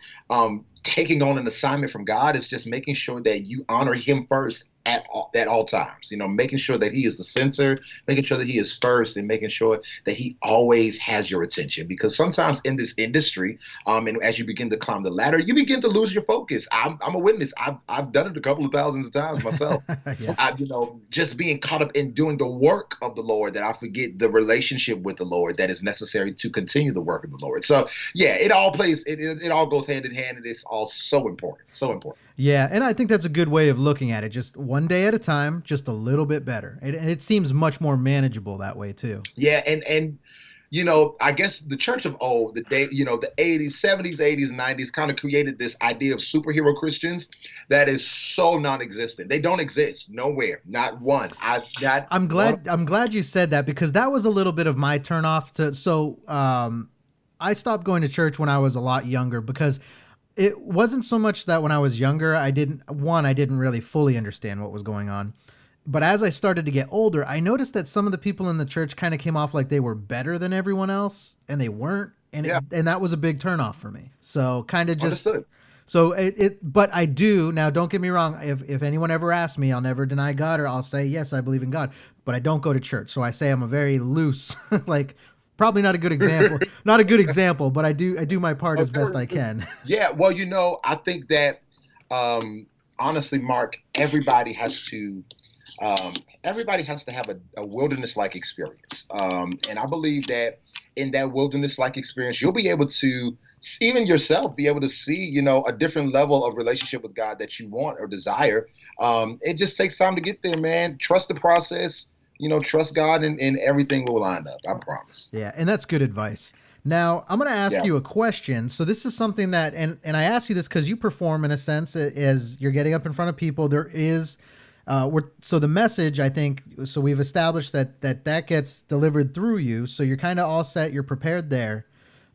taking on an assignment from God is just making sure that you honor him first at all times, making sure that he is the center, making sure that he is first, and making sure that he always has your attention. Because sometimes in this industry, and as you begin to climb the ladder, you begin to lose your focus. I'm a witness. I've done it a couple of thousands of times myself. Just being caught up in doing the work of the Lord, that I forget the relationship with the Lord that is necessary to continue the work of the Lord. So yeah, it all goes hand in hand, and it's all so important. So important. Yeah, and I think that's a good way of looking at it. Just one day at a time, just a little bit better. And it seems much more manageable that way too. Yeah, and I guess the church of old, the 80s, 70s, 80s, 90s kind of created this idea of superhero Christians that is so non-existent. They don't exist nowhere, not one. I'm glad you said that, because that was a little bit of my turnoff I stopped going to church when I was a lot younger, because it wasn't so much that when I was younger, I didn't really fully understand what was going on. But as I started to get older, I noticed that some of the people in the church kind of came off like they were better than everyone else, and they weren't. And and that was a big turnoff for me. So kind of just understood. So but I do now. Don't get me wrong. If anyone ever asks me, I'll never deny God, or I'll say yes, I believe in God. But I don't go to church. So I say I'm a very loose, probably not a good example, but I do my part as best I can. Yeah, well, I think that honestly, Mark, everybody has to have a wilderness-like experience, and I believe that in that wilderness-like experience, you'll be able to, even yourself, be able to see, a different level of relationship with God that you want or desire. It just takes time to get there, man. Trust the process. Trust God, and everything will line up. I promise. Yeah, and that's good advice. Now, I'm going to ask you a question. So this is something that, and I ask you this because you perform in a sense as you're getting up in front of people. There is, so the message, I think, so we've established that gets delivered through you. So you're kind of all set. You're prepared there.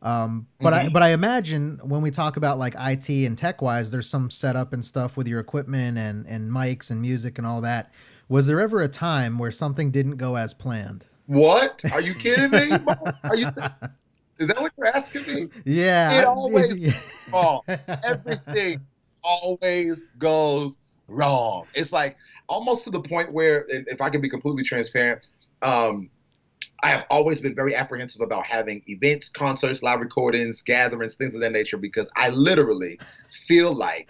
But I imagine when we talk about like IT and tech wise, there's some setup and stuff with your equipment and mics and music and all that. Was there ever a time where something didn't go as planned? What? Are you kidding me? Is that what you're asking me? Yeah. It always wrong. Everything always goes wrong. It's like almost to the point where, if I can be completely transparent, I have always been very apprehensive about having events, concerts, live recordings, gatherings, things of that nature, because I literally feel like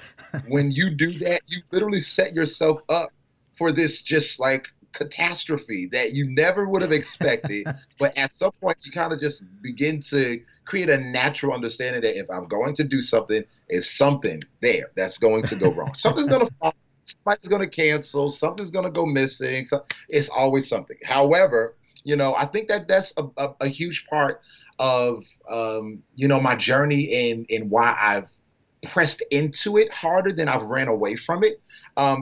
when you do that, you literally set yourself up for this just like catastrophe that you never would have expected. But at some point, you kind of just begin to create a natural understanding that if I'm going to do something, it's something there that's going to go wrong. Something's going to fall. Somebody's going to cancel. Something's going to go missing. So it's always something. However, I think that's a huge part of, my journey and why I've pressed into it harder than I've ran away from it,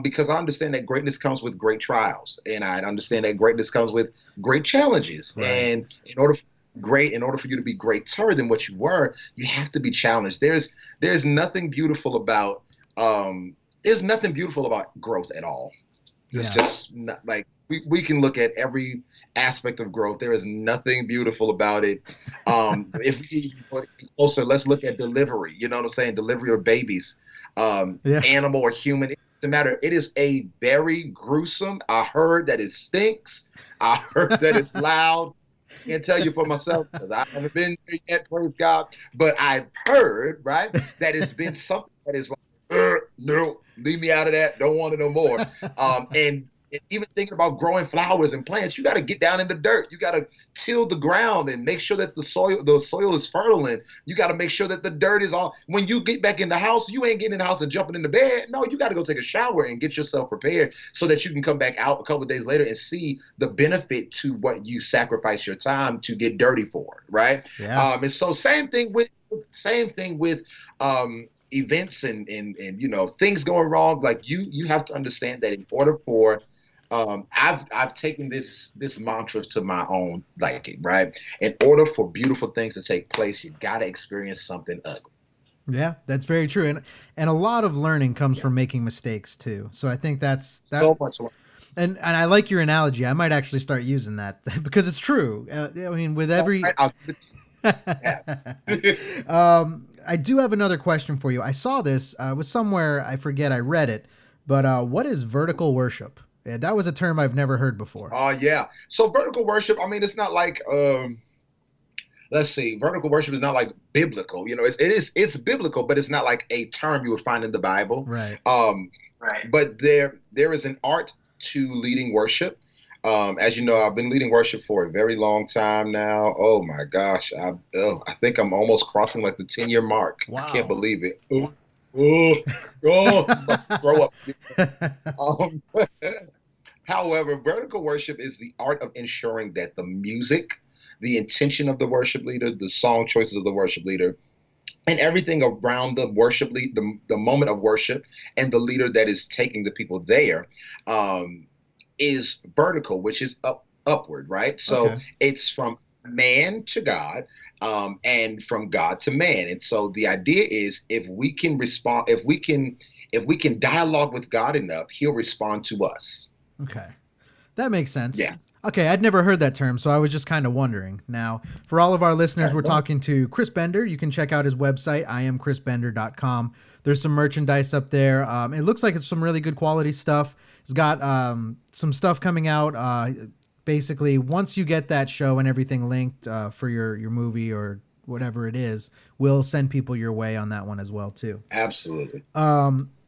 because I understand that greatness comes with great trials, and I understand that greatness comes with great challenges. Right. And in order for you to be greater than what you were, you have to be challenged. There's nothing beautiful about growth at all. It's just not like we can look at every aspect of growth. There is nothing beautiful about it. If we get closer, let's look at delivery. You know what I'm saying? Delivery of babies, animal or human. the matter. It is a very gruesome. I heard that it stinks. I heard that it's loud. Can't tell you for myself because I haven't been there yet, praise God. But I've heard, right, that it's been something that is like, no, leave me out of that. Don't want it no more. And even thinking about growing flowers and plants, you got to get down in the dirt. You got to till the ground and make sure that the soil is fertile. And you got to make sure that the dirt is all. When you get back in the house, you ain't getting in the house and jumping in the bed. No, you got to go take a shower and get yourself prepared so that you can come back out a couple of days later and see the benefit to what you sacrifice your time to get dirty for, right? Yeah. And so same thing with events and you know, things going wrong. Like you have to understand that in order for I've taken this mantra to my own liking, right? In order for beautiful things to take place, you got to experience something ugly. Yeah, that's very true. And a lot of learning comes from making mistakes too. So I think that's so much learning. And I like your analogy. I might actually start using that because it's true. I mean, with every I do have another question for you. I saw this was somewhere, I forget, I read it, but what is vertical worship? That was a term I've never heard before. Oh, yeah. So vertical worship, I mean, it's not like, let's see, vertical worship is not like biblical. You know, it's biblical, but it's not like a term you would find in the Bible. Right. Right. But there is an art to leading worship. As you know, I've been leading worship for a very long time now. Oh my gosh. I think I'm almost crossing like the 10-year mark. Wow. I can't believe it. Grow up. However, vertical worship is the art of ensuring that the music, the intention of the worship leader, the song choices of the worship leader, and everything around the worship lead, the moment of worship, and the leader that is taking the people there, is vertical, which is upward, right? So it's from man to God, and from God to man. And so the idea is, if we can respond, if we can dialogue with God enough, He'll respond to us. Okay, that makes sense. Yeah. Okay, I'd never heard that term, so I was just kind of wondering. Now, for all of our listeners, we're talking to Chris Bender. You can check out his website, iamchrisbender.com. There's some merchandise up there. It looks like it's some really good quality stuff. It's got some stuff coming out. Basically, once you get that show and everything linked for your movie or whatever it is, we'll send people your way on that one as well, too. Absolutely.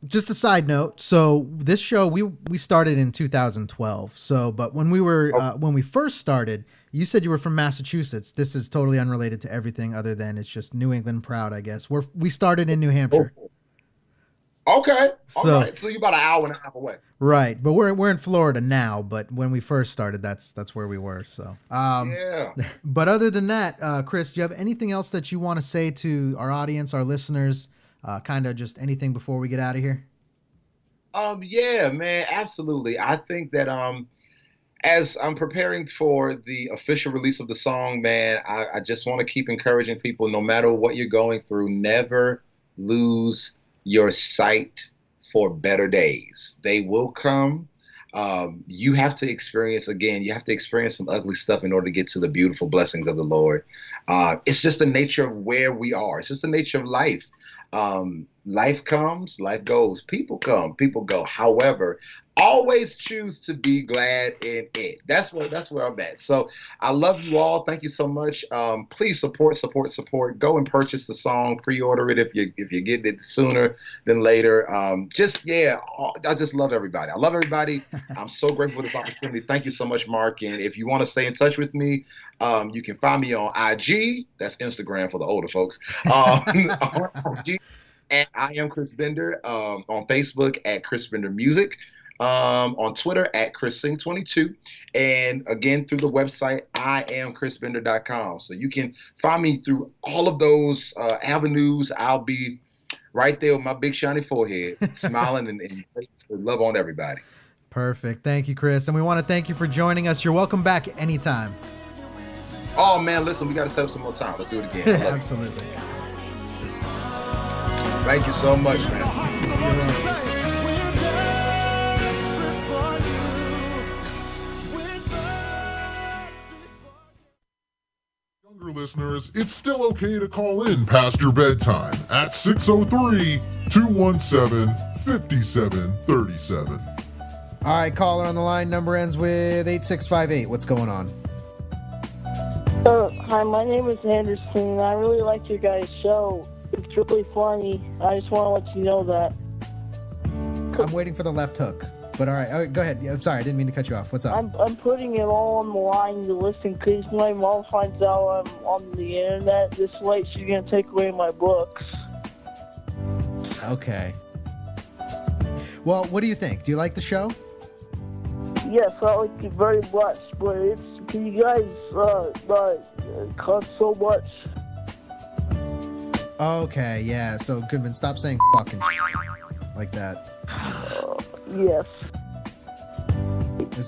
Just a side note. So this show, we started in 2012. So, but when we first started, you said you were from Massachusetts. This is totally unrelated to everything other than it's just New England proud, I guess. We started in New Hampshire. Okay. So, all right. So you're about an hour and a half away. Right. But we're in Florida now, but when we first started, that's where we were. So, yeah. But other than that, Chris, do you have anything else that you want to say to our audience, our listeners? Kind of just anything before we get out of here? Yeah, man, absolutely. I think that as I'm preparing for the official release of the song, man, I just want to keep encouraging people, no matter what you're going through, never lose your sight for better days. They will come. You have to experience some ugly stuff in order to get to the beautiful blessings of the Lord. It's just the nature of where we are. It's just the nature of life. Life comes, life goes. People come, people go. However, always choose to be glad in it. That's where I'm at. So I love you all. Thank you so much. Please support. Go and purchase the song. Pre-order it if you're getting it sooner than later. I just love everybody. I love everybody. I'm so grateful for this opportunity. Thank you so much, Mark. And if you want to stay in touch with me, you can find me on IG. That's Instagram for the older folks. On IG, and I am Chris Bender. On Facebook at Chris Bender Music. On Twitter at ChrisSing22, and again through the website iamchrisbender.com. So you can find me through all of those avenues. I'll be right there with my big shiny forehead, smiling and love on everybody. Perfect. Thank you, Chris. And we want to thank you for joining us. You're welcome back anytime. Oh man, listen, we got to set up some more time. Let's do it again. Absolutely. Thank you so much, man. Younger listeners, it's still okay to call in past your bedtime at 603-217-5737. All right, caller on the line. Number ends with 8658. What's going on? Hi, my name is Anderson, and I really like your guys' show. It's really funny. I just want to let you know that. I'm waiting for the left hook. But all right, go ahead. I'm sorry, I didn't mean to cut you off. What's up? I'm putting it all on the line to listen because my mom finds out I'm on the internet this late. She's going to take away my books. Okay. Well, what do you think? Do you like the show? Yes, I like it very much, but it's can you guys cuss so much? Okay, yeah. So Goodman, stop saying fucking like that. Yes.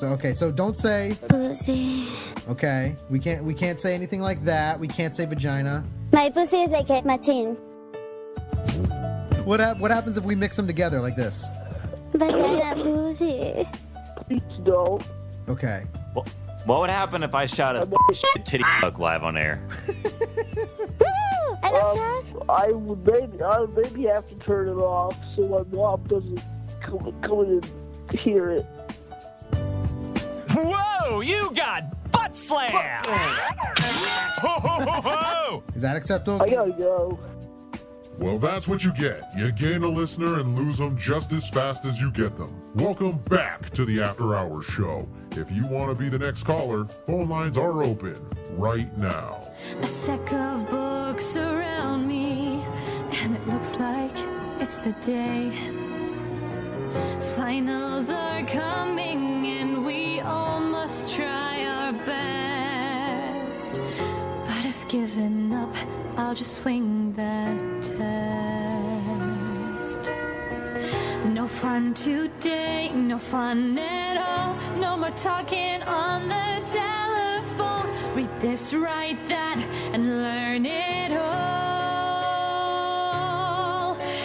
Okay, so don't say pussy. Okay, we can't say anything like that. We can't say vagina. My pussy is like my chin. What happens if we mix them together like this? Vagina pussy. Please don't. Okay. What would happen if I shot a titty fuck live on air? I would maybe have to turn it off so my mom doesn't come in and hear it. Whoa! You got butt slammed! Ho, ho, ho, ho. Is that acceptable? I gotta go. Well, that's what you get. You gain a listener and lose them just as fast as you get them. Welcome back to the After Hours Show. If you want to be the next caller, phone lines are open right now. A stack of books around me, and it looks like it's the day. Finals are coming, and we all must try our best. But if given up, I'll just swing that test. No fun today, no fun at all. No more talking on the telephone. Read this, write that, and learn it all.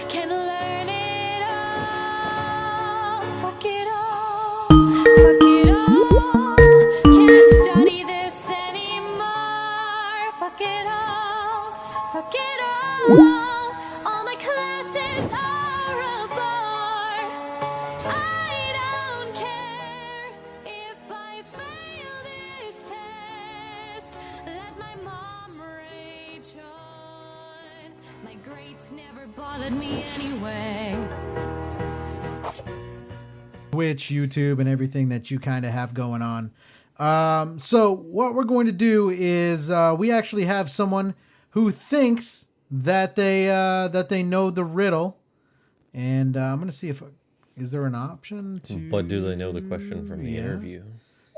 Can learn it all. Fuck it all. Fuck it all. Can't study this anymore. Fuck it all. Fuck it all. All my classes are a bore. I don't care if I fail this test. Let my mom rage on. My grades never bothered me anyway. Twitch, YouTube, and everything that you kind of have going on. So what we're going to do is we actually have someone who thinks that they know the riddle, and I'm going to see if is there an option to. But do they know the question from the interview?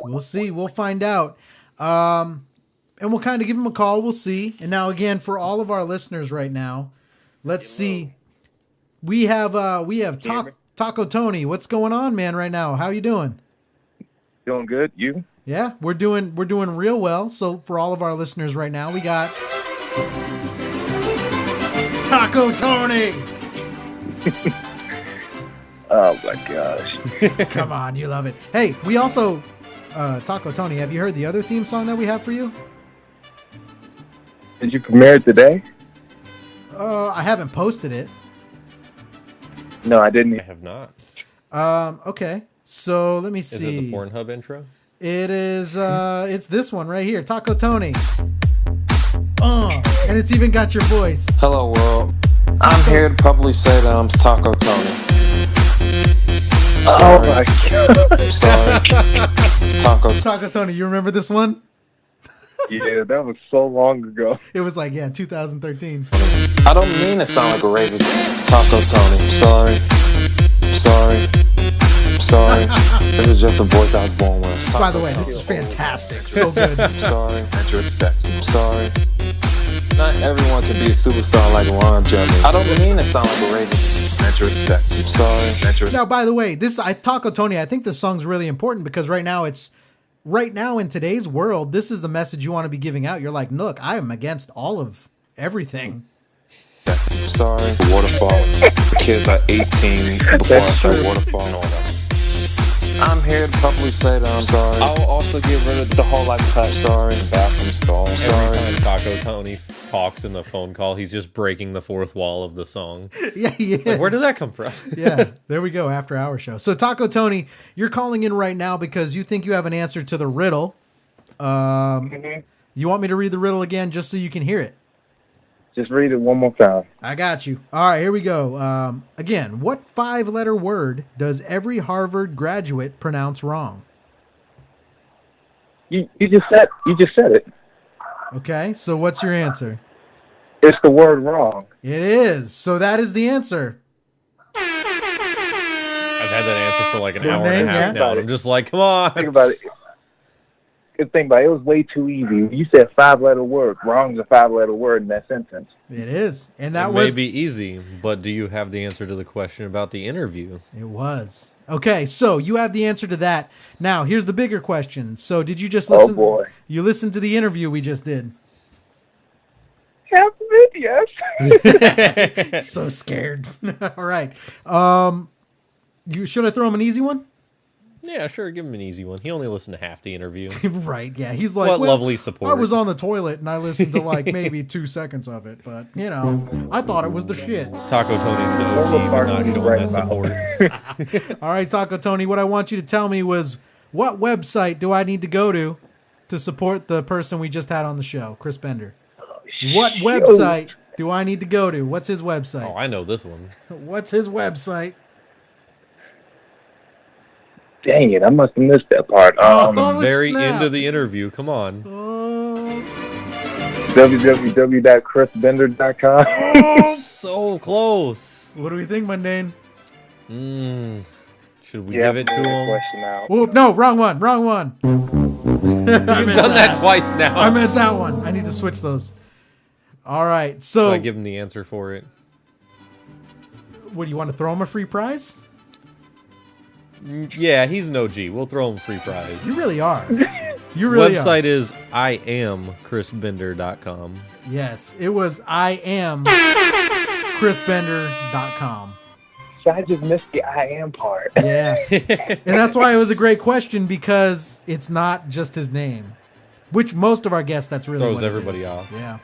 We'll see. We'll find out. And we'll kind of give him a call. We'll see. And now again, for all of our listeners right now, let's see. We have Taco Tony. What's going on, man, right now? How you doing? Doing good. You? Yeah, we're doing real well. So for all of our listeners right now, we got Taco Tony. Oh my gosh. Come on, you love it. Hey, we also Taco Tony, have you heard the other theme song that we have for you? Did you premiere it today? I haven't posted it. No, I didn't. I have not. Okay. So let me see. Is it the Pornhub intro? It is it's this one right here, Taco Tony. And it's even got your voice. Hello world. I'm here to publicly say that I'm Taco Tony. Oh my god. Sorry. It's Taco Tony, you remember this one? Yeah, that was so long ago. It was like, 2013. I don't mean to sound like a rapist. It's Taco Tony. Sorry. This is just the voice I was born with. By the way, this is fantastic. So good. Sorry. Sorry. Not everyone can be a superstar like Ron Jeremy. I don't mean to sound like a rapist. Sorry. Now, by the way, Taco Tony, I think this song's really important because right now in today's world, this is the message you want to be giving out. You're like, look, I am against all of everything. Sorry. Waterfall. Kids are 18 before I start waterfall and all that. I'm here to publicly say that I'm sorry. I'll also get rid of the whole life cut. Sorry. Bathroom stall. Sorry. Every time Taco Tony talks in the phone call, he's just breaking the fourth wall of the song. Yeah, he is. It's like, where did that come from? Yeah, there we go. After Hour Show. So Taco Tony, you're calling in right now because you think you have an answer to the riddle. You want me to read the riddle again just so you can hear it? Just read it one more time. I got you. All right, here we go. Again, what 5-letter word does every Harvard graduate pronounce wrong? You just said it. Okay, so what's your answer? It's the word wrong. It is. So that is the answer. I've had that answer for like an Good hour and a name, half yeah. now. I'm just like, come on. Think about it. Good thing about it. It was way too easy. You said 5-letter word. Wrong's a 5-letter word in that sentence. It is. And that It was... may be easy, but do you have the answer to the question about the interview? It was. Okay, so you have the answer to that. Now, here's the bigger question. So did you just listen? Oh, boy. You listened to the interview we just did. Half of it, yes. So scared. All right. Should I throw him an easy one? Yeah, sure. Give him an easy one. He only listened to half the interview. Right, yeah. He's like, what well, lovely support. I was on the toilet and I listened to like maybe 2 seconds of it, but you know, I thought it was the shit. Taco Tony's the OG, but not showing that support. All right, Taco Tony, what I want you to tell me was what website do I need to go to support the person we just had on the show, Chris Bender? What website do I need to go to? What's his website? Oh, I know this one. What's his website? Dang it, I must have missed that part. The very end of the interview. Come on. www.chrisbender.com. So close. What do we think, Mundane? Should we give it to him? Oh, no, wrong one. You've done that twice now. I meant that one. I need to switch those. All right, so Should I give him the answer for it? what do you want to throw him a free prize? Yeah, he's an OG. We'll throw him a free prize. You really are. You really Website are. is IamChrisBender.com. Yes, it was IamChrisBender.com. So I just missed the I am part. Yeah. And that's why it was a great question, because it's not just his name. Which most of our guests, that's really Throws what it everybody is. off. Yeah.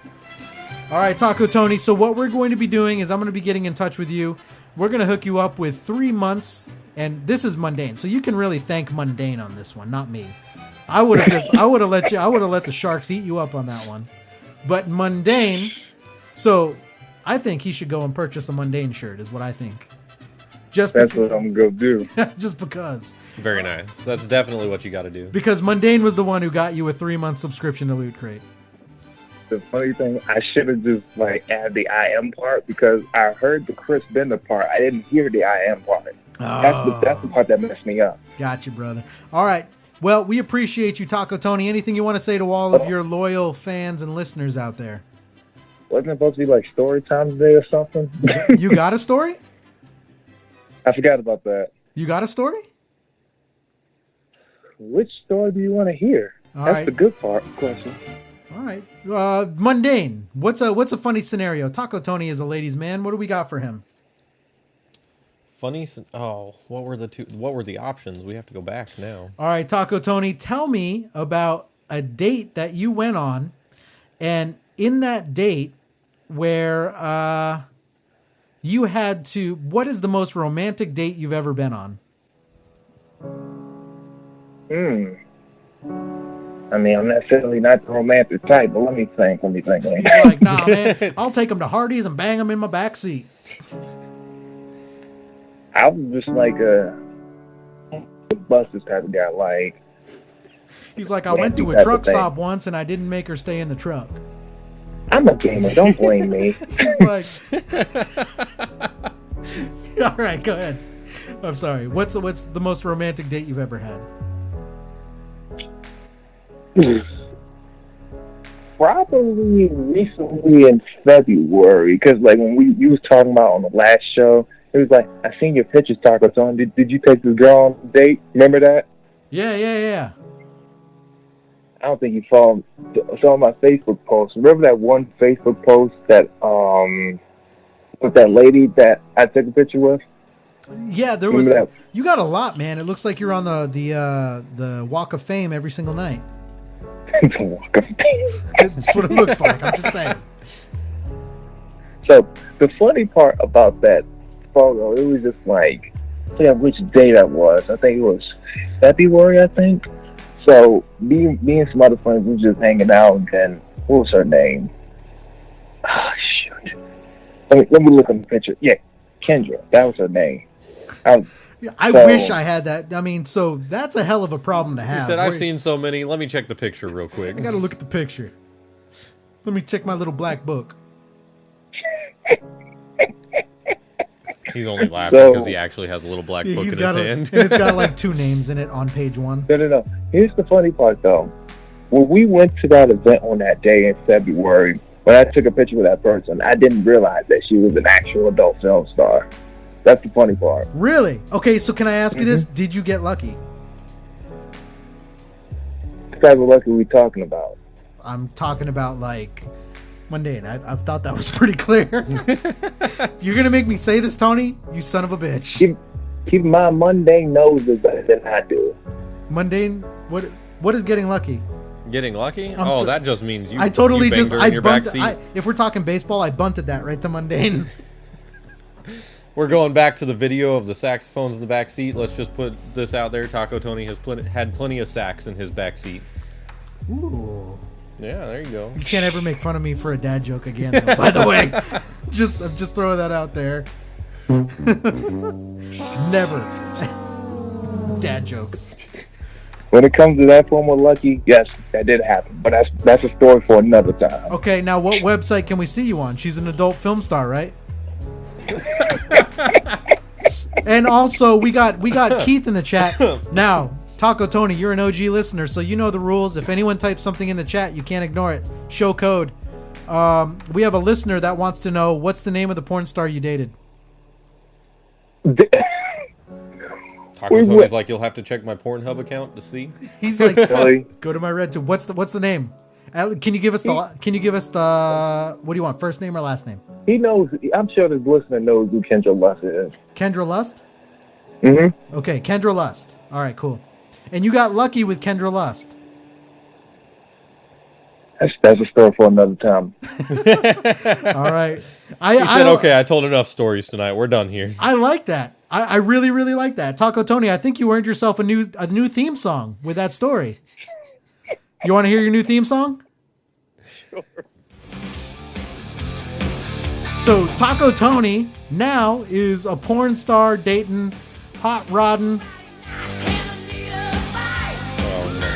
All right, Taco Tony. So what we're going to be doing is I'm going to be getting in touch with you. We're going to hook you up with 3 months, and this is Mundane. So you can really thank Mundane on this one, not me. I would have let the Sharks eat you up on that one. But Mundane, so I think he should go and purchase a Mundane shirt is what I think. That's what I'm going to do. Just because. Very nice. That's definitely what you got to do. Because Mundane was the one who got you a 3-month subscription to Loot Crate. The funny thing, I should have just added the I am part, because I heard the Chris Bender part. I didn't hear the I am part. That's the part that messed me up. Got you, brother. All right. Well, we appreciate you, Taco Tony. Anything you want to say to all of your loyal fans and listeners out there? Wasn't it supposed to be story time today or something? You got a story? I forgot about that. You got a story? Which story do you want to hear? That's the good part question. All right. Mundane. What's a funny scenario? Taco Tony is a ladies' man. What do we got for him? Funny. What were the options? We have to go back now. All right, Taco Tony, tell me about a date that you went on, and in that date where you had to. What is the most romantic date you've ever been on? I mean, I'm necessarily not the romantic type, but let me think. He's like, nah, man, I'll take him to Hardee's and bang him in my backseat. I was just like a buses type of guy. He's like, I went to a truck stop once and I didn't make her stay in the truck. I'm a gamer. Don't blame me. He's like, all right, go ahead. I'm sorry. What's the most romantic date you've ever had? Probably recently in February, because when we was talking about on the last show, it was like, I seen your pictures, Taco Tony. Did you take this girl on a date? Remember that? Yeah. I don't think you saw my Facebook post. Remember that one Facebook post that with that lady that I took a picture with? Yeah, there was. Remember You got a lot, man. It looks like you're on the Walk of Fame every single night. The Walk of Fame. That's what it looks like. I'm just saying. So the funny part about that photo, it was just like, I forget which day that was. I think it was February, I think. So me and some other friends were just hanging out, and what was her name? Oh, shoot. Let me look at the picture. Yeah, Kendra. That was her name. I wish I had that. I mean, so that's a hell of a problem to have. He said, I've seen so many. Let me check the picture real quick. I got to look at the picture. Let me check my little black book. He's only laughing because he actually has a little black book in his hand. And it's got like 2 names in it on page 1. No. Here's the funny part, though. When we went to that event on that day in February, when I took a picture with that person, I didn't realize that she was an actual adult film star. That's the funny part. Really? Okay, so can I ask you this? Did you get lucky? What type of luck are we talking about? I'm talking about like mundane. I've thought that was pretty clear. You're gonna make me say this, Tony? You son of a bitch. Keep in mind, Mundane knows it better than I do. Mundane? What is getting lucky? Getting lucky? I'm That just means you. I totally you banged just her I in your bunted. backseat. If we're talking baseball, I bunted that right to Mundane. We're going back to the video of the saxophones in the back seat. Let's just put this out there. Taco Tony has had plenty of sax in his back seat. Ooh. Yeah, there you go. You can't ever make fun of me for a dad joke again, though, by the way. I'm just throwing that out there. Never. Dad jokes. When it comes to that form of lucky, yes, that did happen. But that's a story for another time. Okay, now what website can we see you on? She's an adult film star, right? And also, we got Keith in the chat. Now, Taco Tony, you're an OG listener, so you know the rules. If anyone types something in the chat, you can't ignore it. Show code. We have a listener that wants to know, what's the name of the porn star you dated? Taco Tony's like, you'll have to check my Pornhub account to see. He's like, go to my RedTube. What's the name? Can you give us the what do you want, first name or last name? He knows. I'm sure this listener knows who Kendra Lust is. Kendra Lust? Mm-hmm. Okay, Kendra Lust. All right, cool. And you got lucky with Kendra Lust. That's a story for another time. All right. He said, okay, I told enough stories tonight. We're done here. I like that. I really, really like that. Taco Tony, I think you earned yourself a new theme song with that story. You want to hear your new theme song? Sure. So Taco Tony now is a porn star dating hot rodding.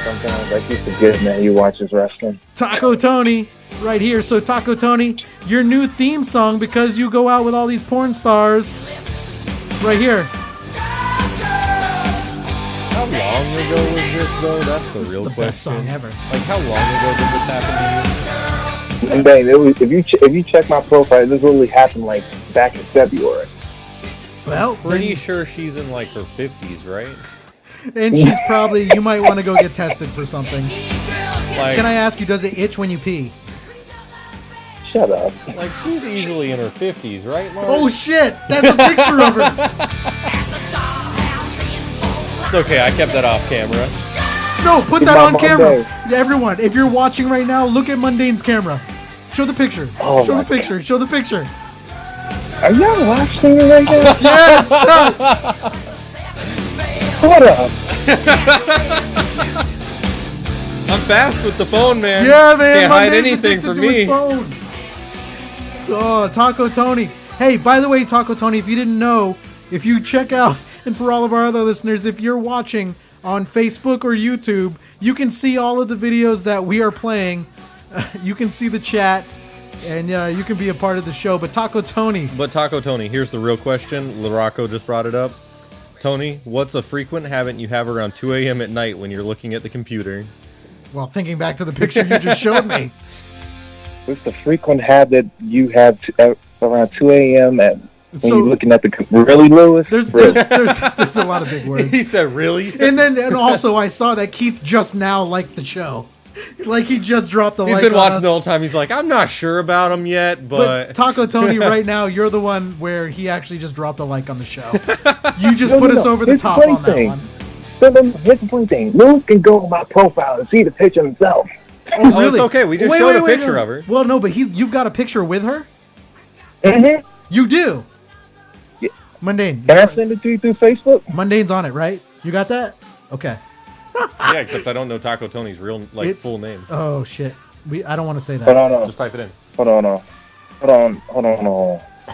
Sometimes I keep forgetting that he watches wrestling. Taco Tony, right here. So Taco Tony, your new theme song, because you go out with all these porn stars, right here. How long ago was this, though? That's the real question. Best song ever. Like, how long ago did this happen to you? And dang, if you check my profile, this really happened like back in February. Well, pretty sure she's in like her 50s, right? And she's probably, you might want to go get tested for something. Like, can I ask you, does it itch when you pee? Shut up. Like, she's easily in her 50s, right, Mark? Oh shit, that's a picture of her. It's okay, I kept that off camera. No, put that on camera. Everyone, if you're watching right now, look at Mundane's camera. Show the picture. Oh Show the picture. God. Show the picture. Are y'all watching it right now? Yes. What up? I'm fast with the phone, man. Yeah, man. Can't hide anything from me. Oh, Taco Tony. Hey, by the way, Taco Tony, if you didn't know, if you check out, and for all of our other listeners, if you're watching on Facebook or YouTube, you can see all of the videos that we are playing. You can see the chat, and you can be a part of the show. But Taco Tony, here's the real question. LaRocco just brought it up. Tony, what's a frequent habit you have around 2 a.m. at night when you're looking at the computer? Well, thinking back to the picture you just showed me. What's the frequent habit you have around 2 a.m. when you're looking at the really, Lewis? There's a lot of big words. He said, really? And also I saw that Keith just now liked the show. Like he just dropped the He's like been on watching us. the whole time. He's like, I'm not sure about him yet, but Taco Tony, right now, you're the one where he actually just dropped a like on the show. You just put us over the Here's top funny on that thing. one. No, here's the funny thing. Luke can go on my profile and see the picture himself. Oh, it's okay. We just showed a picture of her. Well, no, but you've got a picture with her? Mm-hmm. You do? Yeah. Mundane. Can I send it to you through Facebook? Mundane's on it, right? You got that? Okay. Yeah, except I don't know Taco Tony's real full name. Oh, shit. I don't want to say that. Hold on. Just type it in. Hold on.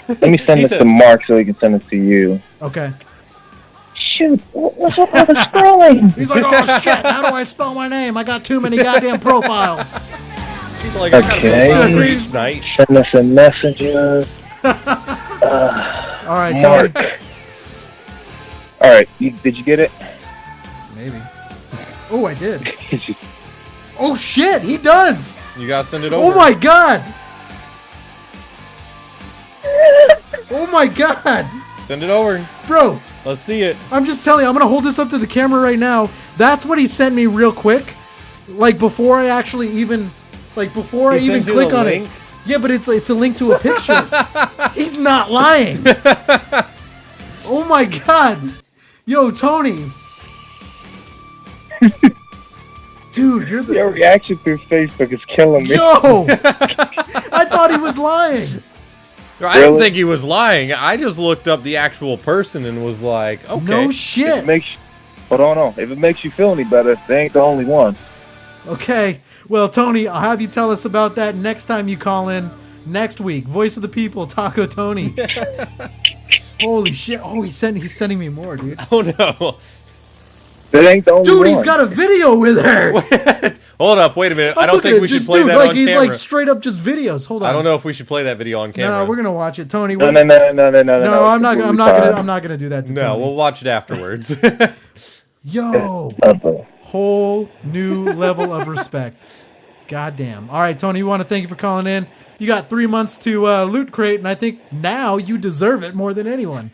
Let me send this to Mark so he can send it to you. Okay. Shoot, what's up with the spelling? He's like, oh, shit, how do I spell my name? I got too many goddamn profiles. He's like, Okay. each night. Send us a messenger. All right, Mark. Tony. All right, did you get it? Maybe. Oh, I did. Oh, shit, he does. You gotta send it over. Oh, my God. Oh, my God. Send it over. Bro. Let's see it. I'm just telling you, I'm going to hold this up to the camera right now. That's what he sent me real quick. Like, before I actually even... Like, before I even click on it. Yeah, but it's a link to a picture. He's not lying. Oh, my God. Yo, Tony. Dude, you're the... Your reaction through Facebook is killing me. Yo! I thought he was lying. I didn't think he was lying. I just looked up the actual person and was like, okay. No shit. Hold on. If it makes you feel any better, they ain't the only one. Okay. Well, Tony, I'll have you tell us about that next time you call in next week. Voice of the people, Taco Tony. Holy shit. Oh, he's sending me more, dude. Oh, no. That ain't the only Dude, one. he's got a video with her. Hold up. Wait a minute. I I'm don't looking think at we should this play dude that like on he's camera. like straight up just videos. Hold on. I don't know if we should play that video on camera. No, we're gonna watch it, Tony. No. No, I'm not gonna do that to No, Tony. we'll watch it afterwards. Yo, whole new level of respect. Goddamn. All right, Tony, we want to thank you for calling in. You got 3 months to Loot Crate, and I think now you deserve it more than anyone.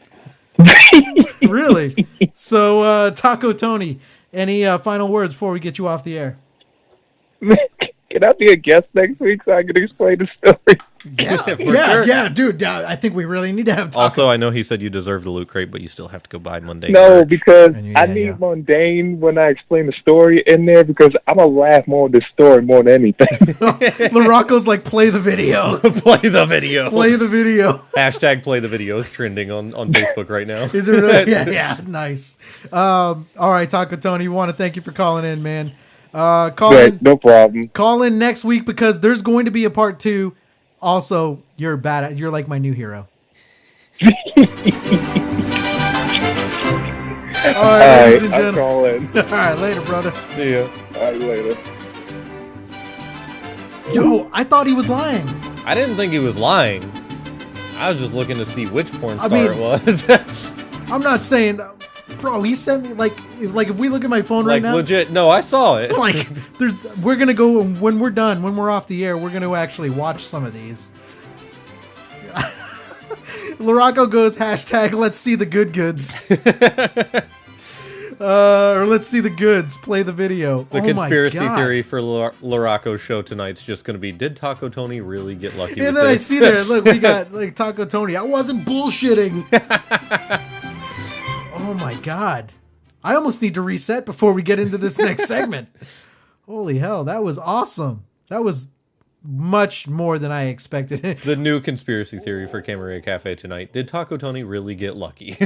Really? So, Taco Tony, any final words before we get you off the air? Can I be a guest next week so I can explain the story? Yeah, dude. I think we really need to have Taco. Also, I know he said you deserved a Loot Crate, but you still have to go buy Mundane. No, merch. because I need Mundane when I explain the story in there because I'm going to laugh more at this story more than anything. LaRocco's like, play the video. Play the video. Play the video. Hashtag play the video is trending on Facebook right now. Is it really? Yeah, nice. All right, Taco Tony, we want to thank you for calling in, man. Call in. No problem. Call in next week because there's going to be a part 2. Also, you're bad. You're like my new hero. All right, ladies and I'll gentlemen. call in. All right, later, brother. See ya. All right, later. Yo, I thought he was lying. I didn't think he was lying. I was just looking to see which porn star mean- it was. I'm not saying, bro. He sent me if we look at my phone right like now, legit. No, I saw it. like we're gonna go when we're done, when we're off the air, we're gonna actually watch some of these. LaRocco goes hashtag let's see the good goods. Or let's see the goods. Play the video. The Oh conspiracy my God. theory for LaRocco's show tonight's just going to be: did Taco Tony really get lucky? And with then I this? see there, look, we got like Taco Tony. I wasn't bullshitting. Oh my God. I almost need to reset before we get into this next segment. Holy hell, that was awesome. That was much more than I expected. The new conspiracy theory for Camaria Cafe tonight: did Taco Tony really get lucky?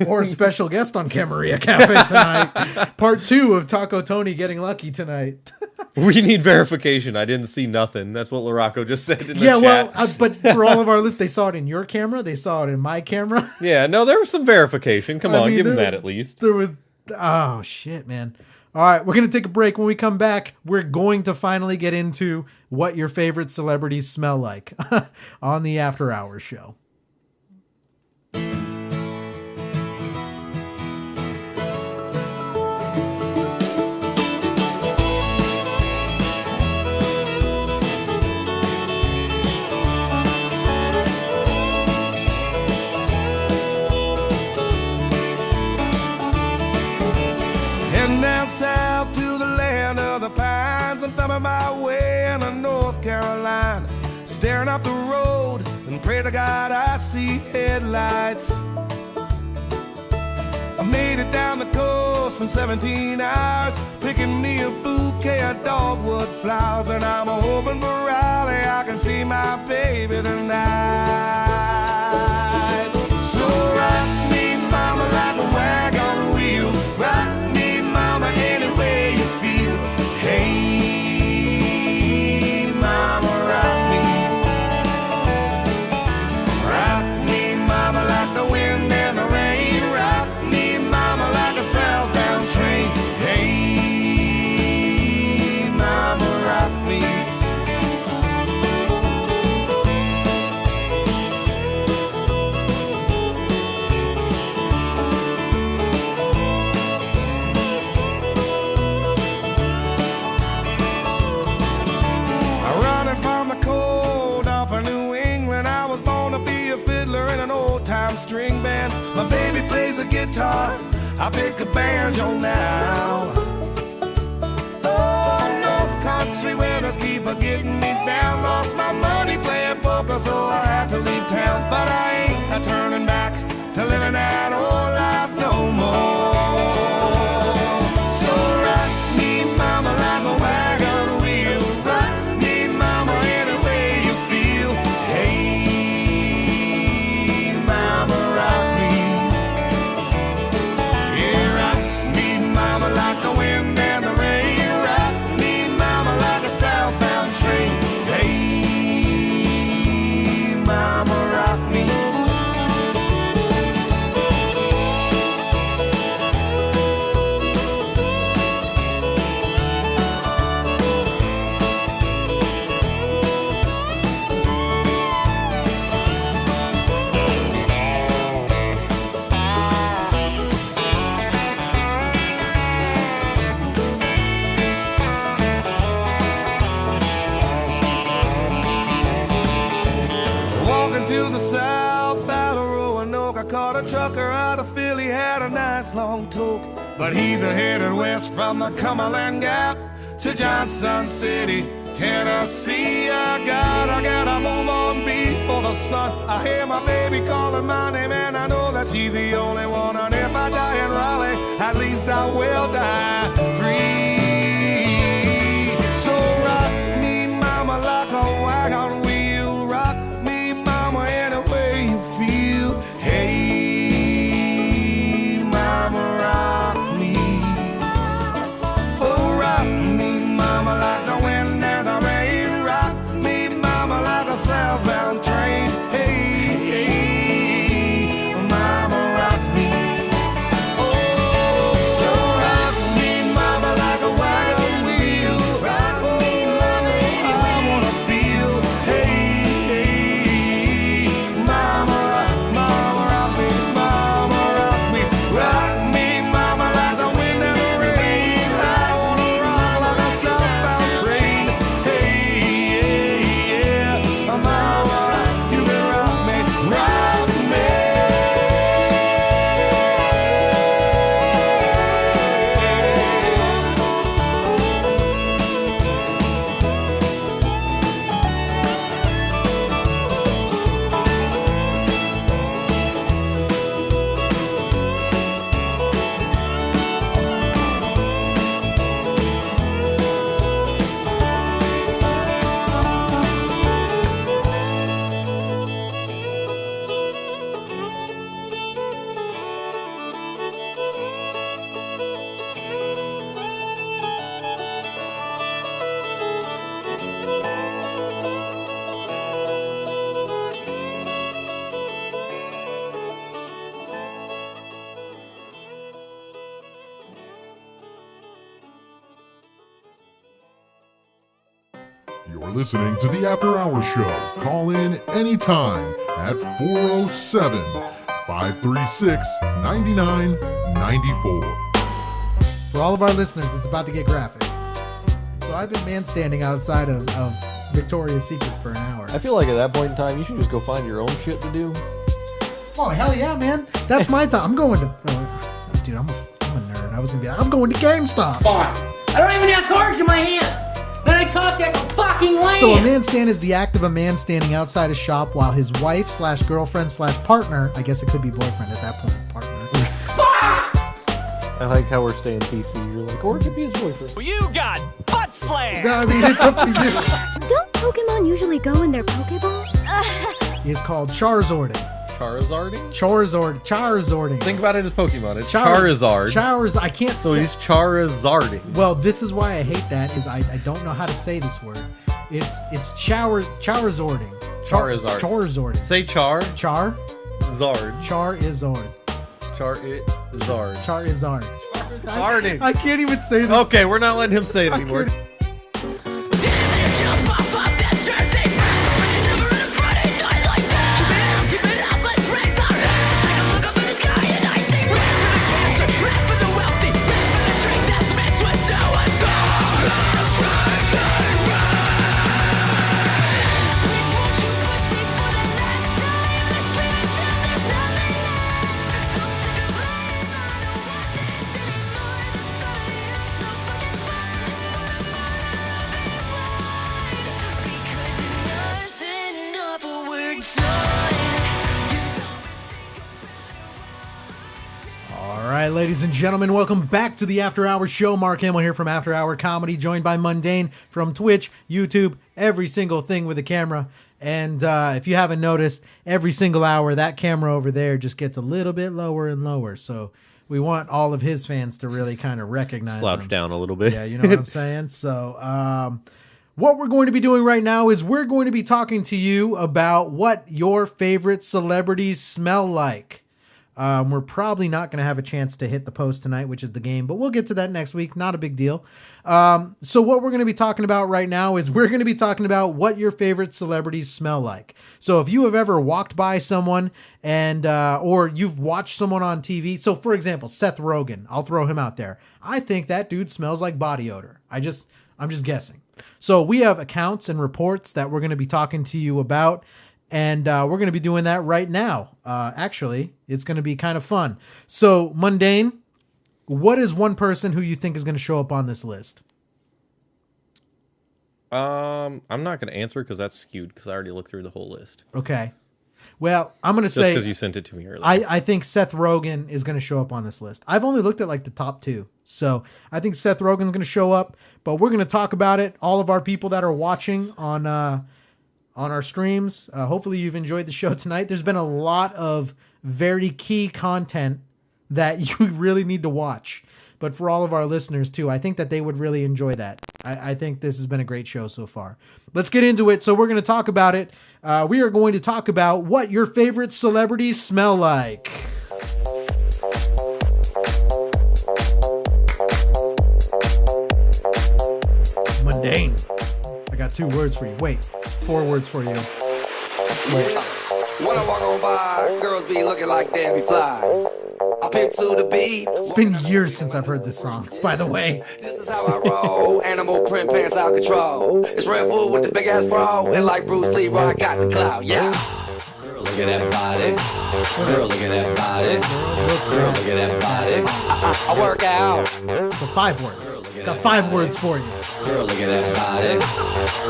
Or a special guest on Camaria Cafe tonight. Part 2 of Taco Tony getting lucky tonight. We need verification. I didn't see nothing. That's what LaRocco just said in the Yeah, chat. well, but for all of our listeners, they saw it in your camera. They saw it in my camera. Yeah, no, there was some verification. Come on, give him that at least. There was. Oh shit, man. All right, we're gonna take a break. When we come back, we're going to finally get into what your favorite celebrities smell like on the After Hours show. Heading down south to the land of the pines friends, I'm thumbing my way into North Carolina, staring up the road and pray to God I see headlights. I made it down the coast in 17 hours, picking me a bouquet of dogwood flowers, and I'm hoping for Raleigh I can see my baby tonight. So rock me, mama, like a wagon wheel. Rock me, mama, any way you feel. Hey, mama, rock me. Rock me, mama, like the wind and the rain. Rock me, mama, like a southbound train. Hey, mama, rock me. Running from the cold up in New England, I was born to be a fiddler in an old-time string band. My baby plays the guitar, I pick a banjo now. Oh, North Country winters keep a getting me down. Lost my money playing poker, so I had to leave town. But I ain't turning back to living that old life no more. So rock me, mama, like a wagon wheel. Rock me, mama, any way you feel. Hey, mama, rock me. Yeah, rock me, mama, like the wind and the rain. Rock me, mama, like a southbound train. Hey, mama, rock me. Walking to the south out of Roanoke, I caught a trucker out of Philly, had a nice long toke. But he's a-headed west from the Cumberland Gap to Johnson City, Tennessee. I gotta move on before the sun. I hear my baby calling my name, and I know that she's the only one. And if I die in Raleigh, at least I will die free. So rock me, mama, like a wagon wheel. Rock me, mama, any way you feel. Hey, mama, rock me. Oh, rock me, mama, like the wind and the rain. Rock me, mama, like a southbound train. Hey, mama, rock me. Oh, so rock me, mama, like a wagon wheel. Rock me, mama, any way I wanna feel. Hey, mama, rock me, mama, rock me. Rock me, mama, like the wind and the rain. Rock me, mama, like a southbound train. Hey, yeah, mama, you can rock me, rock me. You're listening to the After Hours Show. Call in anytime at 407-536-9994. For all of our listeners, it's about to get graphic. So I've been man standing outside of Victoria's Secret for an hour. I feel like at that point in time, you should just go find your own shit to do. Oh, hell yeah, man. That's my time. I'm going to... dude, I'm a nerd. I was going to be like, I'm going to GameStop. Fine. I don't even have cards in my hand. fucking way. So a man stand is the act of a man standing outside a shop while his wife / girlfriend / partner, I guess it could be boyfriend at that point, partner. I like how we're staying PC. You're like, or it could be his boyfriend. Well, you got butt slam. I mean, it's up to you. Don't Pokemon usually go in their Pokeballs? It's called Charizarding. Charizarding. Think about it as Pokemon. It's Charizard. I can't So say. he's Charizarding. Well, this is why I hate that, is I don't know how to say this word. It's Charizarding. Charizard. Charizarding. Say Char. Char. Zard. Charizard. Charizard. Charizard. Zarding. I can't even say this. Okay, we're not letting him say it anymore. All right, ladies and gentlemen, welcome back to the After Hours Show. Mark Hamill here from After Hour Comedy, joined by Mundane from Twitch, YouTube, every single thing with a camera. And if you haven't noticed, every single hour, that camera over there just gets a little bit lower and lower. So we want all of his fans to really kind of recognize Slouch him. down a little bit. Yeah, you know what I'm saying? So what we're going to be doing right now is we're going to be talking to you about what your favorite celebrities smell like. We're probably not going to have a chance to hit the post tonight, which is the game, but we'll get to that next week. Not a big deal. So what we're going to be talking about right now is we're going to be talking about what your favorite celebrities smell like. So if you have ever walked by someone and, or you've watched someone on TV. So for example, Seth Rogen, I'll throw him out there. I think that dude smells like body odor. I'm just guessing. So we have accounts and reports that we're going to be talking to you about. And we're going to be doing that right now. Actually, it's going to be kind of fun. So, Mundane, what is one person who you think is going to show up on this list? I'm not going to answer because that's skewed because I already looked through the whole list. Okay. Well, I'm going to say... Just because you sent it to me earlier. I think Seth Rogen is going to show up on this list. I've only looked at like the top 2. So, I think Seth Rogen's going to show up. But we're going to talk about it. All of our people that are watching on our streams. Hopefully you've enjoyed the show tonight. There's been a lot of very key content that you really need to watch. But for all of our listeners too, I think that they would really enjoy that. I think this has been a great show so far. Let's get into it. So we're going to talk about it. We are going to talk about what your favorite celebrities smell like. Mundane. I got 2 words for you. Wait, 4 words for you. Wait. When I walk on by, girls be looking like Debbie Fly. I pick to the beat. It's been years since I've heard this song, by the way. This is how I roll. Animal print pants out control. It's Red Bull with the big ass bra. And like Bruce Lee, I got the clout. Yeah. Girl, look at that body. Girl, look at that body. Girl, look at that body. I work out. So 5 words. Got 5 words for you. Girl, look at that body.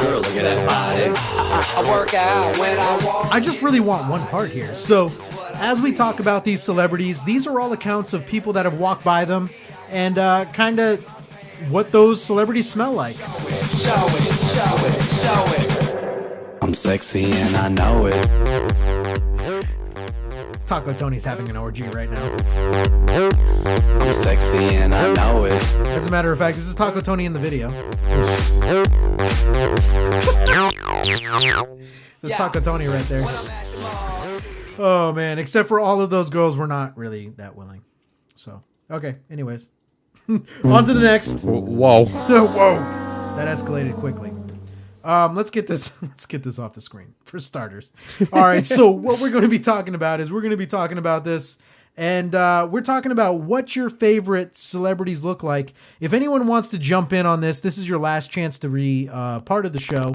Girl, look at that body. I work out when I walk. I just really want one part here. So, as we talk about these celebrities, these are all accounts of people that have walked by them and kind of what those celebrities smell like. Show it, show it, show it. I'm sexy and I know it. Taco Tony's having an orgy right now. I'm sexy and I know it. As a matter of fact, this is Taco Tony in the video. This is Taco Tony right there. Oh man, except for all of those girls were not really that willing. So, okay, anyways. On to the next. Whoa. Whoa. That escalated quickly. Let's get this off the screen for starters. All right, so what we're going to be talking about is we're going to be talking about this, and we're talking about what your favorite celebrities look like. If anyone wants to jump in on this is your last chance to be part of the show.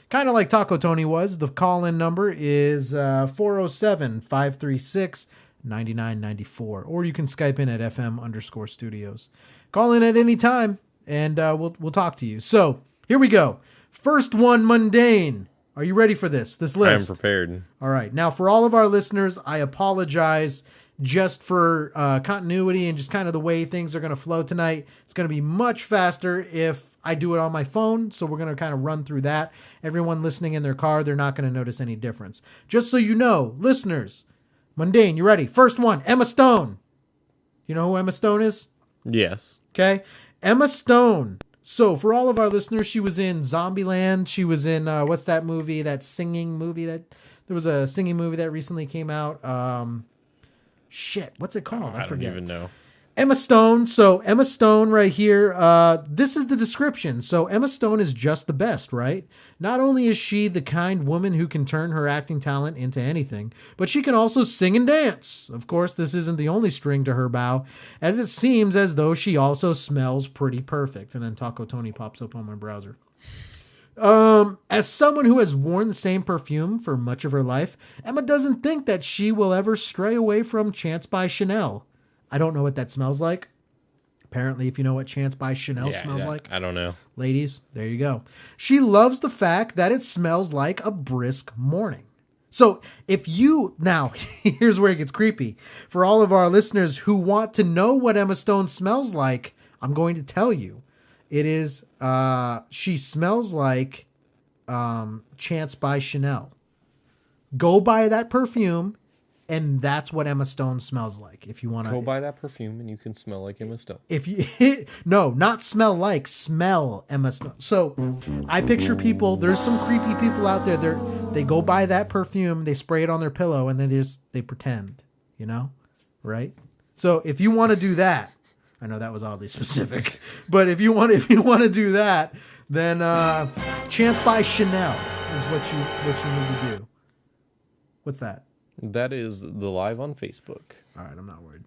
Kind of like Taco Tony was. The call-in number is 407-536-9994, or you can Skype in at FM_studios. Call in at any time, and we'll talk to you. So here we go. First one, mundane. Are you ready for this list? I am prepared. All right. Now, for all of our listeners, I apologize just for continuity and just kind of the way things are going to flow tonight. It's going to be much faster if I do it on my phone, so we're going to kind of run through that. Everyone listening in their car, they're not going to notice any difference. Just so you know, listeners, mundane, you ready? First one, Emma Stone. You know who Emma Stone is? Yes. Okay. Emma Stone. So for all of our listeners, she was in Zombieland. She was in, what's that movie, that singing movie there was a singing movie that recently came out. What's it called? I forget. Don't even know. Emma Stone. So Emma Stone right here. This is the description. So Emma Stone is just the best, right? Not only is she the kind woman who can turn her acting talent into anything, but she can also sing and dance. Of course, this isn't the only string to her bow, as it seems as though she also smells pretty perfect. And then Taco Tony pops up on my browser. As someone who has worn the same perfume for much of her life, Emma doesn't think that she will ever stray away from Chance by Chanel. I don't know what that smells like. Apparently, if you know what Chance by Chanel smells like. I don't know. Ladies, there you go. She loves the fact that it smells like a brisk morning. So if you, now, here's where it gets creepy. For all of our listeners who want to know what Emma Stone smells like, I'm going to tell you. It is, she smells like Chance by Chanel. Go buy that perfume. And that's what Emma Stone smells like. If you want to go buy that perfume, and you can smell like Emma Stone. If you no, not smell like, smell Emma Stone. So I picture people. There's some creepy people out there. They go buy that perfume, they spray it on their pillow, and then they pretend. You know, right? So if you want to do that, I know that was oddly specific, but if you want to do that, then Chance by Chanel is what you need to do. What's that? That is the live on Facebook. All right, I'm not worried.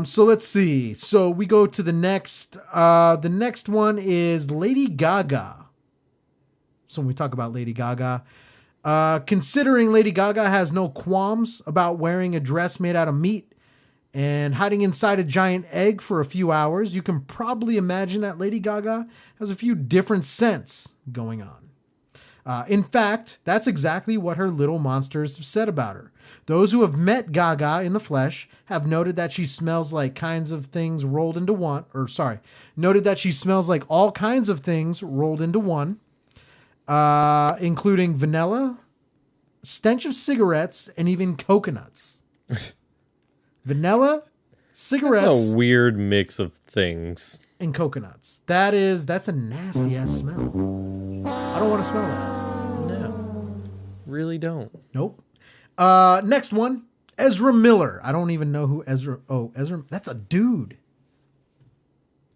So let's see. So we go to the next. The next one is Lady Gaga. So when we talk about Lady Gaga, considering Lady Gaga has no qualms about wearing a dress made out of meat and hiding inside a giant egg for a few hours, you can probably imagine that Lady Gaga has a few different scents going on. In fact, that's exactly what her little monsters have said about her. Those who have met Gaga in the flesh have noted that she smells like kinds of things rolled into one, noted that she smells like all kinds of things rolled into one, including vanilla, stench of cigarettes, and even coconuts. Vanilla, cigarettes. That's a weird mix of things. And coconuts. That's a nasty ass smell. I don't want to smell that. No. Really don't. Nope. Next one. Ezra Miller. I don't even know who Ezra. Oh, Ezra. That's a dude.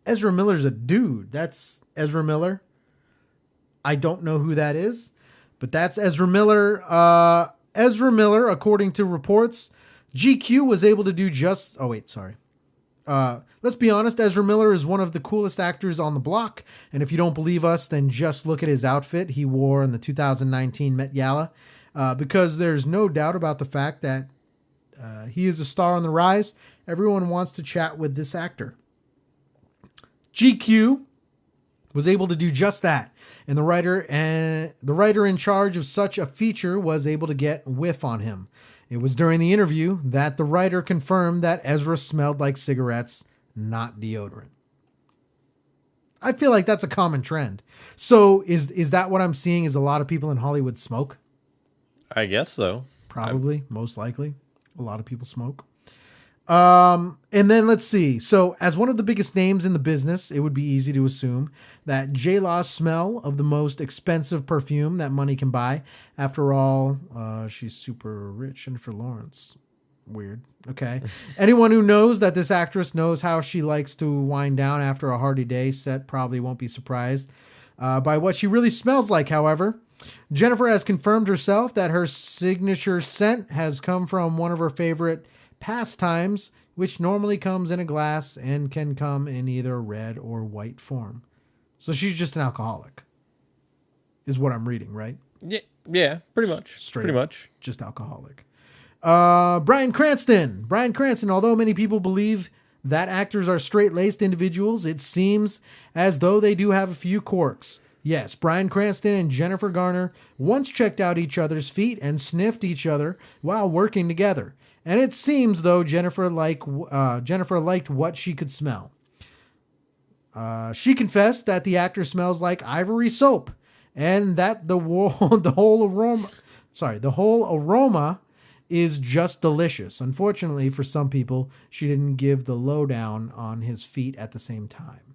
Ezra Miller's a dude. That's Ezra Miller. I don't know who that is, but that's Ezra Miller. Ezra Miller, according to reports, GQ was able to do just. Oh, wait, sorry. Let's be honest, Ezra Miller is one of the coolest actors on the block. And if you don't believe us, then just look at his outfit he wore in the 2019 Met Gala. Because there's no doubt about the fact that he is a star on the rise. Everyone wants to chat with this actor. GQ was able to do just that. And the writer in charge of such a feature was able to get whiff on him. It was during the interview that the writer confirmed that Ezra smelled like cigarettes, not deodorant. I feel like that's a common trend. So is that what I'm seeing? Is a lot of people in Hollywood smoke? I guess so. Probably, most likely. A lot of people smoke. And then let's see. So as one of the biggest names in the business, it would be easy to assume that J-Law's smell of the most expensive perfume that money can buy. After all, she's super rich. Jennifer Lawrence. Weird. Okay. Anyone who knows that this actress knows how she likes to wind down after a hearty day set probably won't be surprised by what she really smells like, however. Jennifer has confirmed herself that her signature scent has come from one of her favorite pastimes, which normally comes in a glass and can come in either red or white form. So she's just an alcoholic, is what I'm reading, right? Yeah, pretty much. Pretty much. Just alcoholic. Bryan Cranston. Bryan Cranston, although many people believe that actors are straight-laced individuals, it seems as though they do have a few quirks. Yes, Bryan Cranston and Jennifer Garner once checked out each other's feet and sniffed each other while working together. And it seems, though, Jennifer liked what she could smell. She confessed that the actor smells like ivory soap, and that the whole aroma is just delicious. Unfortunately, for some people, she didn't give the lowdown on his feet at the same time.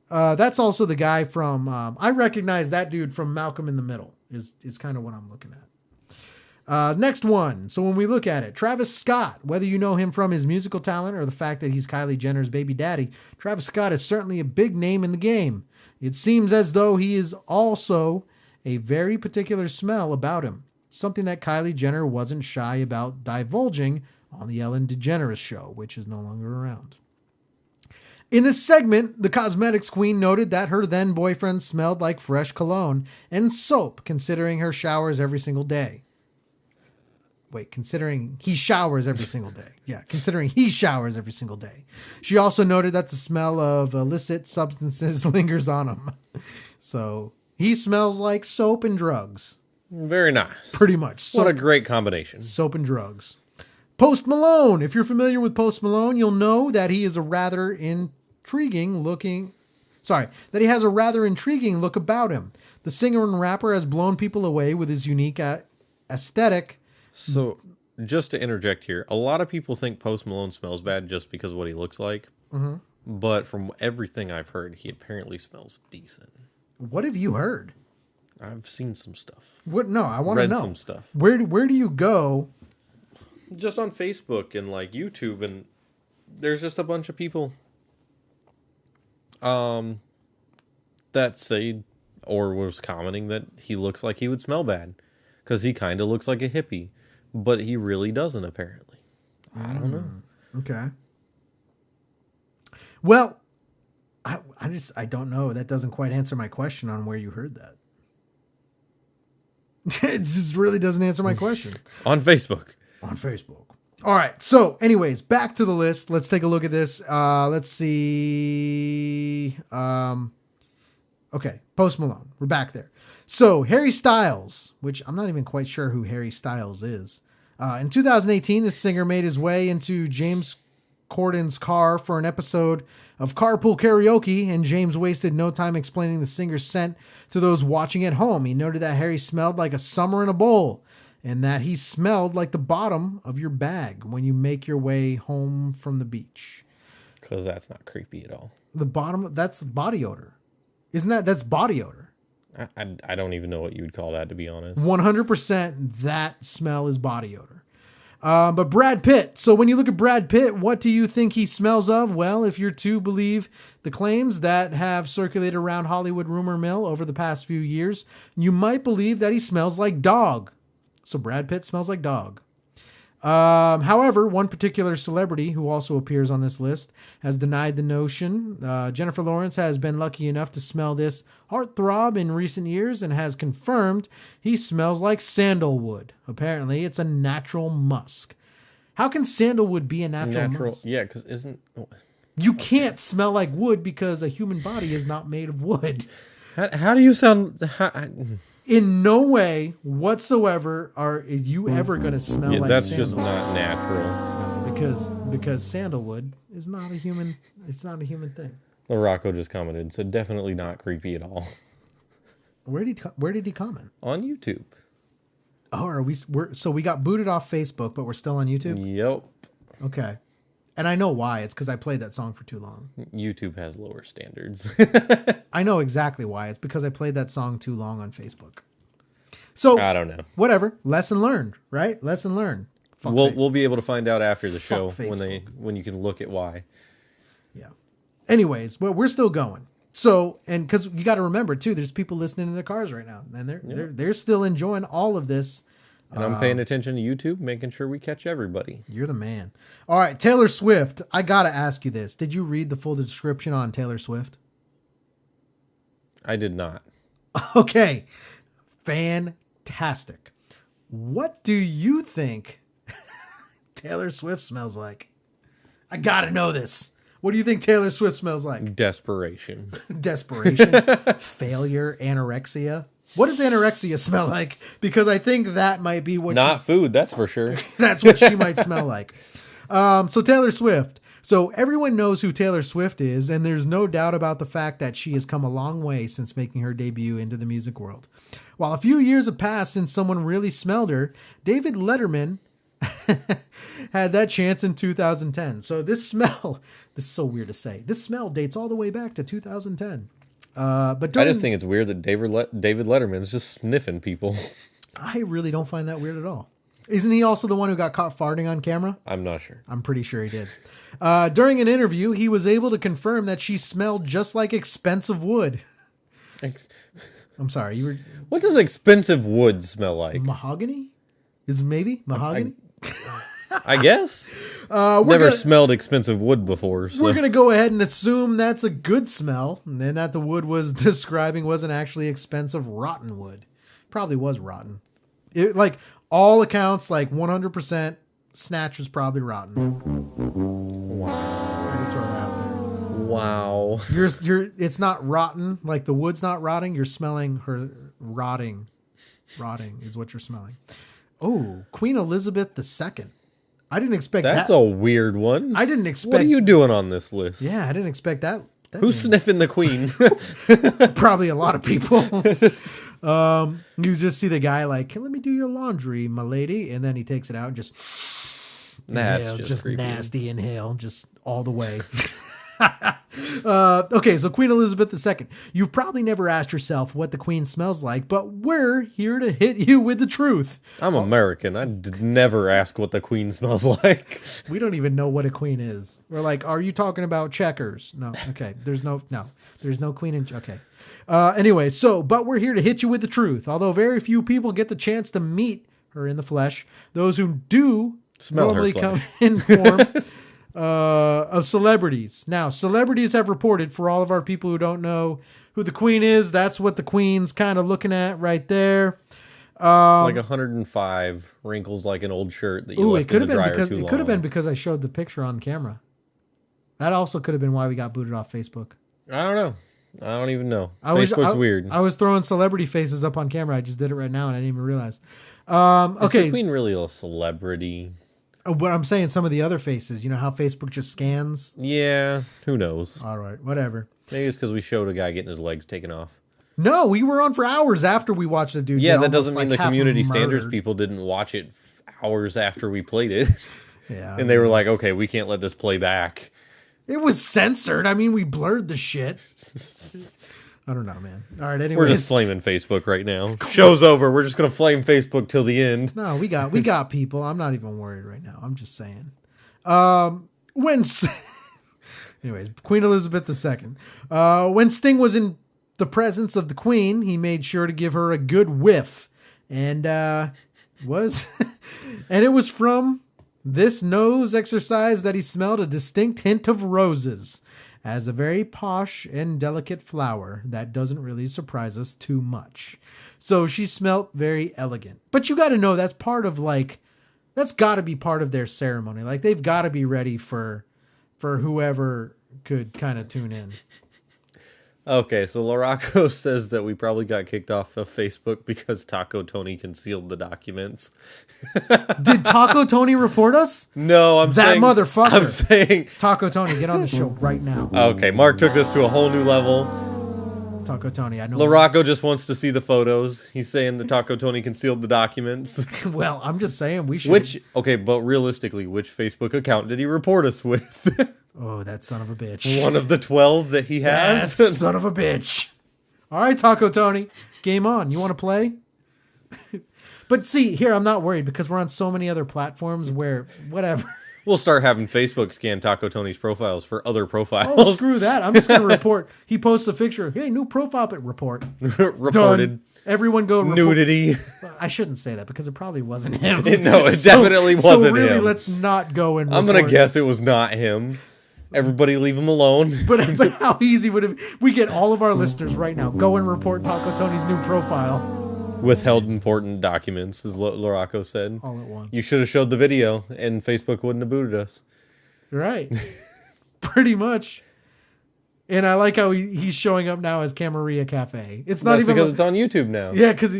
That's also the guy from, I recognize that dude from Malcolm in the Middle is kind of what I'm looking at. Next one. So when we look at it, Travis Scott, whether you know him from his musical talent or the fact that he's Kylie Jenner's baby daddy, Travis Scott is certainly a big name in the game. It seems as though he is also a very particular smell about him, something that Kylie Jenner wasn't shy about divulging on the Ellen DeGeneres show, which is no longer around. In this segment, the cosmetics queen noted that her then boyfriend smelled like fresh cologne and soap, considering her showers every single day. Wait, considering he showers every single day. Yeah, considering he showers every single day. She also noted that the smell of illicit substances lingers on him. So he smells like soap and drugs. Very nice. Pretty much. What a great combination. Soap and drugs. Post Malone. If you're familiar with Post Malone, you'll know that he is a rather intriguing look about him. The singer and rapper has blown people away with his unique aesthetic. So, just to interject here, a lot of people think Post Malone smells bad just because of what he looks like. Mm-hmm. But from everything I've heard, he apparently smells decent. What have you heard? I've seen some stuff. What? No, I want to know. Read some stuff. Where do you go? Just on Facebook and like YouTube, and there's just a bunch of people that say or was commenting that he looks like he would smell bad because he kind of looks like a hippie, but he really doesn't apparently. I don't know. Okay. Well, I don't know. That doesn't quite answer my question on where you heard that. It just really doesn't answer my question. On Facebook. On Facebook. All right. So, anyways, back to the list. Let's take a look at this. Let's see. Okay. Post Malone. We're back there. So, Harry Styles, which I'm not even quite sure who Harry Styles is. In 2018, the singer made his way into James Corden's car for an episode of Carpool Karaoke, and James wasted no time explaining the singer's scent to those watching at home. He noted that Harry smelled like a summer in a bowl, and that he smelled like the bottom of your bag when you make your way home from the beach. Because that's not creepy at all. The bottom, that's body odor. That's body odor. I don't even know what you would call that, to be honest. 100% that smell is body odor. But Brad Pitt. So when you look at Brad Pitt, what do you think he smells of? Well, if you're to believe the claims that have circulated around Hollywood rumor mill over the past few years, you might believe that he smells like dog. So Brad Pitt smells like dog. However, one particular celebrity who also appears on this list has denied the notion. Jennifer Lawrence has been lucky enough to smell this heartthrob in recent years and has confirmed he smells like sandalwood. Apparently, it's a natural musk. How can sandalwood be a natural musk? Yeah, because isn't... You can't smell like wood because a human body is not made of wood. How do you sound... In no way whatsoever are you ever going to smell like that's sandalwood. Just not natural. No, because sandalwood is not a human. It's not a human thing. LaRocco just commented and said definitely not creepy at all. Where did he comment? On YouTube. Oh, so we got booted off Facebook, but we're still on YouTube? Yep. Okay. And I know why. It's because I played that song for too long. YouTube has lower standards. I know exactly why. It's because I played that song too long on Facebook. So I don't know. Whatever. Lesson learned, right? Lesson learned. We'll be able to find out after the show Facebook. when you can look at why. Yeah. Anyways, well, we're still going. So, and because you got to remember too, there's people listening in their cars right now, and they're still enjoying all of this. And I'm paying attention to YouTube, making sure we catch everybody. You're the man. All right, Taylor Swift. I got to ask you this. Did you read the full description on Taylor Swift? I did not. Okay. Fantastic. What do you think Taylor Swift smells like? I got to know this. What do you think Taylor Swift smells like? Desperation. Desperation, failure, anorexia. What does anorexia smell like? Because I think that might be what. Not food, that's for sure. That's what she might smell like. So Taylor Swift. So everyone knows who Taylor Swift is, and there's no doubt about the fact that she has come a long way since making her debut into the music world. While a few years have passed since someone really smelled her, David Letterman had that chance in 2010. So this smell, this is so weird to say, this smell dates all the way back to 2010. But I just think it's weird that David Letterman's just sniffing people. I really don't find that weird at all. Isn't he also the one who got caught farting on camera? I'm not sure. I'm pretty sure he did. During an interview, he was able to confirm that she smelled just like expensive wood. I'm sorry, you were. What does expensive wood smell like? Mahogany? Is it maybe mahogany? I guess. Never smelled expensive wood before. So. We're going to go ahead and assume that's a good smell, and then that the wood was describing wasn't actually expensive rotten wood. Probably was rotten. It, like all accounts, like 100%, Snatch was probably rotten. Wow. I'm gonna throw that out there. Wow. It's not rotten, like the wood's not rotting. You're smelling her rotting. Rotting is what you're smelling. Oh, Queen Elizabeth II. I didn't expect that. That's a weird one. I didn't expect. What are you doing on this list? Yeah, I didn't expect that. Who's sniffing the Queen? Probably a lot of people. You just see the guy like, let me do your laundry, my lady, and then he takes it out and just. That's inhale, just creepy. Nasty inhale, just all the way. Okay, so Queen Elizabeth II. You've probably never asked yourself what the Queen smells like, but we're here to hit you with the truth. I'm American. I'd never ask what the Queen smells like. We don't even know what a queen is. We're like, are you talking about Checkers? No. Okay. There's no queen in. Okay. Anyway, but we're here to hit you with the truth. Although very few people get the chance to meet her in the flesh, those who do normally come in form of celebrities. Now, celebrities have reported, for all of our people who don't know who the Queen is, that's what the Queen's kind of looking at right there. Like 105 wrinkles like an old shirt that you left in the dryer too long. It could have been because I showed the picture on camera. That also could have been why we got booted off Facebook. I don't know. I don't even know. Facebook's weird. I was throwing celebrity faces up on camera. I just did it right now and I didn't even realize. Okay. Is the Queen really a celebrity? But I'm saying some of the other faces, you know how Facebook just scans? Yeah, who knows? All right, whatever. Maybe it's because we showed a guy getting his legs taken off. No, we were on for hours after we watched the dude. Yeah, that doesn't mean the community standards people didn't watch it hours after we played it. Yeah. And they were like, okay, we can't let this play back. It was censored. I mean, we blurred the shit. I don't know, man. All right, anyway. We're just flaming Facebook right now. Show's over. We're just going to flame Facebook till the end. No, we got people. I'm not even worried right now. I'm just saying. Anyways, Queen Elizabeth II. When Sting was in the presence of the Queen, he made sure to give her a good whiff. And and it was from this nose exercise that he smelled a distinct hint of roses. As a very posh and delicate flower, that doesn't really surprise us too much. So she smelt very elegant. But you got to know that's part of that's got to be part of their ceremony. Like they've got to be ready for whoever could kind of tune in. Okay, so Laraco says that we probably got kicked off of Facebook because Taco Tony concealed the documents. Did Taco Tony report us? No, I'm saying... That motherfucker. I'm saying... Taco Tony, get on the show right now. Okay, Mark took this to a whole new level. Taco Tony, I know. Laraco just wants to see the photos. He's saying that Taco Tony concealed the documents. Well, I'm just saying we should... Okay, but realistically, which Facebook account did he report us with? Oh, that son of a bitch. One of the 12 that he has? That son of a bitch. All right, Taco Tony. Game on. You want to play? But see, here, I'm not worried because we're on so many other platforms where, whatever. We'll start having Facebook scan Taco Tony's profiles for other profiles. Oh, screw that. I'm just going to report. He posts a picture. Hey, new profile pic report. Reported. Done. Everyone go report. Nudity. I shouldn't say that because it probably wasn't him. No, it definitely wasn't him. So really, let's not go and report. I'm going to guess it was not him. Everybody leave him alone. But how easy would it be? We get all of our listeners right now. Go and report Taco Tony's new profile. Withheld important documents, as Laraco said. All at once. You should have showed the video, and Facebook wouldn't have booted us. Right. pretty much. And I like how he's showing up now as Camarilla Cafe. It's not even because it's on YouTube now. Yeah, because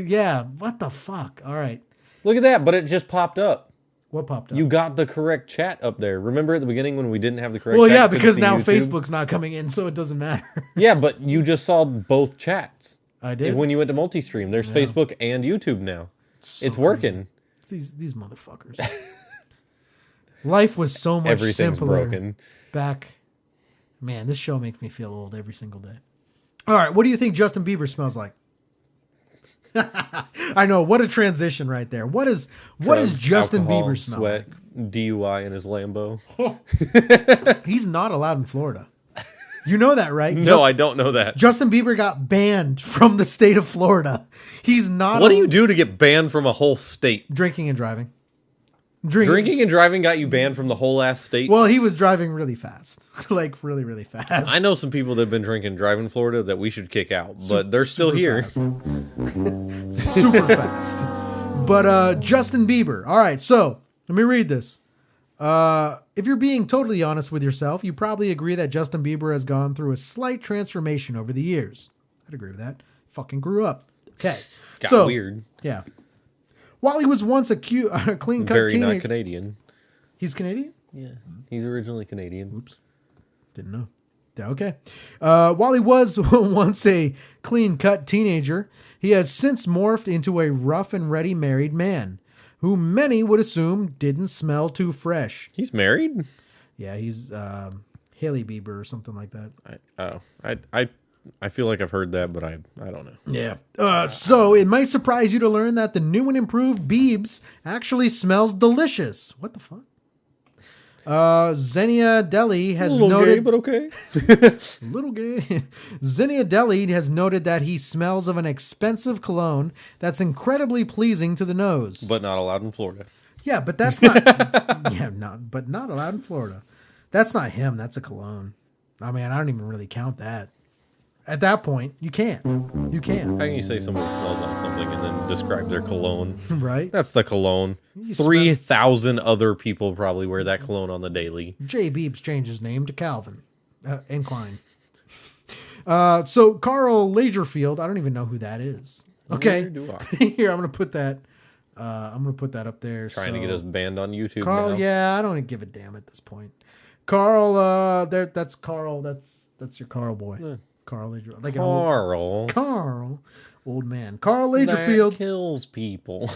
what the fuck? All right. Look at that, but it just popped up. What popped up? You got the correct chat up there. Remember at the beginning when we didn't have the correct well, chat? yeah, because now YouTube? Facebook's not coming in, so it doesn't matter. Yeah, but you just saw both chats. I did. When you went to multi-stream, there's Facebook and YouTube now. It's working. It's these motherfuckers. Life was so much Everything's simpler broken. back. Man, this show makes me feel old every single day. All right, what do you think Justin Bieber smells like? I know, what a transition right there. What does Justin alcohol, Bieber smell sweat, DUI in his Lambo. like? He's not allowed in Florida. You know that, right? No, I don't know that. Justin Bieber got banned from the state of Florida. He's not. What do you do to get banned from a whole state? Drinking and driving. Drinking and driving got you banned from the whole ass state? Well, he was driving really fast. Like, really, really fast. I know some people that have been drinking and driving in Florida that we should kick out, but they're still here. Super fast. But Justin Bieber. All right, so let me read this. If you're being totally honest with yourself, you probably agree that Justin Bieber has gone through a slight transformation over the years. I'd agree with that. Fucking grew up. Okay. Got weird. Yeah. While he was once a clean-cut Very teenager... not Canadian. He's Canadian? Yeah. He's originally Canadian. Oops. Didn't know. Okay. While he was once a clean-cut teenager, he has since morphed into a rough and ready married man, who many would assume didn't smell too fresh. He's married? Yeah, he's Haley Bieber or something like that. I feel like I've heard that, but I don't know. Yeah. So it might surprise you to learn that the new and improved Biebs actually smells delicious. What the fuck? Xenia Deli has noted... gay, but okay. Little gay. Xenia Deli has noted that he smells of an expensive cologne that's incredibly pleasing to the nose. But not allowed in Florida. Yeah, but that's not... but not allowed in Florida. That's not him. That's a cologne. I mean, I don't even really count that. At that point, you can't. You can't. How can you say somebody smells on something and then describe their cologne? Right. That's the cologne. 3,000 other people probably wear that cologne on the daily. Jay Biebs changed his name to Calvin and Klein. So Carl Lagerfeld, I don't even know who that is. Okay. Neither do I. Here, I'm gonna put that. I'm gonna put that up there. Trying to get us banned on YouTube. Carl, now. yeah, I don't give a damn at this point. Carl, that's Carl. That's your Carl boy. Yeah. Carl Lagerfeld. Like Carl, old man. Carl Lagerfeld that kills people.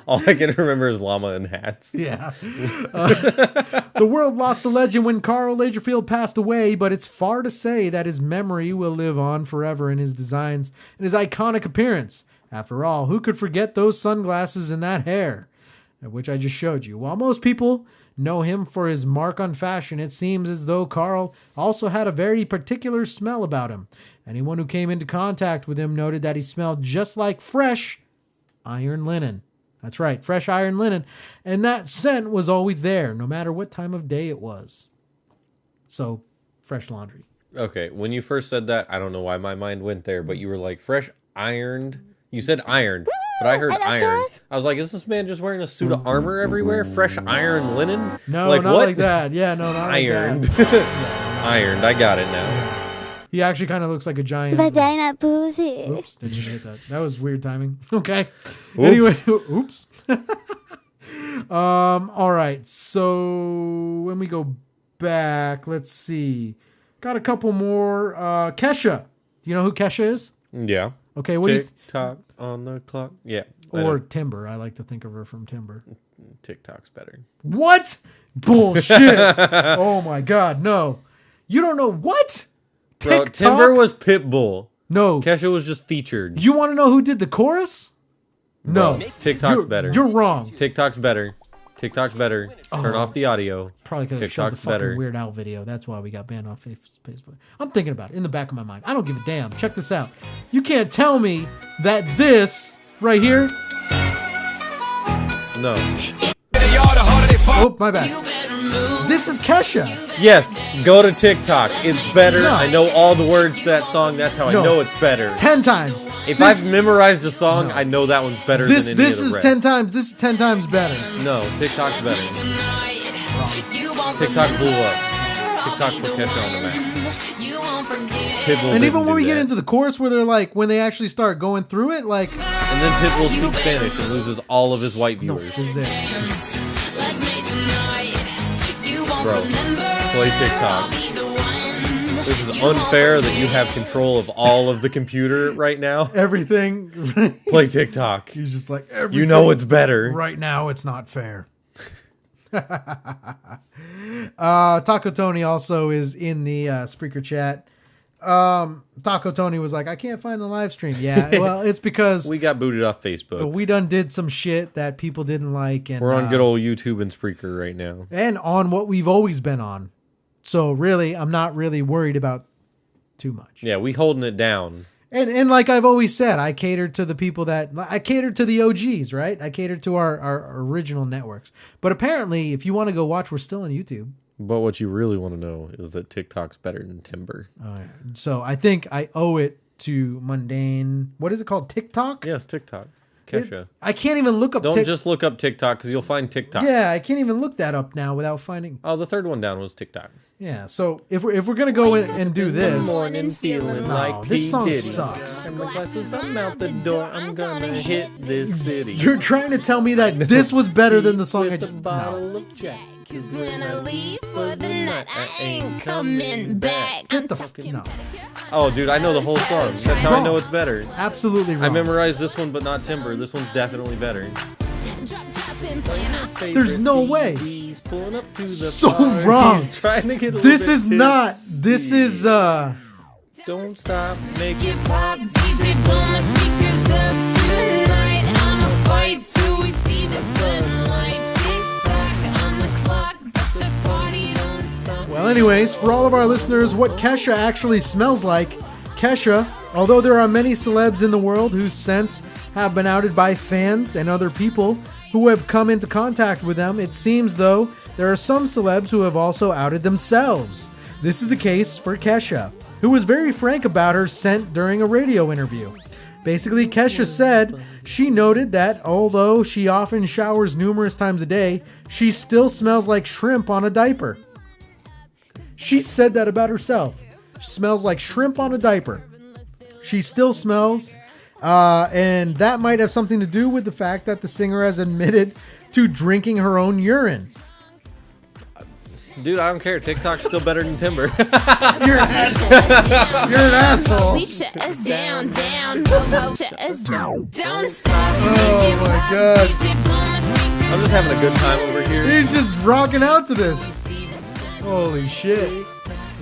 All I can remember is llama and hats. Yeah. The world lost a legend when Carl Lagerfeld passed away, but it's far to say that his memory will live on forever in his designs and his iconic appearance. After all, who could forget those sunglasses and that hair, which I just showed you? While most people know him for his mark on fashion, it seems as though Carl also had a very particular smell about him. Anyone who came into contact with him noted that he smelled just like fresh iron linen. That's right, fresh iron linen. And that scent was always there, no matter what time of day it was. So, fresh laundry. Okay, when you first said that, I don't know why my mind went there, but you were like, fresh ironed. You said ironed, but I heard iron. I was like, is this man just wearing a suit of armor everywhere? Fresh iron linen? No, like, not what? like that. Yeah, no, not ironed. like that. Ironed, I got it now. He actually kind of looks like a giant... Vagina pussy. Oops, didn't even hit that. That was weird timing. Okay. Oops. Anyway, oops. All right. So when we go back, let's see. Got a couple more. Kesha. You know who Kesha is? Yeah. Okay. What do you? TikTok on the clock. Yeah. Or Timber. I like to think of her from Timber. TikTok's better. What? Bullshit. Oh my God. No. You don't know what? Bro, TikTok? Timber was Pitbull. No. Kesha was just featured. You want to know who did the chorus? No. Bro, TikTok's better. You're wrong. TikTok's better. TikTok's better. Turn off the audio. Probably could have showed the fucking Weird Al video. That's why we got banned off Facebook. I'm thinking about it in the back of my mind. I don't give a damn. Check this out. You can't tell me that this right here. No. Oh, my bad. This is Kesha. Yes, go to TikTok. It's better. No. I know all the words to that song. That's how I know it's better. 10 times. If I've memorized a song, I know that one's better than any of the rest. This is 10 times. This is 10 times better. No, TikTok's better. TikTok blew up. TikTok put Kesha on the map. Pitbull And even didn't when do we get that. into the chorus where they're like, when they actually start going through it, like, And then Pitbull speaks Spanish and loses all of his white viewers. this is it. Bro, play TikTok. This is unfair that you have control of all of the computer right now. Everything. Play TikTok. He's just like, you know it's better. Right now, it's not fair. Taco Tony also is in the Spreaker chat. Taco Tony was like, I can't find the live stream. Yeah, well, it's because we got booted off Facebook. we done did some shit that people didn't like, and We're on good old YouTube and Spreaker right now. and on what we've always been on. So really, I'm not really worried about too much. Yeah, we holding it down. And like I've always said, I cater to the people I cater to the OGs, right? I cater to our original networks. But apparently, if you want to go watch, we're still on YouTube. But what you really want to know is that TikTok's better than Timber. So I think I owe it to Mundane. What is it called? TikTok? Yes, TikTok. Kesha. I can't even look up. Don't just look up TikTok because you'll find TikTok. Yeah, I can't even look that up now without finding. Oh, the third one down was TikTok. Yeah. So if we're gonna go in and do this, Morning feeling like this P. song Diddy. sucks. I'm out the door. I'm gonna hit this city. You're trying to tell me that this was better than the song I just. Bottle of Jack. Cause when I leave for the night, I ain't coming back. Get the fuck no. Oh, dude, I know the whole song. That's how I know it's better. Absolutely wrong. I memorized this one, but not Timber. This one's definitely better. There's no way. He's pulling up to the So bar. wrong. He's trying to get a This little is bit not. tipsy. This is Don't stop, make it pop. DJ, blow my speakers up tonight. I'ma fight till we see the sunlight. Tick-tock on the clock, but the party don't stop. Well, anyways, for all of our listeners, what Kesha actually smells like. Kesha, although there are many celebs in the world whose scents have been outed by fans and other people who have come into contact with them, it seems, though, there are some celebs who have also outed themselves. This is the case for Kesha, who was very frank about her scent during a radio interview. Basically, Kesha said she noted that although she often showers numerous times a day, she still smells like shrimp on a diaper. She said that about herself. She smells like shrimp on a diaper. She still smells, and that might have something to do with the fact that the singer has admitted to drinking her own urine. Dude, I don't care. TikTok's still better than Timber. You're an asshole. You're an asshole. Shut us down, down, shut us down, don't stop. Oh my god. I'm just having a good time over here. He's just rocking out to this. Holy shit.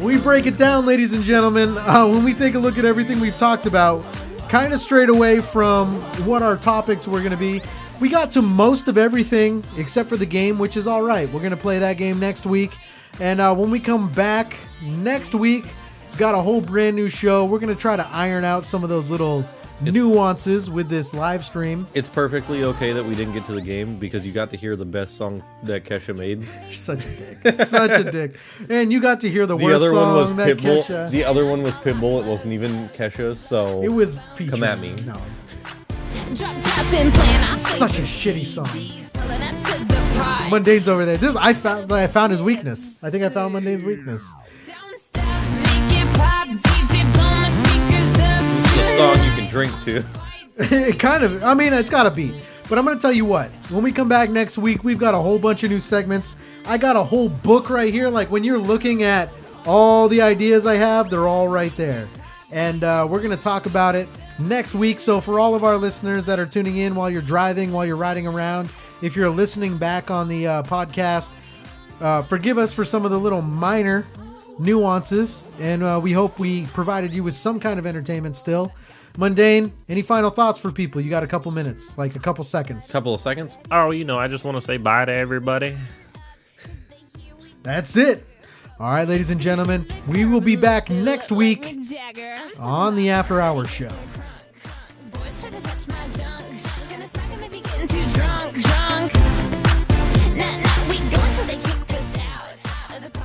We break it down, ladies and gentlemen, when we take a look at everything we've talked about, kind of straight away from what our topics were going to be. We got to most of everything except for the game, which is all right. We're going to play that game next week. And when we come back next week, got a whole brand new show. We're going to try to iron out some of those little nuances with this live stream. It's perfectly okay that we didn't get to the game because you got to hear the best song that Kesha made. You're such a dick. Such a dick. And you got to hear the worst other one was song that Pitbull. Kesha... The other one was Pitbull. It wasn't even Kesha, so It was featured. come at me. No. Such Such a shitty song. Mundane's over there. This I found his weakness. I think I found Mundane's weakness. It's a song you can drink to. It kind of, I mean, it's got a beat. But I'm going to tell you what, when we come back next week, we've got a whole bunch of new segments. I got a whole book right here. Like when you're looking at all the ideas I have, they're all right there. And we're going to talk about it next week. So for all of our listeners that are tuning in while you're driving, while you're riding around, if you're listening back on the podcast, forgive us for some of the little minor nuances. And we hope we provided you with some kind of entertainment still. Mundane, any final thoughts for people? You got a couple minutes, like a couple seconds. Couple of seconds? Oh, I just want to say bye to everybody. That's it. All right, ladies and gentlemen, we will be back next week on the After Hours Show. Boys try to touch my junk. Gonna smack him if he getting too drunk.